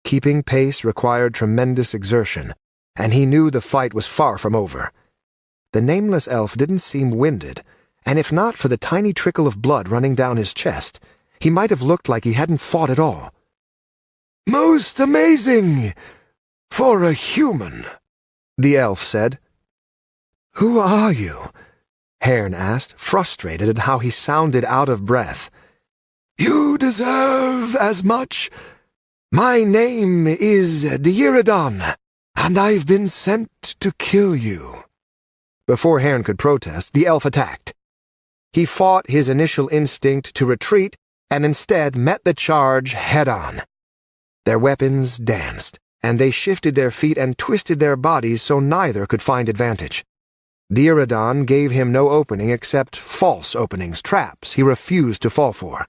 Keeping pace required tremendous exertion, and he knew the fight was far from over. The nameless elf didn't seem winded, and if not for the tiny trickle of blood running down his chest, he might have looked like he hadn't fought at all. Most amazing! For a human, the elf said. Who are you? Haern asked, frustrated at how he sounded out of breath. You deserve as much. My name is Dalglish, and I've been sent to kill you. Before Haern could protest, the elf attacked. He fought his initial instinct to retreat and instead met the charge head-on. Their weapons danced, and they shifted their feet and twisted their bodies so neither could find advantage. Dalglish gave him no opening except false openings, traps he refused to fall for.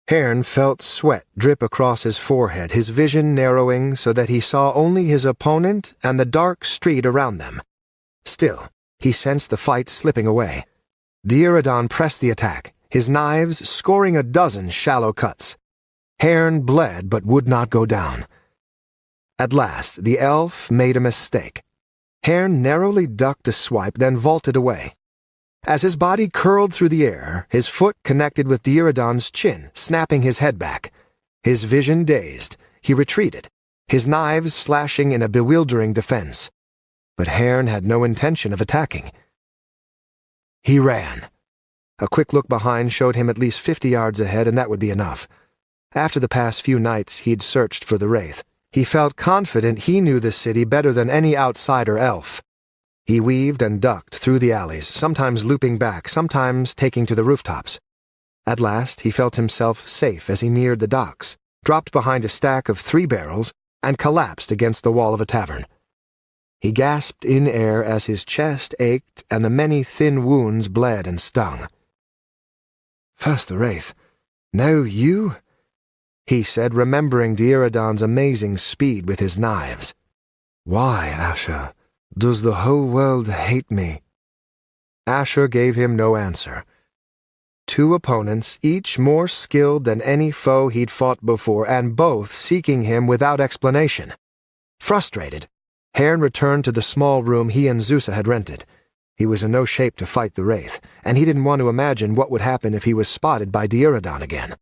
Haern felt sweat drip across his forehead, his vision narrowing so that he saw only his opponent and the dark street around them. Still, he sensed the fight slipping away. Dalglish pressed the attack, his knives scoring a dozen shallow cuts. Haern bled but would not go down. At last, the elf made a mistake. Haern narrowly ducked a swipe, then vaulted away. As his body curled through the air, his foot connected with Dalich's chin, snapping his head back. His vision dazed, he retreated, his knives slashing in a bewildering defense. But Haern had no intention of attacking. He ran. A quick look behind showed him at least 50 yards ahead, and that would be enough. After the past few nights he'd searched for the Wraith, he felt confident he knew the city better than any outsider elf. He weaved and ducked through the alleys, sometimes looping back, sometimes taking to the rooftops. At last he felt himself safe as he neared the docks, dropped behind a stack of 3 barrels, and collapsed against the wall of a tavern. He gasped in air as his chest ached and the many thin wounds bled and stung. First the Wraith, now you? He said, remembering Dalich's amazing speed with his knives. Why, Asher? Does the whole world hate me? Asher gave him no answer. 2 opponents, each more skilled than any foe he'd fought before, and both seeking him without explanation. Frustrated, Haern returned to the small room he and Zusa had rented. He was in no shape to fight the Wraith, and he didn't want to imagine what would happen if he was spotted by Dalglish again.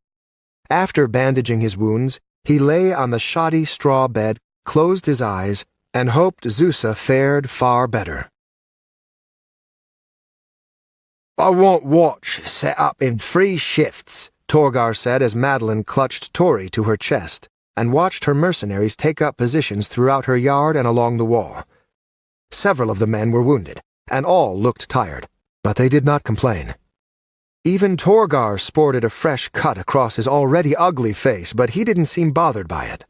After bandaging his wounds, he lay on the shoddy straw bed, closed his eyes and hoped Zusa fared far better. "I want watch set up in 3 shifts," Torgar said as Madeline clutched Tori to her chest and watched her mercenaries take up positions throughout her yard and along the wall. Several of the men were wounded, and all looked tired, but they did not complain. Even Torgar sported a fresh cut across his already ugly face, but he didn't seem bothered by it.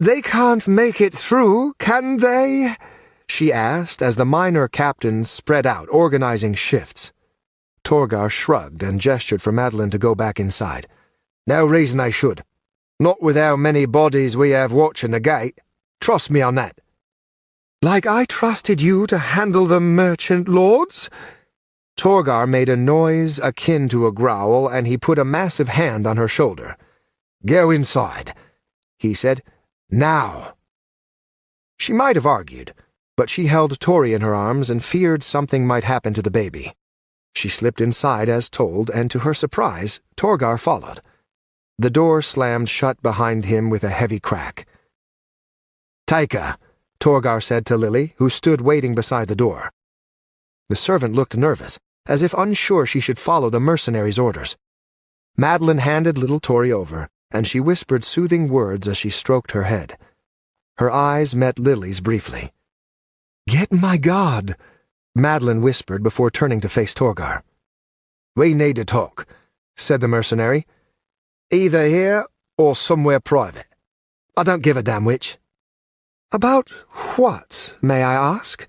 "They can't make it through, can they?" she asked as the minor captains spread out, organizing shifts. Torgar shrugged and gestured for Madeline to go back inside. "No reason they should. Not with how many bodies we have watching the gate. Trust me on that." "Like I trusted you to handle the merchant lords?" Torgar made a noise akin to a growl, and he put a massive hand on her shoulder. "Go inside," he said. "Now." She might have argued, but she held Tori in her arms and feared something might happen to the baby. She slipped inside as told, and to her surprise, Torgar followed. The door slammed shut behind him with a heavy crack. "Take her," Torgar said to Lily, who stood waiting beside the door. The servant looked nervous, as if unsure she should follow the mercenaries' orders. Madeline handed little Tori over, and she whispered soothing words as she stroked her head. Her eyes met Lily's briefly. "Get my guard," Madeline whispered before turning to face Torgar. "We need to talk," said the mercenary. "Either here or somewhere private. I don't give a damn which." "About what, may I ask?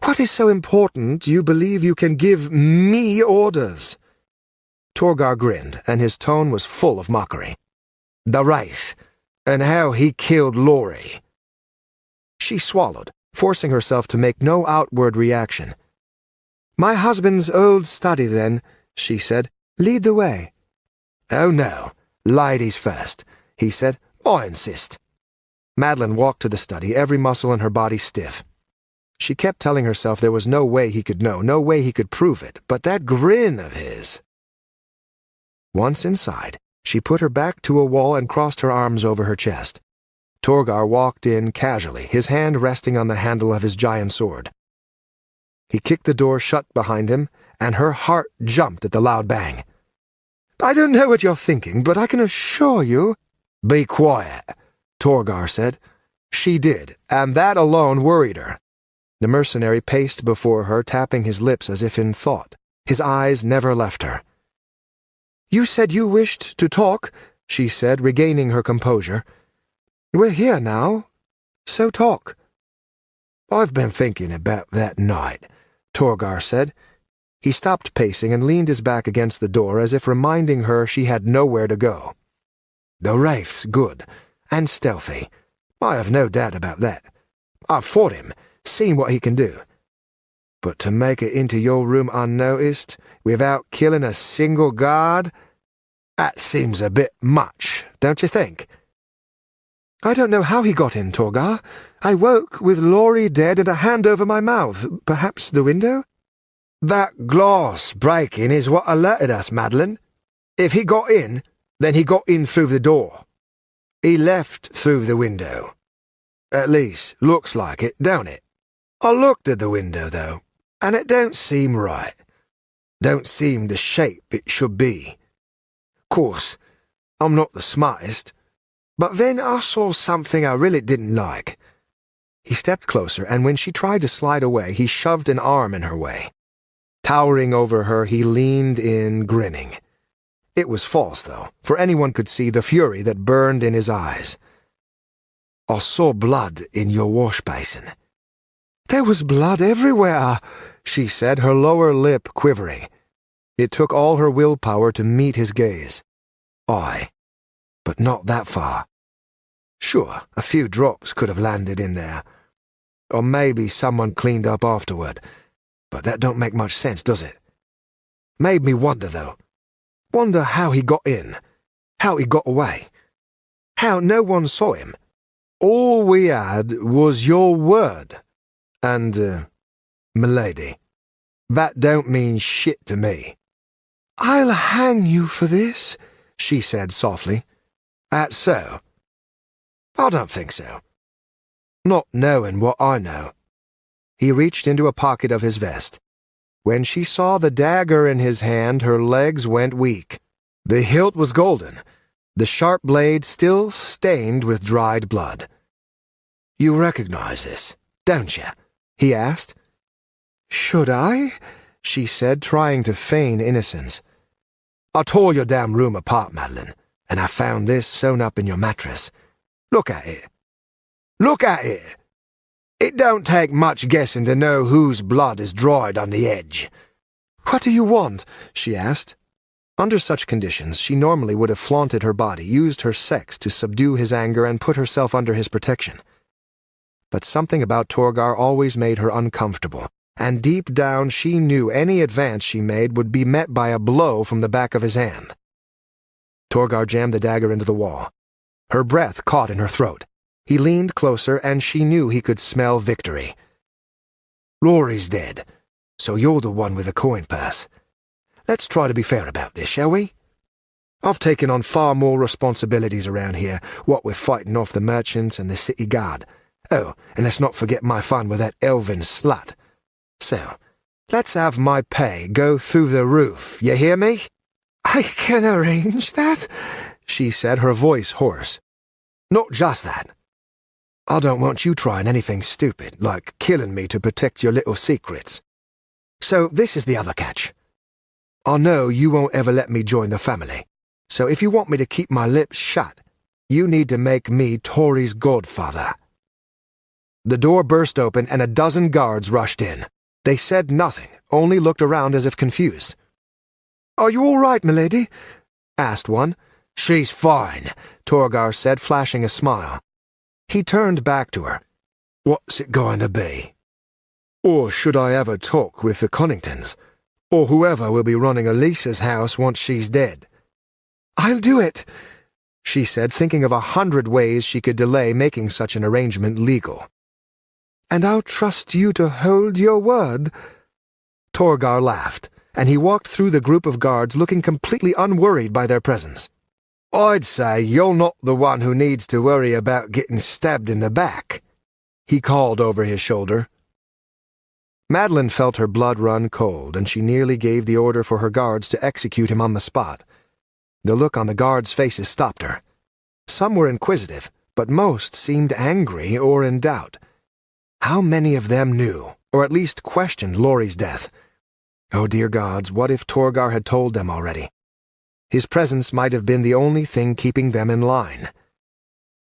What is so important you believe you can give me orders?" Torgar grinned, and his tone was full of mockery. "The Wraith, and how he killed Laurie." She swallowed, forcing herself to make no outward reaction. "My husband's old study, then," she said. "Lead the way." "Oh, no. Ladies first," he said. "I insist." Madeline walked to the study, every muscle in her body stiff. She kept telling herself there was no way he could know, no way he could prove it, but that grin of his. Once inside, she put her back to a wall and crossed her arms over her chest. Torgar walked in casually, his hand resting on the handle of his giant sword. He kicked the door shut behind him, and her heart jumped at the loud bang. "I don't know what you're thinking, but I can assure you—" "Be quiet," Torgar said. She did, and that alone worried her. The mercenary paced before her, tapping his lips as if in thought. His eyes never left her. "You said you wished to talk," she said, regaining her composure. "We're here now, so talk." "I've been thinking about that night," Torgar said. He stopped pacing and leaned his back against the door as if reminding her she had nowhere to go. "The Wraith's good, and stealthy. I have no doubt about that. I've fought him, seen what he can do. But to make it into your room unnoticed, without killing a single guard, that seems a bit much, don't you think?" "I don't know how he got in, Torgar. I woke with Laurie dead and a hand over my mouth. Perhaps the window?" "That glass breaking is what alerted us, Madeline. If he got in, then he got in through the door. He left through the window. At least, looks like it, don't it? I looked at the window, though, and it don't seem right. Don't seem the shape it should be. Course, I'm not the smartest, but then I saw something I really didn't like." He stepped closer, and when she tried to slide away, he shoved an arm in her way. Towering over her, he leaned in, grinning. It was false, though, for anyone could see the fury that burned in his eyes. "I saw blood in your wash basin." "There was blood everywhere," she said, her lower lip quivering. It took all her willpower to meet his gaze. "Aye, but not that far. Sure, a few drops could have landed in there. Or maybe someone cleaned up afterward. But that don't make much sense, does it? Made me wonder, though. Wonder how he got in. How he got away. How no one saw him. All we had was your word. And, m'lady, that don't mean shit to me." "I'll hang you for this," she said softly. "That's so. I don't think so. Not knowing what I know. He reached into a pocket of his vest. When she saw the dagger in his hand, her legs went weak. The hilt was golden, the sharp blade still stained with dried blood. You recognize this, don't you? He asked. Should I? She said, trying to feign innocence. I tore your damn room apart, Madeline, and I found this sewn up in your mattress. Look at it. Look at it! It don't take much guessing to know whose blood is dried on the edge. What do you want? She asked. Under such conditions, she normally would have flaunted her body, used her sex to subdue his anger, and put herself under his protection. But something about Torgar always made her uncomfortable, and deep down she knew any advance she made would be met by a blow from the back of his hand. Torgar jammed the dagger into the wall. Her breath caught in her throat. He leaned closer, and she knew he could smell victory. Rory's dead, so you're the one with the coin purse. Let's try to be fair about this, shall we? I've taken on far more responsibilities around here, what with fighting off the merchants and the city guard. Oh, and let's not forget my fun with that elven slut. So, let's have my pay go through the roof, you hear me? I can arrange that, she said, her voice hoarse. Not just that. I don't want you trying anything stupid, like killing me to protect your little secrets. So this is the other catch. I know you won't ever let me join the family, so if you want me to keep my lips shut, you need to make me Tori's godfather. The door burst open and a dozen guards rushed in. They said nothing, only looked around as if confused. Are you all right, milady? Asked one. She's fine, Torgar said, flashing a smile. He turned back to her. What's it going to be? Or should I ever talk with the Conningtons? Or whoever will be running Elisa's house once she's dead? I'll do it, she said, thinking of 100 ways she could delay making such an arrangement legal. And I'll trust you to hold your word. Torgar laughed, and he walked through the group of guards looking completely unworried by their presence. I'd say you're not the one who needs to worry about getting stabbed in the back, he called over his shoulder. Madeline felt her blood run cold, and she nearly gave the order for her guards to execute him on the spot. The look on the guards' faces stopped her. Some were inquisitive, but most seemed angry or in doubt. How many of them knew, or at least questioned Laurie's death? Oh, dear gods, what if Torgar had told them already? His presence might have been the only thing keeping them in line.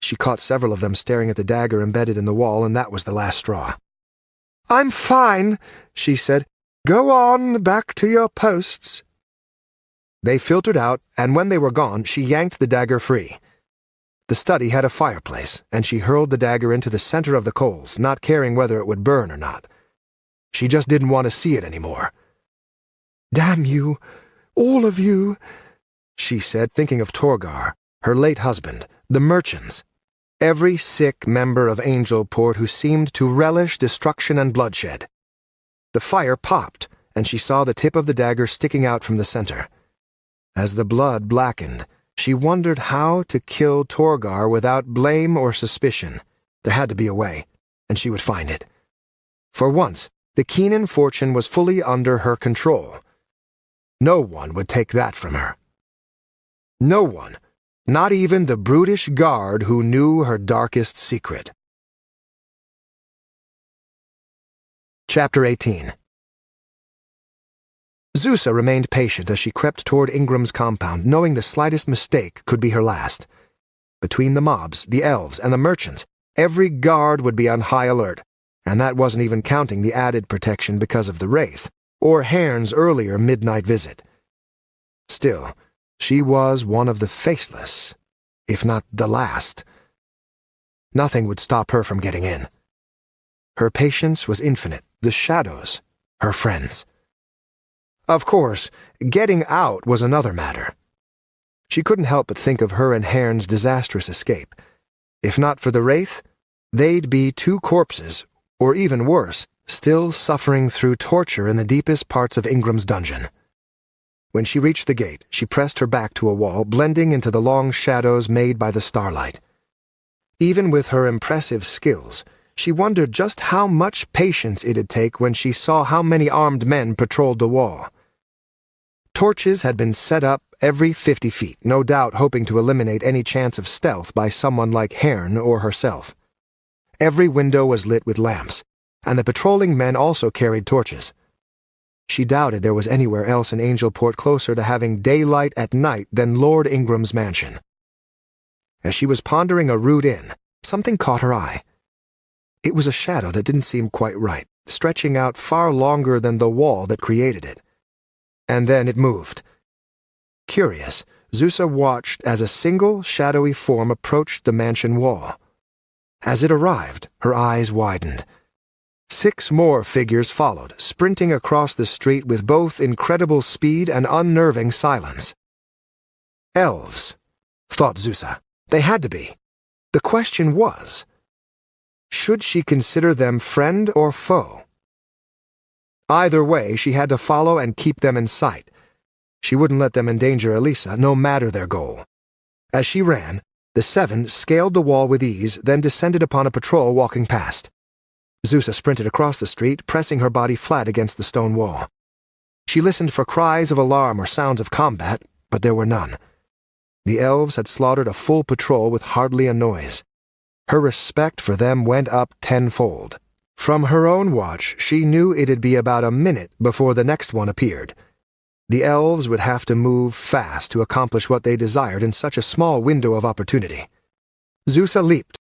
She caught several of them staring at the dagger embedded in the wall, and that was the last straw. I'm fine, she said. Go on back to your posts. They filtered out, and when they were gone, she yanked the dagger free. The study had a fireplace, and she hurled the dagger into the center of the coals, not caring whether it would burn or not. She just didn't want to see it anymore. Damn you, all of you, she said, thinking of Torgar, her late husband, the merchants, every sick member of Angelport who seemed to relish destruction and bloodshed. The fire popped, and she saw the tip of the dagger sticking out from the center. As the blood blackened, she wondered how to kill Torgar without blame or suspicion. There had to be a way, and she would find it. For once, the Keenan fortune was fully under her control. No one would take that from her. No one, not even the brutish guard who knew her darkest secret. Chapter 18. Zusa remained patient as she crept toward Ingram's compound, knowing the slightest mistake could be her last. Between the mobs, the elves, and the merchants, every guard would be on high alert, and that wasn't even counting the added protection because of the Wraith, or Haern's earlier midnight visit. Still, she was one of the faceless, if not the last. Nothing would stop her from getting in. Her patience was infinite, the shadows, her friends. Of course, getting out was another matter. She couldn't help but think of her and Haern's disastrous escape. If not for the Wraith, they'd be 2 corpses, or even worse, still suffering through torture in the deepest parts of Ingram's dungeon. When she reached the gate, she pressed her back to a wall, blending into the long shadows made by the starlight. Even with her impressive skills, she wondered just how much patience it'd take when she saw how many armed men patrolled the wall. Torches had been set up every 50 feet, no doubt hoping to eliminate any chance of stealth by someone like Haern or herself. Every window was lit with lamps, and the patrolling men also carried torches. She doubted there was anywhere else in Angelport closer to having daylight at night than Lord Ingram's mansion. As she was pondering a route in, something caught her eye. It was a shadow that didn't seem quite right, stretching out far longer than the wall that created it. And then it moved. Curious, Zusa watched as a single, shadowy form approached the mansion wall. As it arrived, her eyes widened. 6 more figures followed, sprinting across the street with both incredible speed and unnerving silence. Elves, thought Zusa. They had to be. The question was, should she consider them friend or foe? Either way, she had to follow and keep them in sight. She wouldn't let them endanger Elisa, no matter their goal. As she ran, the 7 scaled the wall with ease, then descended upon a patrol walking past. Zusa sprinted across the street, pressing her body flat against the stone wall. She listened for cries of alarm or sounds of combat, but there were none. The elves had slaughtered a full patrol with hardly a noise. Her respect for them went up tenfold. From her own watch, she knew it'd be about a minute before the next one appeared. The elves would have to move fast to accomplish what they desired in such a small window of opportunity. Zusa leaped,